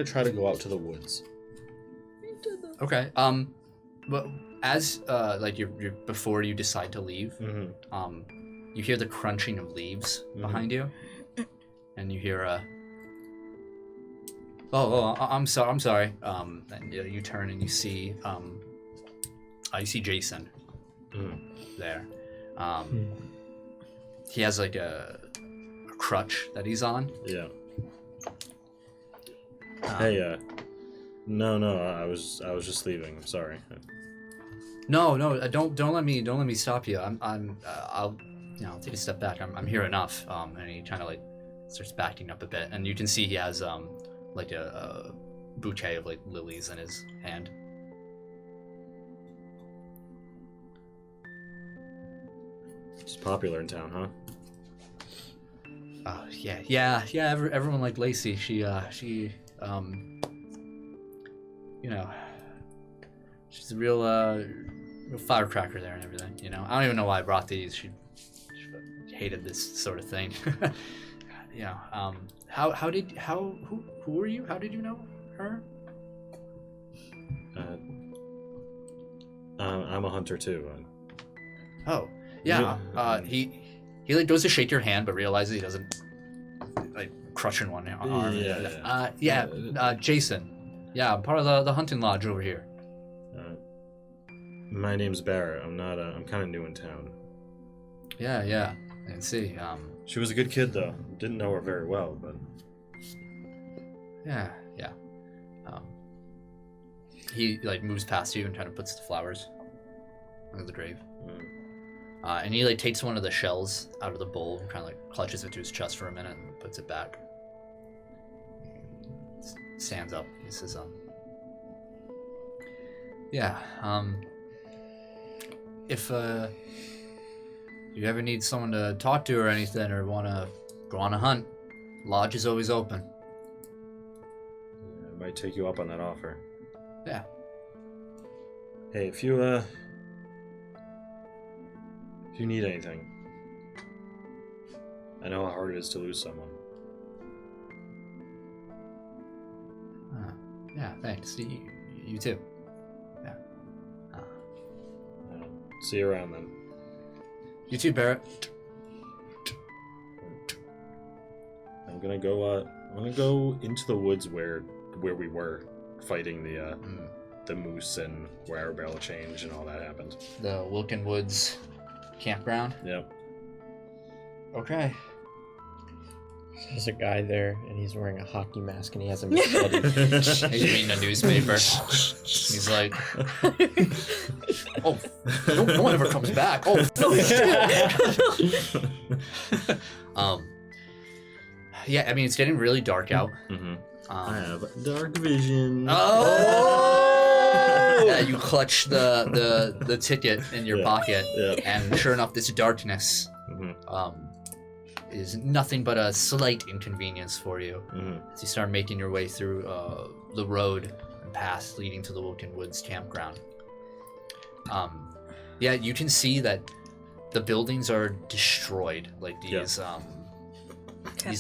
try to go out to the woods. Okay. But as like you're before you decide to leave, you hear the crunching of leaves behind you, and you hear I'm sorry. And you turn and you see Jason there. He has like a crutch that he's on. Yeah. Hey, no, I was just leaving. I'm sorry. No, don't let me stop you. I'll take a step back. I'm here enough. And he kind of like starts backing up a bit, and you can see he has like a bouquet of like lilies in his hand. It's popular in town, huh? Yeah. Everyone liked Lacey. She she's a real firecracker there and everything. I don't even know why I brought these. She hated this sort of thing. Who were you? How did you know her? I'm a hunter too. Oh, yeah. He like goes to shake your hand, but realizes he doesn't like crushing one arm. Jason. Yeah, I'm part of the hunting lodge over here. My name's Barrett. I'm kind of new in town. Yeah. I can see. She was a good kid, though. Didn't know her very well, but... Yeah. He, like, moves past you and kind of puts the flowers under the grave. And he, like, takes one of the shells out of the bowl and kind of, like, clutches it to his chest for a minute and puts it back. Stands up. He says, if you ever need someone to talk to or anything, or want to go on a hunt, lodge is always open. I might take you up on that offer. Yeah. Hey, if you need anything, I know how hard it is to lose someone. Yeah, thanks. You too. Yeah. See you around then. You too, Barrett. I'm gonna go into the woods where we were fighting the moose and where our barrel change and all that happened. The Wilkin Woods campground. Yep. Okay. There's a guy there, and he's wearing a hockey mask, and he has a machete. He's reading a newspaper. He's like, "Oh, no one ever comes back. Oh, no shit." Yeah, I mean, it's getting really dark out. Mm-hmm. I I have dark vision. Oh! Yeah, you clutch the ticket in your pocket, and sure enough, this darkness is nothing but a slight inconvenience for you. As you start making your way through the road and path leading to the Wilkin Woods campground. Yeah, you can see that the buildings are destroyed. Like these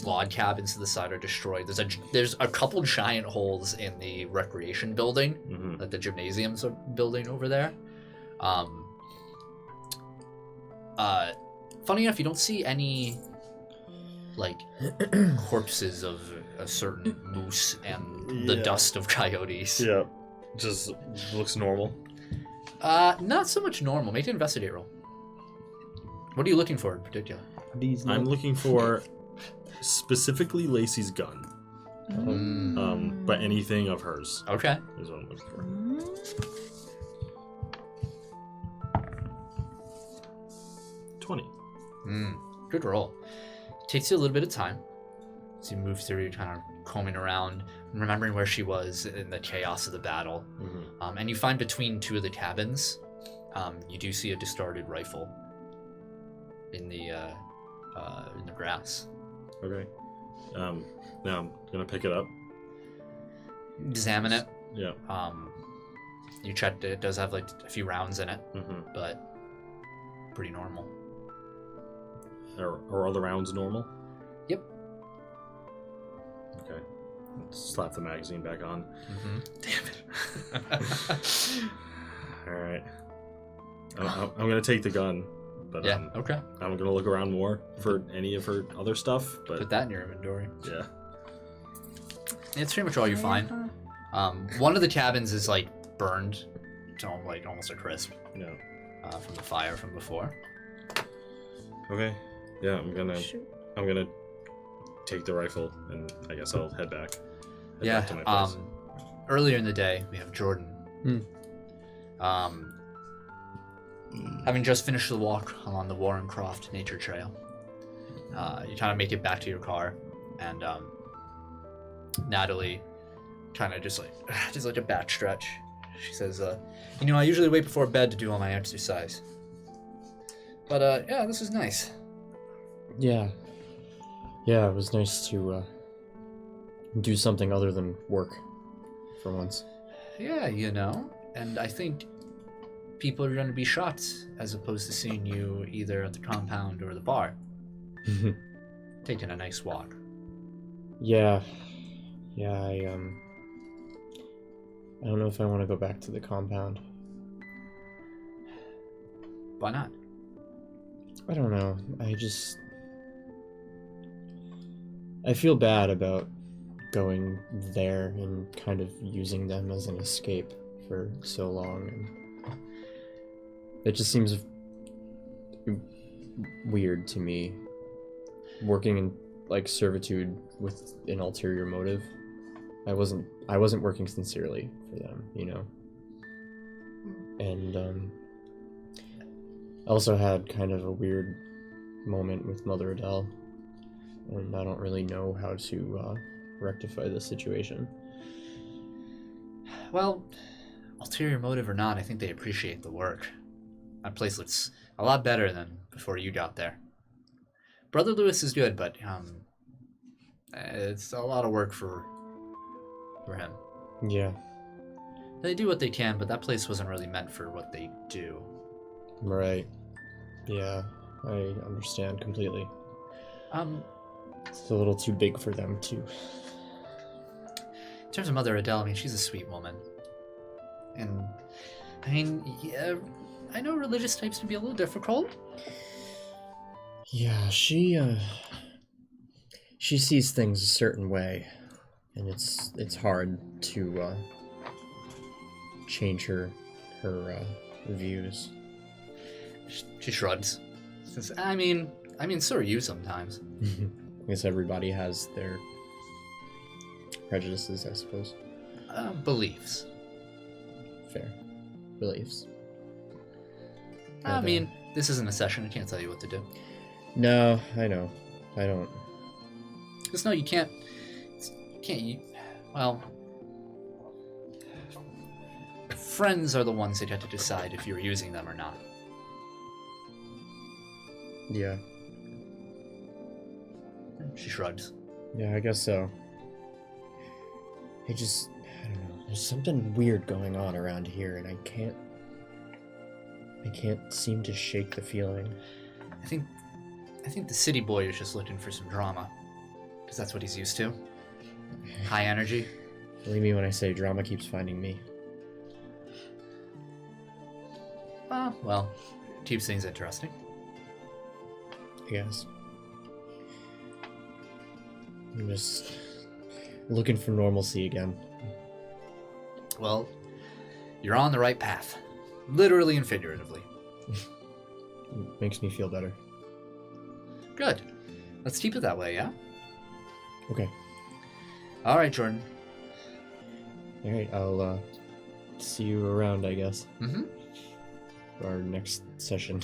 log cabins to the side are destroyed. There's a couple giant holes in the recreation building that the gymnasiums are building over there. Funny enough, you don't see any like corpses of a certain moose and the dust of coyotes. Yeah, just looks normal. Not so much normal. Make an investigate roll. What are you looking for in particular? I'm looking for specifically Lacey's gun. But anything of hers. Okay. Is what I'm looking for. 20. Good roll. Takes you a little bit of time. So you move through, you're kind of combing around, remembering where she was in the chaos of the battle. And you find between two of the cabins, you do see a discarded rifle in the grass. Okay. Now I'm gonna pick it up. Examine it. Yeah. You checked it. It does have like a few rounds in it, but pretty normal. Are all the rounds normal? Yep. Okay. Slap the magazine back on. Damn it. All right. I'm gonna take the gun, but okay. I'm gonna look around more for any of her other stuff. But put that in your inventory. Yeah. It's pretty much all you find. One of the cabins is like burned to like almost a crisp. Yeah. From the fire from before. Okay. Yeah, I'm gonna take the rifle and I guess I'll head back. Back to my place. Earlier in the day, we have Jordan. Having just finished the walk along the Warren Croft nature trail, you kind of make it back to your car, and Natalie kind of just like a back stretch. She says, I usually wait before bed to do all my exercise. But yeah, this is nice. Yeah, it was nice to do something other than work for once. Yeah, and I think people are going to be shocked as opposed to seeing you either at the compound or the bar. Taking a nice walk. Yeah, I don't know if I want to go back to the compound. Why not? I don't know. I feel bad about going there and kind of using them as an escape for so long, and it just seems weird to me working in like servitude with an ulterior motive. I wasn't working sincerely for them, and I also had kind of a weird moment with Mother Adele, and I don't really know how to rectify the situation. Well, ulterior motive or not, I think they appreciate the work. That place looks a lot better than before you got there. Brother Lewis is good, but it's a lot of work for him. Yeah. They do what they can, but that place wasn't really meant for what they do. Right. Yeah, I understand completely. It's a little too big for them too. In terms of Mother Adele, I mean, she's a sweet woman. And, I mean, yeah, I know religious types can be a little difficult. Yeah, she sees things a certain way, and it's hard to change her views. She shrugs. Says, I mean, so are you sometimes. I guess everybody has their prejudices, I suppose. Beliefs. Fair. Beliefs. I mean, this isn't a session. I can't tell you what to do. No, I know. I don't. Just know you can't. Well, friends are the ones that have to decide if you're using them or not. Yeah. She shrugs. Yeah, I guess so. I don't know. There's something weird going on around here, and I can't seem to shake the feeling. I think the city boy is just looking for some drama, because that's what he's used to. High energy. Believe me when I say drama keeps finding me. Well, keeps things interesting. I guess. I'm just looking for normalcy again. Well, you're on the right path. Literally and figuratively. Makes me feel better. Good. Let's keep it that way, yeah? Okay. Alright, Jordan. Alright, I'll see you around, I guess. Mm-hmm. For our next session.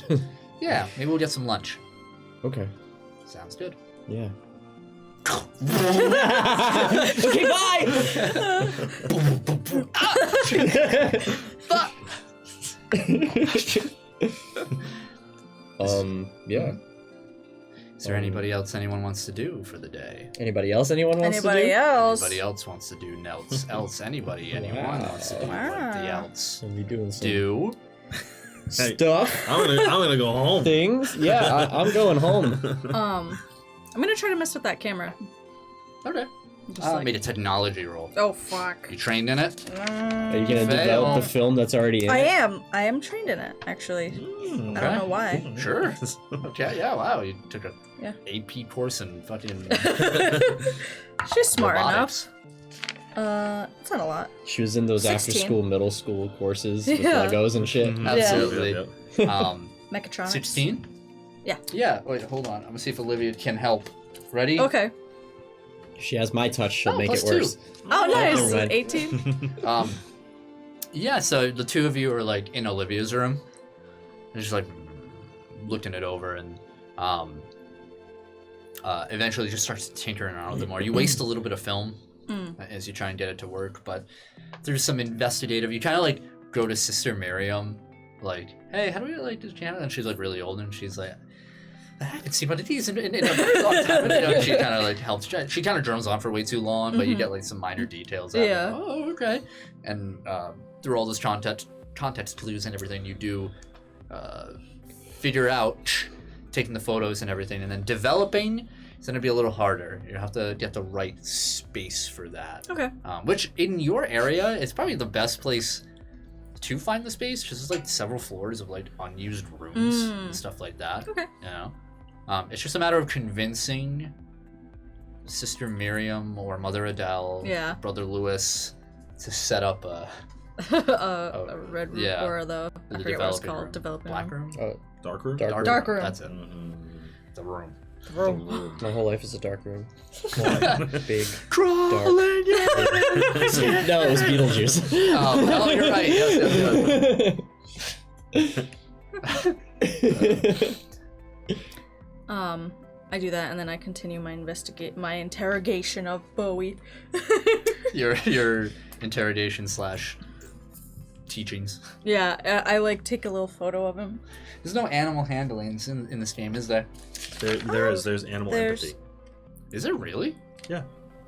Yeah, maybe we'll get some lunch. Okay. Sounds good. Yeah. Okay, bye! Fuck! Yeah. Is there anybody else anyone wants to do for the day? Anybody else anyone wants Anybody to do? else? Anybody else wants to do else? Anybody? Anyone Wow. wants to do what the else Are we doing some do? stuff? I'm gonna go home. Things? Yeah, I'm going home. I'm gonna try to mess with that camera. Okay. Just Made a technology roll. Oh fuck. You trained in it? Are you gonna Fail. develop the film that's already in I it? am trained in it, actually. Okay. I don't know why. Sure. Okay, yeah, wow. You took a Yeah. AP course in fucking She's smart robotics. enough. It's not a lot. She was in those 16. after-school, middle school courses with Yeah. Legos and shit. Mhm. Absolutely. Yep, yep. Mechatronics. 16? Yeah. Yeah, wait, hold on. I'm gonna see if Olivia can help. Ready? Okay. If she has my touch, she'll make it +2. worse. Oh, nice. never mind. 18. Yeah, so the two of you are like in Olivia's room. And just like looking it over and eventually just starts tinkering around with it more. You waste a little bit of film as you try and get it to work, but there's some investigative. You kind of like go to Sister Miriam, like, hey, how do we like this channel? And she's like really old, and she's like, I haven't seen one of these in a very long time. And, she kind of like helps. She kind of drones on for way too long, but you get like some minor details. Out of it. Yeah. Oh, okay. And through all those context clues and everything, you do figure out taking the photos and everything, and then developing is going to be a little harder. You have to get the right space for that. Okay. Which in your area is probably the best place to find the space, because there's like several floors of like unused rooms and stuff like that. Okay. You know, it's just a matter of convincing Sister Miriam or Mother Adele, Yeah. Brother Lewis, to set up a A red room yeah. or I forget what it's developing called. room. Developing Black room. room. Dark room? Dark room. That's it. The room. My whole life is a dark room. Big. Crawling, yeah. No, it was Beetlejuice. Oh, you're right. Yes. I do that and then I continue my interrogation of Bowie. Your interrogation / teachings. Yeah, I like take a little photo of him. There's no animal handlings in this game, is there? There is. There's animal empathy. Is it really? Yeah.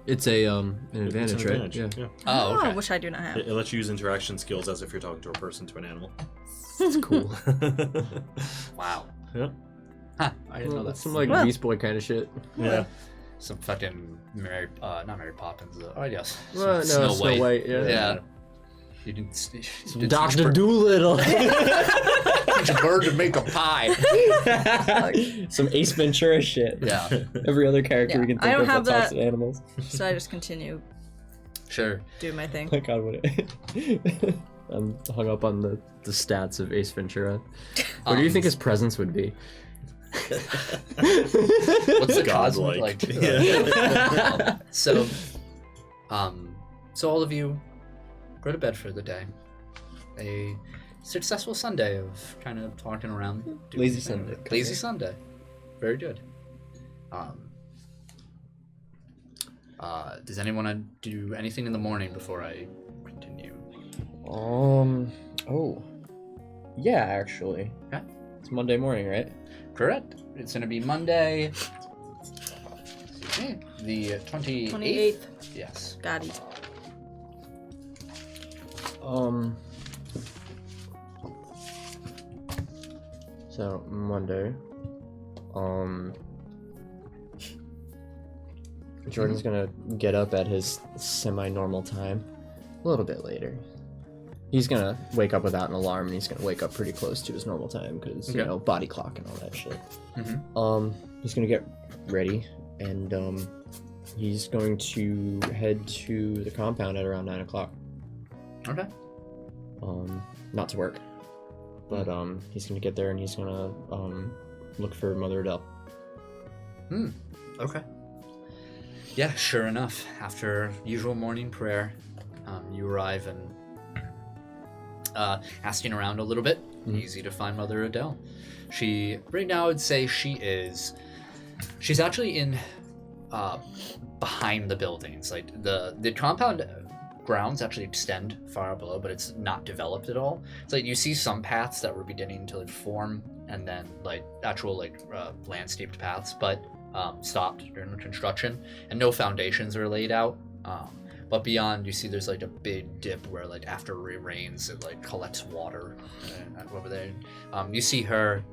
It's an It's advantage, an right? advantage. Yeah. Oh, okay. Which I do not have. It lets you use interaction skills as if you're talking to a person to an animal. It's cool. Wow. Yeah. Huh. I didn't know That's that. some like Well. Beast Boy kind of shit. Yeah. Some fucking not Mary Poppins. Oh yes. Well, no, Snow White. Yeah. Yeah. You didn't Dr. Doolittle. teach a bird to make a pie. Some Ace Ventura shit. Yeah. Every other character Yeah, we can I think don't of have that talks that. to animals. So I just continue Sure. doing my thing. Oh my god, what it... I'm hung up on the stats of Ace Ventura. What do you think his presence would be? What's the cosmic Godlike. like? Yeah. So all of you go to bed for the day. A successful Sunday of kind of talking around. doing Lazy things. Sunday. Lazy Sunday. Very good. Does anyone want to do anything in the morning before I continue? Oh. Yeah, actually. Okay. It's Monday morning, right? Correct. It's going to be Monday. Excuse me. The 28th. 28th. Yes. Got it. So Monday. Jordan's gonna get up at his semi-normal time, a little bit later. He's gonna wake up without an alarm, and he's gonna wake up pretty close to his normal time because you Okay. know, body clock and all that shit. Mm-hmm. He's gonna get ready, and he's going to head to the compound at around 9 o'clock. Okay. Not to work, but he's gonna get there and he's gonna look for Mother Adele. Okay. Yeah, sure enough. After usual morning prayer, you arrive and asking around a little bit. Easy to find Mother Adele. Right now, I would say she's actually in behind the buildings. Like the compound grounds actually extend far below, but it's not developed at all. It's like you see some paths that were beginning to like form, and then like actual like landscaped paths, but stopped during the construction, and no foundations are laid out. But beyond, you see there's like a big dip where like after it rains, it like collects water over there. You see her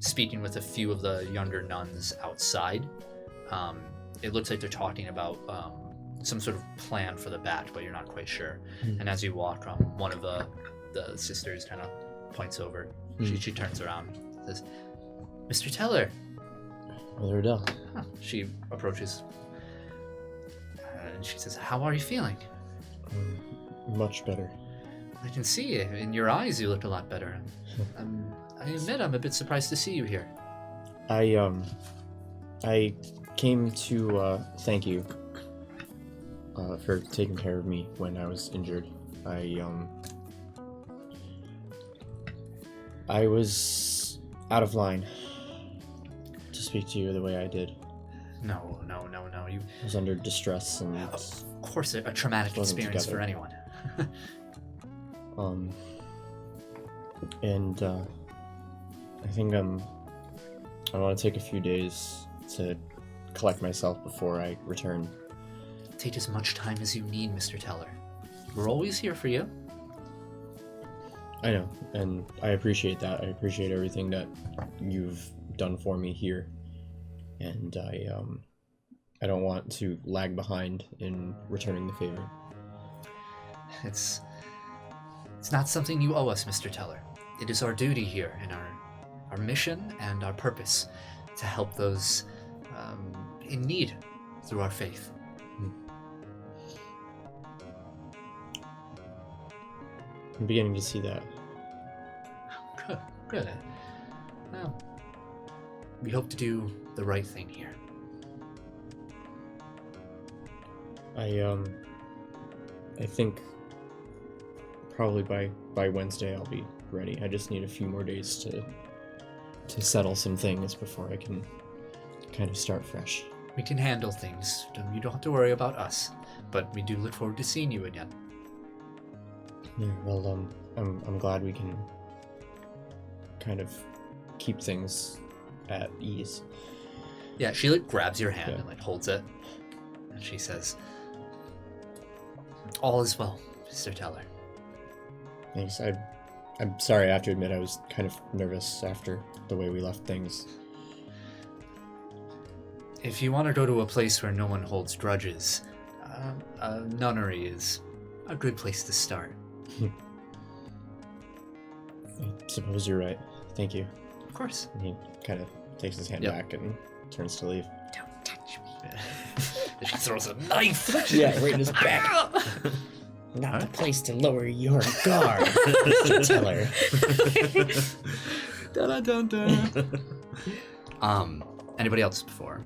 speaking with a few of the younger nuns outside. It looks like they're talking about some sort of plan for the bat, but you're not quite sure. And as you walk, one of the sisters kind of points over. She turns around, says, "Mr. Teller." Mother Adele. She approaches, and she says, "How are you feeling?" Much better. "I can see it. In your eyes you look a lot better. I admit I'm a bit surprised to see you here." I came to thank you for taking care of me when I was injured. I was out of line to speak to you the way I did. No. You, I was under distress and of course, a traumatic Wasn't experience for together. anyone. I think I want to take a few days to collect myself before I return. Take as much time as you need, Mr. Teller. We're always here for you. I know, and I appreciate that. I appreciate everything that you've done for me here, and I don't want to lag behind in returning the favor. It's not something you owe us, Mr. Teller. It is our duty here and our mission and our purpose to help those in need through our faith. I'm beginning to see that. Good. Well, we hope to do the right thing here. I think probably by Wednesday I'll be ready. I just need a few more days to settle some things before I can kind of start fresh. We can handle things. You don't have to worry about us, but we do look forward to seeing you again. Yeah, well, I'm glad we can kind of keep things at ease. Yeah, she like grabs your hand Yeah. and like holds it, and she says, "All is well, Mr. Teller." Thanks. I'm sorry. I have to admit, I was kind of nervous after the way we left things. If you want to go to a place where no one holds grudges, a nunnery is a good place to start. I suppose you're right. Thank you. Of course. And he kind of takes his hand Yep. back and turns to leave. Don't touch me. She throws a knife. Yeah, right in his back. Not the place to lower your guard, Mr. Teller. Anybody else before?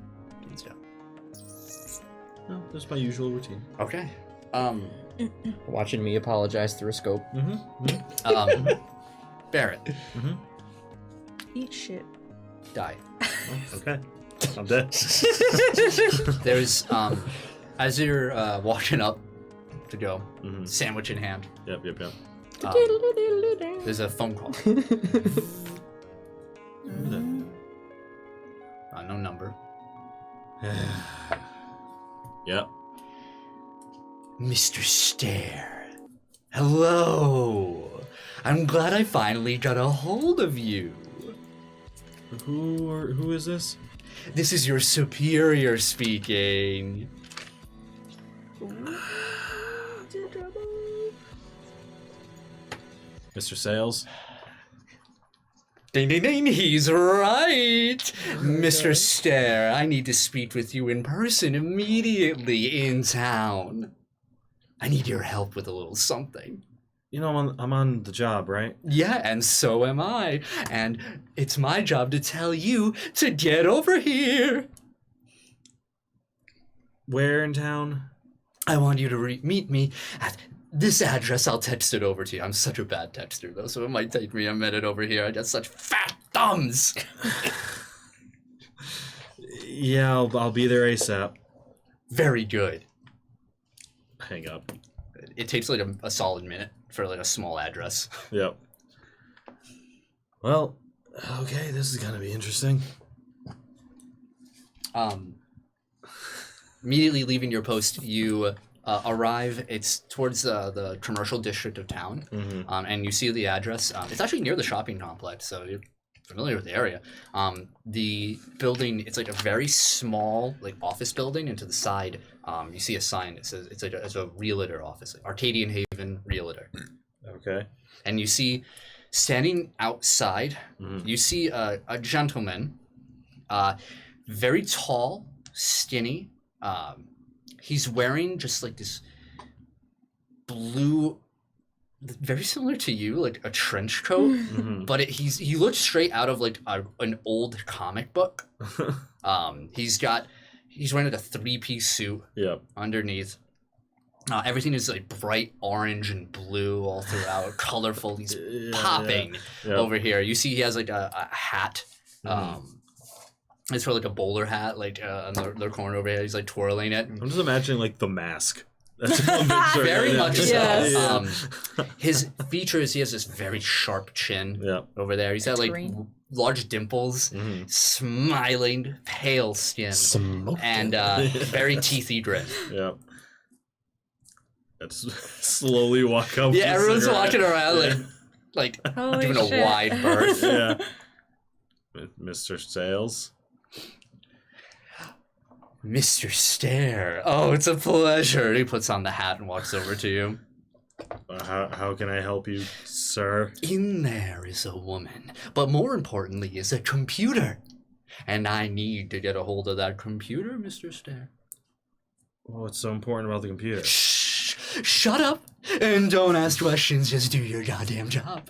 No, just my usual routine. Okay. Watching me apologize through a scope. Barrett, Eat shit. die. Okay. I'm dead. There's as you're walking up to go, Mhm. sandwich in hand. Yep. There's a phone call. No number. Yep. Mr. Stare. Hello. I'm glad I finally got a hold of you. Who is this? This is your superior speaking. Mr. Sales? Ding ding ding, he's right. Mr. Stare, I need to speak with you in person immediately in town. I need your help with a little something. You know, I'm on the job, right? Yeah, and so am I. And it's my job to tell you to get over here. Where in town? I want you to meet me at this address. I'll text it over to you. I'm such a bad texter, though, so it might take me a minute over here. I got such fat thumbs. Yeah, I'll be there ASAP. Very good. Hang up. It takes like a solid minute for like a small address. Yep. Well, okay, this is gonna be interesting. Immediately leaving your post, you arrive. It's towards the commercial district of town, and you see the address. It's actually near the shopping complex, so you're familiar with the area. The building, it's like a very small like office building, and to the side, you see a sign that says it's a realtor office, like Arcadian Haven Realtor. Okay. And you see, standing outside, you see a gentleman, very tall, skinny. He's wearing just like this blue, very similar to you, like a trench coat, but he looks straight out of like an old comic book. He's wearing like a 3-piece suit. Yep. Underneath. Everything is like bright orange and blue all throughout, colorful. He's popping over here. You see he has like a hat. It's for like a bowler hat, like on the corner over here. He's like twirling it. I'm just imagining like The Mask. That's what I'm picturing Very right now. much so. Yes. His features, he has this very sharp chin over there. He's got like green. large dimples, smiling, pale skin, Smoking. and very teethy grin. Yep. Let's slowly walk up. Yeah, to everyone's cigarette. walking around like Holy giving shit. a wide berth. Yeah. Mr. Sales. Mr. Stare. Oh, it's a pleasure. He puts on the hat and walks over to you. How can I help you, sir? In there is a woman, but more importantly is a computer. And I need to get a hold of that computer, Mr. Stare. What's so important about the computer? Shh! Shut up and don't ask questions. Just do your goddamn job.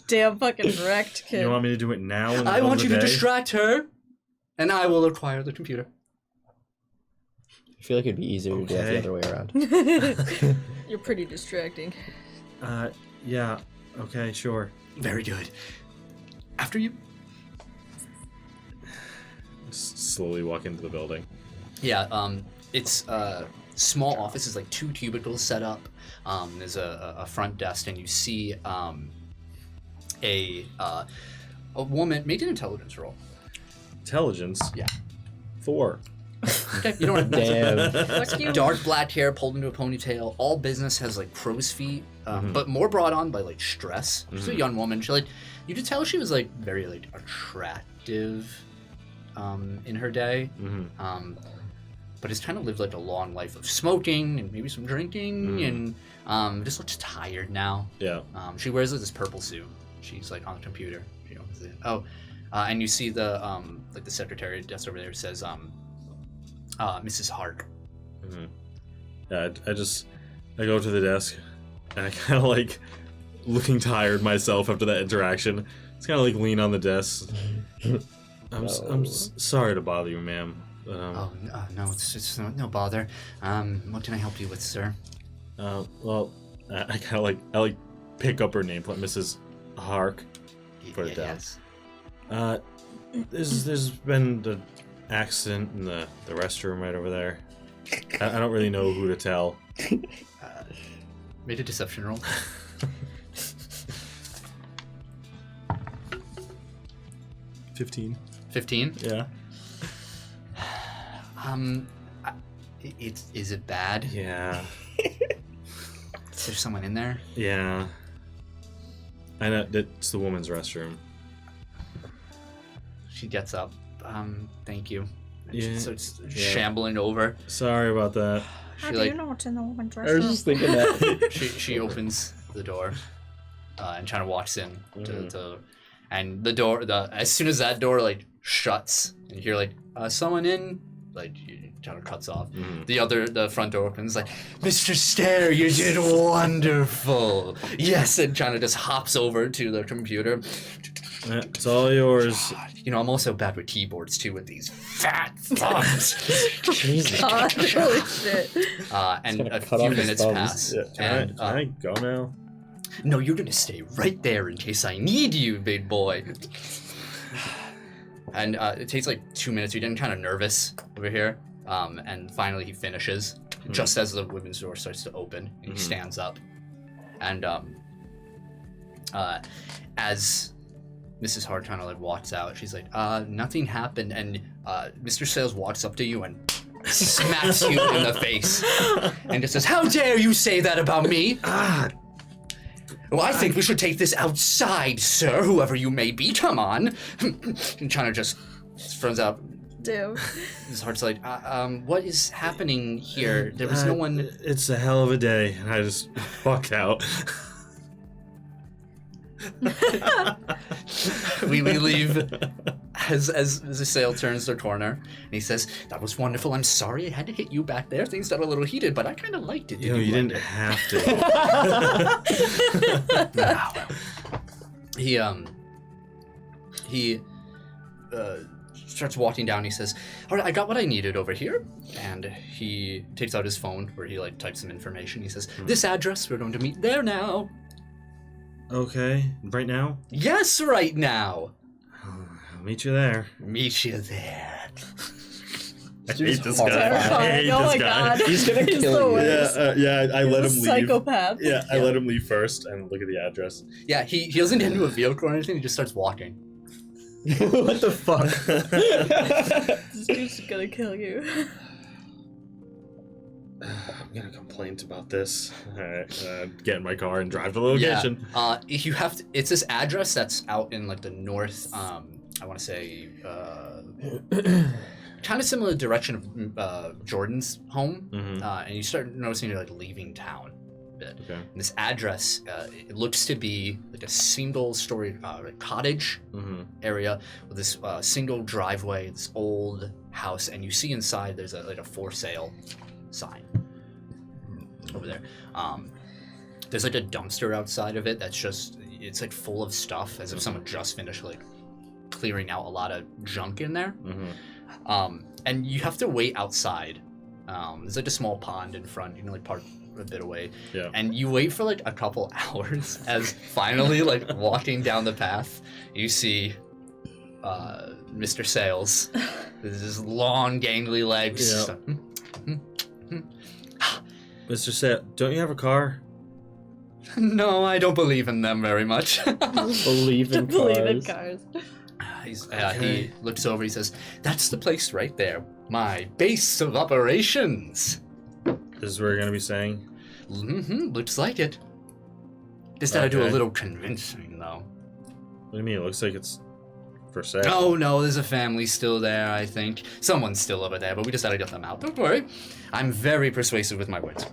Damn fucking wrecked kid. You want me to do it now? In the I middle want of you the to day? distract her, and I will acquire the computer. I feel like it'd be easier to do it Okay. the other way around. You're pretty distracting. Yeah. Okay, sure. Very good. After you. Slowly walk into the building. Yeah, it's small office. There's like 2 cubicles set up. There's a front desk, and you see a woman. Make an intelligence roll. Intelligence? Yeah. 4. Okay, you don't have Damn. Fuck you. dark black hair pulled into a ponytail. All business has like crow's feet, but more brought on by like stress. She's a young woman. She like, you could tell she was like very like attractive in her day. But has kind of lived like a long life of smoking and maybe some drinking, and just looks tired now. Yeah. She wears like, this purple suit. She's like on the computer. She opens it. Oh, and you see the like the secretary desk over there says Mrs. Hart. Yeah, I go to the desk, and I kind of like looking tired myself after that interaction. It's kind of like lean on the desk. I'm sorry to bother you, ma'am. No, it's no bother. What can I help you with, sir? Well, I kind of like pick up her name, like Mrs. Hark. Put it down. Yes. There's been the accident in the restroom right over there. I don't really know who to tell. Made a deception roll. 15. 15. Yeah. Is it bad? Yeah. Is there someone in there? Yeah. I know it's the woman's restroom. She gets up. Thank you. And she Yeah. starts shambling over. Sorry about that. How She do like you know what's in the woman's I was restroom? just thinking that. she opens the door and kind of walks in to and the door as soon as that door like shuts and you hear like someone in, like you kind of cuts off. The front door opens like, Mr. Stair, you did wonderful. Yes, and kind of just hops over to the computer. It's all yours. You know, I'm also bad with keyboards too with these fat thumbs. Jesus. God, holy shit. And gonna a cut few off his minutes thumbs. pass. Can And I go now? no, you're gonna stay right there in case I need you, big boy. And it takes like 2 minutes. You're getting kind of nervous over here. And finally he finishes just as the women's door starts to open. And he stands up. And as Mrs. Hart kind of like walks out, she's like, nothing happened. And Mr. Sales walks up to you and smacks you in the face. And just says, how dare you say that about me? Well, I think we should take this outside, sir, whoever you may be. Come on. And kind of just runs out. Dude. His heart's like, what is happening here? There was no one. It's a hell of a day, and I just walked out. we leave as the sale turns the corner, and he says, that was wonderful. I'm sorry I had to hit you back there. Things got a little heated, but I kind of liked it. You know, you didn't have to. He starts walking down. He says, all right, I got what I needed over here. And he takes out his phone where he like types some information. He says, this address, we're going to meet there now. Okay, right now? Yes, right now. I'll meet you there. Meet you there. I She's hate this horrifying. guy. I hate Oh this my guy. God. He's gonna He's kill the you. worst. I let him leave. Psychopath. Yeah, I let him leave first and look at the address. Yeah, he doesn't get into a vehicle or anything. He just starts walking. What the fuck? This dude's gonna kill you. I'm gonna complain about this. Alright, get in my car and drive to the location. Yeah. You have to. It's this address that's out in like the north. I want to say, kind of similar direction of Jordan's home. And you start noticing you're like leaving town a bit. Okay. And this address, it looks to be like a single-story cottage area with this single driveway, this old house, and you see inside there's a for sale sign over there. There's like a dumpster outside of it that's just, it's like full of stuff as if someone just finished like clearing out a lot of junk in there. And you have to wait outside. There's like a small pond in front, you can like park a bit away. Yeah. And you wait for like a couple hours as finally like walking down the path, you see Mr. Sales with his long gangly legs. Yeah. Mr. Sale, don't you have a car? No, I don't believe in them very much. Believe in cars. He looks over, he says, that's the place right there. My base of operations. This is where you're going to be staying? Looks like it. Just gotta do a little convincing, though. What do you mean? It looks like it's for sale. Oh, no, there's a family still there, I think. Someone's still over there, but we just gotta get them out. Don't worry. I'm very persuasive with my words.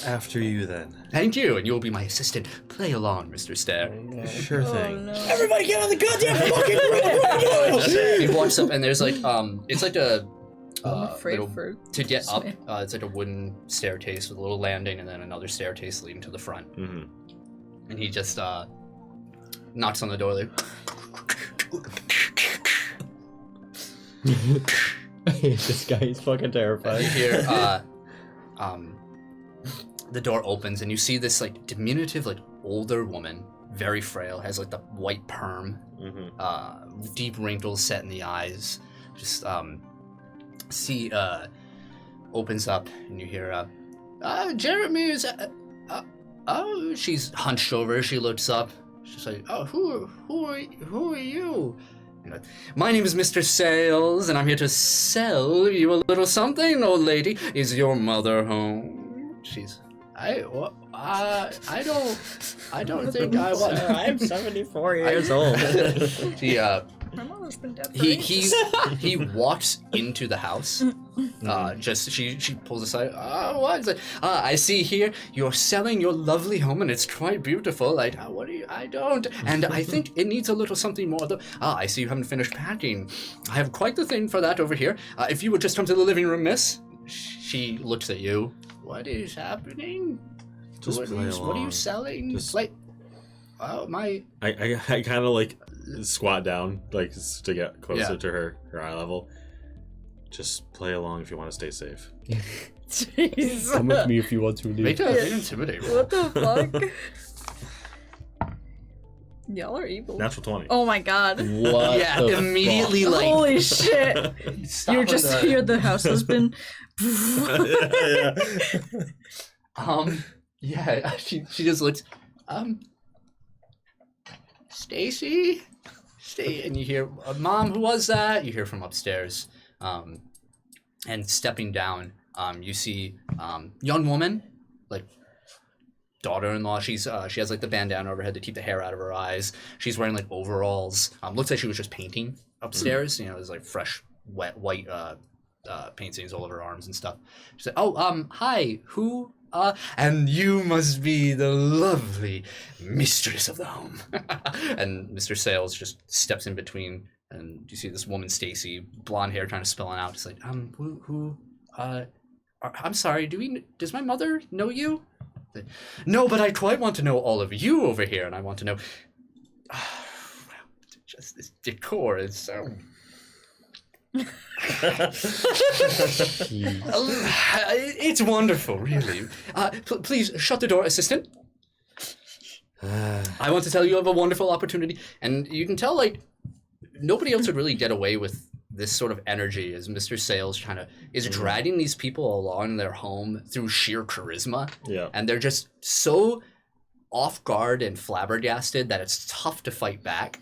After you, then. Thank you, and you'll be my assistant. Play along, Mr. Stare. Sure thing. No. Everybody get on the goddamn fucking road! He walks up, and there's like, it's like a... I'm afraid little- for to get up, Smith. it's like a wooden staircase with a little landing, and then another staircase leading to the front. Mm-hmm. And he just knocks on the door like, This guy is fucking and terrified. you hear the door opens, and you see this like diminutive, like older woman, very frail, has like the white perm, deep wrinkles set in the eyes. Just opens up, and you hear Jeremy is oh, she's hunched over, she looks up, she's like, oh, who are you? And, my name is Mr. Sales, and I'm here to sell you a little something, old lady. Is your mother home? She's I don't think I want. I'm 74 years old. She My mother's been dead for he ages. he walks into the house. She pulls aside. What? He's like, I see here you're selling your lovely home, and it's quite beautiful. Like, what do you? I don't, and I think it needs a little something more. Though. I see you haven't finished packing. I have quite the thing for that over here. If you would just come to the living room, miss. She looks at you. What is happening? Just What play are you along. selling? Just- Like, oh my. I kind of like squat down like to get closer Yeah. to her eye level. Just play along if you want to stay safe. Jeez. Come with me if you want to leave. Make an intimidate roll. What the fuck? Y'all are evil. Natural 20. Oh my god. What Yeah, the immediately like. Holy shit. stop You're with just the- here, the house has been. Yeah, she just looks, Stacy? And you hear, Mom, who was that? You hear from upstairs. And stepping down, you see, young woman, like, daughter-in-law. She has like the bandana over her head to keep the hair out of her eyes. She's wearing like overalls. Looks like she was just painting upstairs. You know, there's like fresh, wet, white, paint stains all over her arms and stuff. She's like, oh, hi, who, and you must be the lovely mistress of the home. And Mr. Sales just steps in between, and you see this woman, Stacy, blonde hair, kind of spilling out. Just like, I'm sorry, does my mother know you? No, but I quite want to know all of you over here, and I want to know, just this decor is so... It's wonderful, really. Please shut the door, assistant. I want to tell you of a wonderful opportunity, and you can tell like nobody else would really get away with this sort of energy as Mr. Sales kind of is dragging these people along their home through sheer charisma, Yeah. and they're just so off guard and flabbergasted that it's tough to fight back.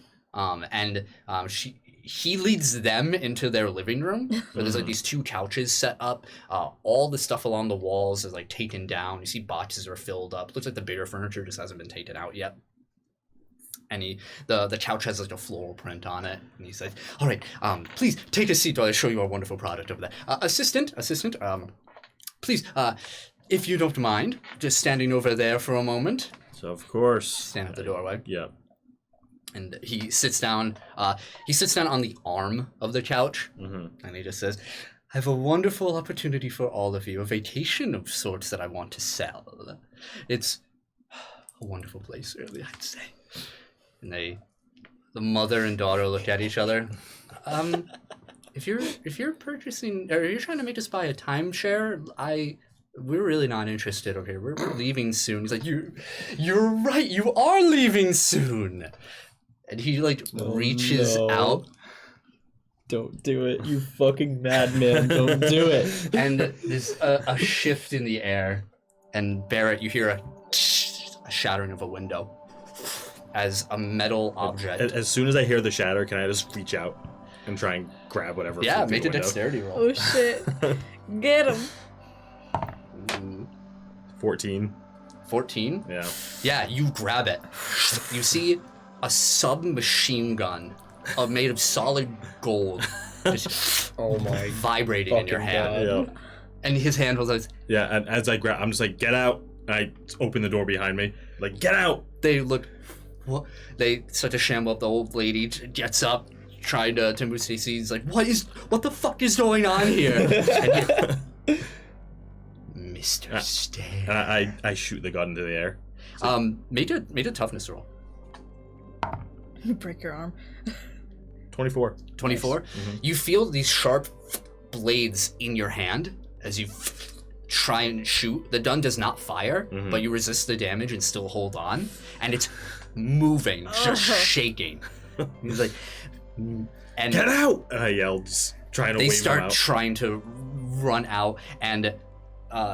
He leads them into their living room where there's like these two couches set up. All the stuff along the walls is like taken down. You see boxes are filled up. Looks like the bigger furniture just hasn't been taken out yet. And the couch has like a floral print on it. And he says, all right, please take a seat while I show you our wonderful product over there. Assistant, please, if you don't mind, just standing over there for a moment. So of course. Stand at the doorway. Yeah. And he sits down. He sits down on the arm of the couch, Mm-hmm. and he just says, "I have a wonderful opportunity for all of you, a vacation of sorts that I want to sell. It's a wonderful place, really, I'd say." And the mother and daughter look at each other. If you're purchasing, or you're trying to make us buy a timeshare, we're really not interested over here. We're leaving soon. He's like, you're right. You are leaving soon. And he like reaches out Don't do it, you fucking madman. Don't do it. And there's a shift in the air, and Barrett, you hear a shattering of a window as a metal object. As soon as I hear the shatter, can I just reach out and try and grab whatever? Yeah, flew through make the a window? dexterity roll. Oh shit. Get him. 14. 14? Yeah. Yeah, you grab it. You see a submachine gun made of solid gold just Oh my vibrating in your fucking hand. God. Yeah. And his hand was like, Yeah, and as I grab, I'm just like, get out. And I open the door behind me. Like, get out. they look, what? They start to shamble up. The old lady gets up, trying to move. Stacy's like, what the fuck is going on here? Mr. Stare. And I shoot the gun into the air. Make a toughness roll. Break your arm. 24. 24. Mhm. You feel these sharp blades in your hand as you try and shoot. The gun does not fire, Mhm. but you resist the damage and still hold on. And it's moving, just shaking. He's like, and Get out! And I yelled, just trying to they wave him start out. trying to run out, and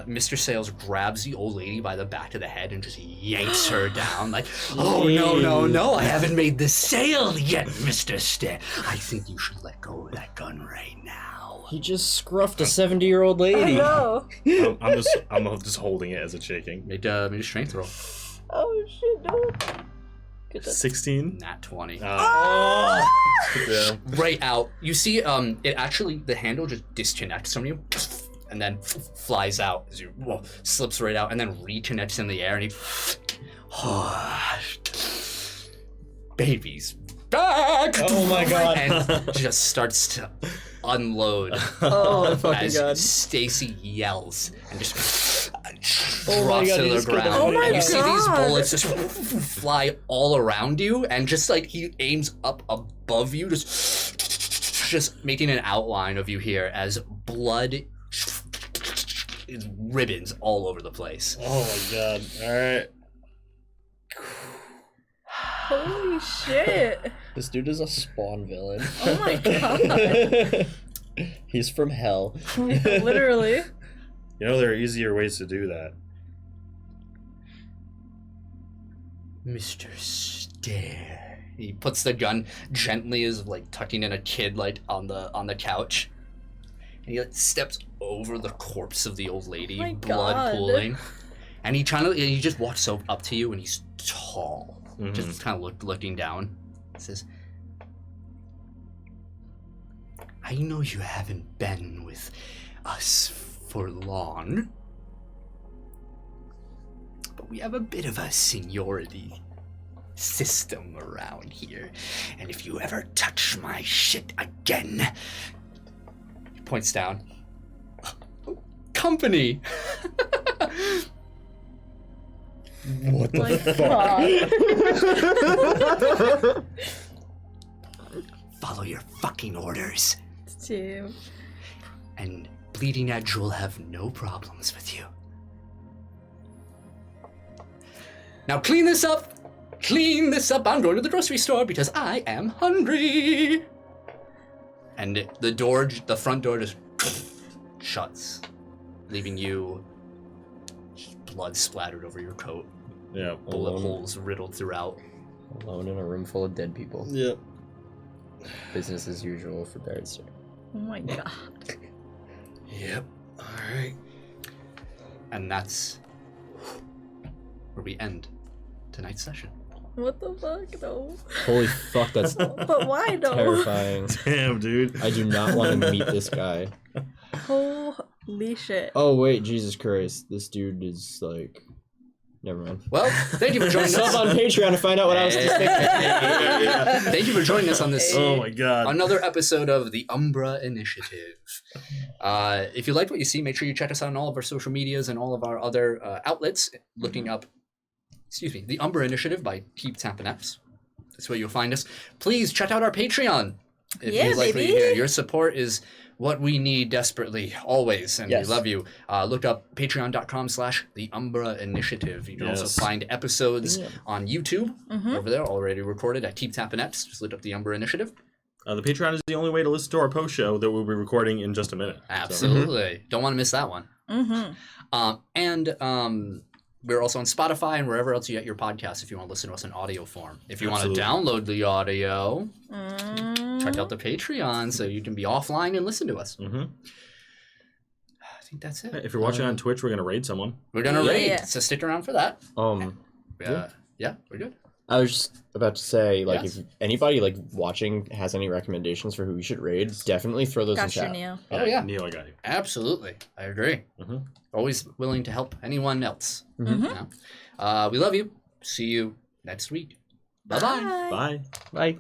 Mr. Sales grabs the old lady by the back of the head and just yanks her down like, oh, no, I haven't made the sale yet, Mr. Stare. I think you should let go of that gun right now. He just scruffed a 70-year-old lady. No. I'm just holding it as it's shaking. Make a strength roll. Oh shit, no. Get that. 16. Nat 20. Yeah. Right out. You see, it actually, the handle just disconnects from you and then flies out as you slips right out and then reconnects in the air and he baby's back. Oh my God. And just starts to unload Oh my fucking as God. Stacy yells and just Oh my drops God, to he the just killed ground. the Oh my And you see these God. bullets just fly all around you, and just like he aims up above you, just making an outline of you here as blood is ribbons all over the place. Oh my God. Alright. Holy shit. This dude is a Spawn villain. Oh my God. He's from hell. Literally. You know, there are easier ways to do that. Mr. Stare. He puts the gun gently, as like tucking in a kid like on the couch. And he like steps over the corpse of the old lady, My blood God. pooling. And he just walks up to you, and he's tall, Mhm. just kind of looking down. He says, "I know you haven't been with us for long, but we have a bit of a seniority system around here, and if you ever touch my shit again," he points down, "company." What My the God. Follow your fucking orders, Team. and Bleeding Edge will have no problems with you. Now clean this up! Clean this up! I'm going to the grocery store because I am hungry! And the front door just shuts, leaving you blood splattered over your coat, Yeah. bullet Alone. holes riddled throughout. Alone in a room full of dead people. Yep. Business as usual for Barrett Stare. Oh my God. Yep. Alright. And that's where we end tonight's session. What the fuck, though? Holy fuck, that's But why, though? terrifying. Damn, dude. I do not want to meet this guy. Holy shit. Oh wait, Jesus Christ. This dude is like... Never mind. Well, thank you for joining Sub us. on Patreon to find out what I was just thinking. Thank you for joining us on this Oh my God. another episode of the Umbra Initiative. If you liked what you see, make sure you check us out on all of our social medias and all of our other outlets. Looking up, the Umbra Initiative by Keep Tappin' Apps. That's where you'll find us. Please check out our Patreon. If Yeah, you like what you baby. hear. Your support is what we need desperately, always, and Yes. we love you. Look up patreon.com/the Umbra Initiative. You can also Yes. find episodes Yeah. on YouTube Mhm. over there, already recorded at Keep Tappin' Apps. Just look up the Umbra Initiative. The Patreon is the only way to listen to our post show that we'll be recording in just a minute. Absolutely. Don't want to miss that one. We're also on Spotify and wherever else you get your podcasts if you want to listen to us in audio form. If you want to download the audio, check out the Patreon so you can be offline and listen to us. I think that's it. If you're watching on Twitch, we're going to raid someone. We're going to raid, so stick around for that. Yeah, we're good. I was just about to say, like, if anybody like watching has any recommendations for who we should raid, definitely throw those in chat. Neo. Oh yeah, Neo, I got you. Absolutely, I agree. Always willing to help anyone else. You know? We love you. See you next week. Bye-bye. Bye. Bye. Bye.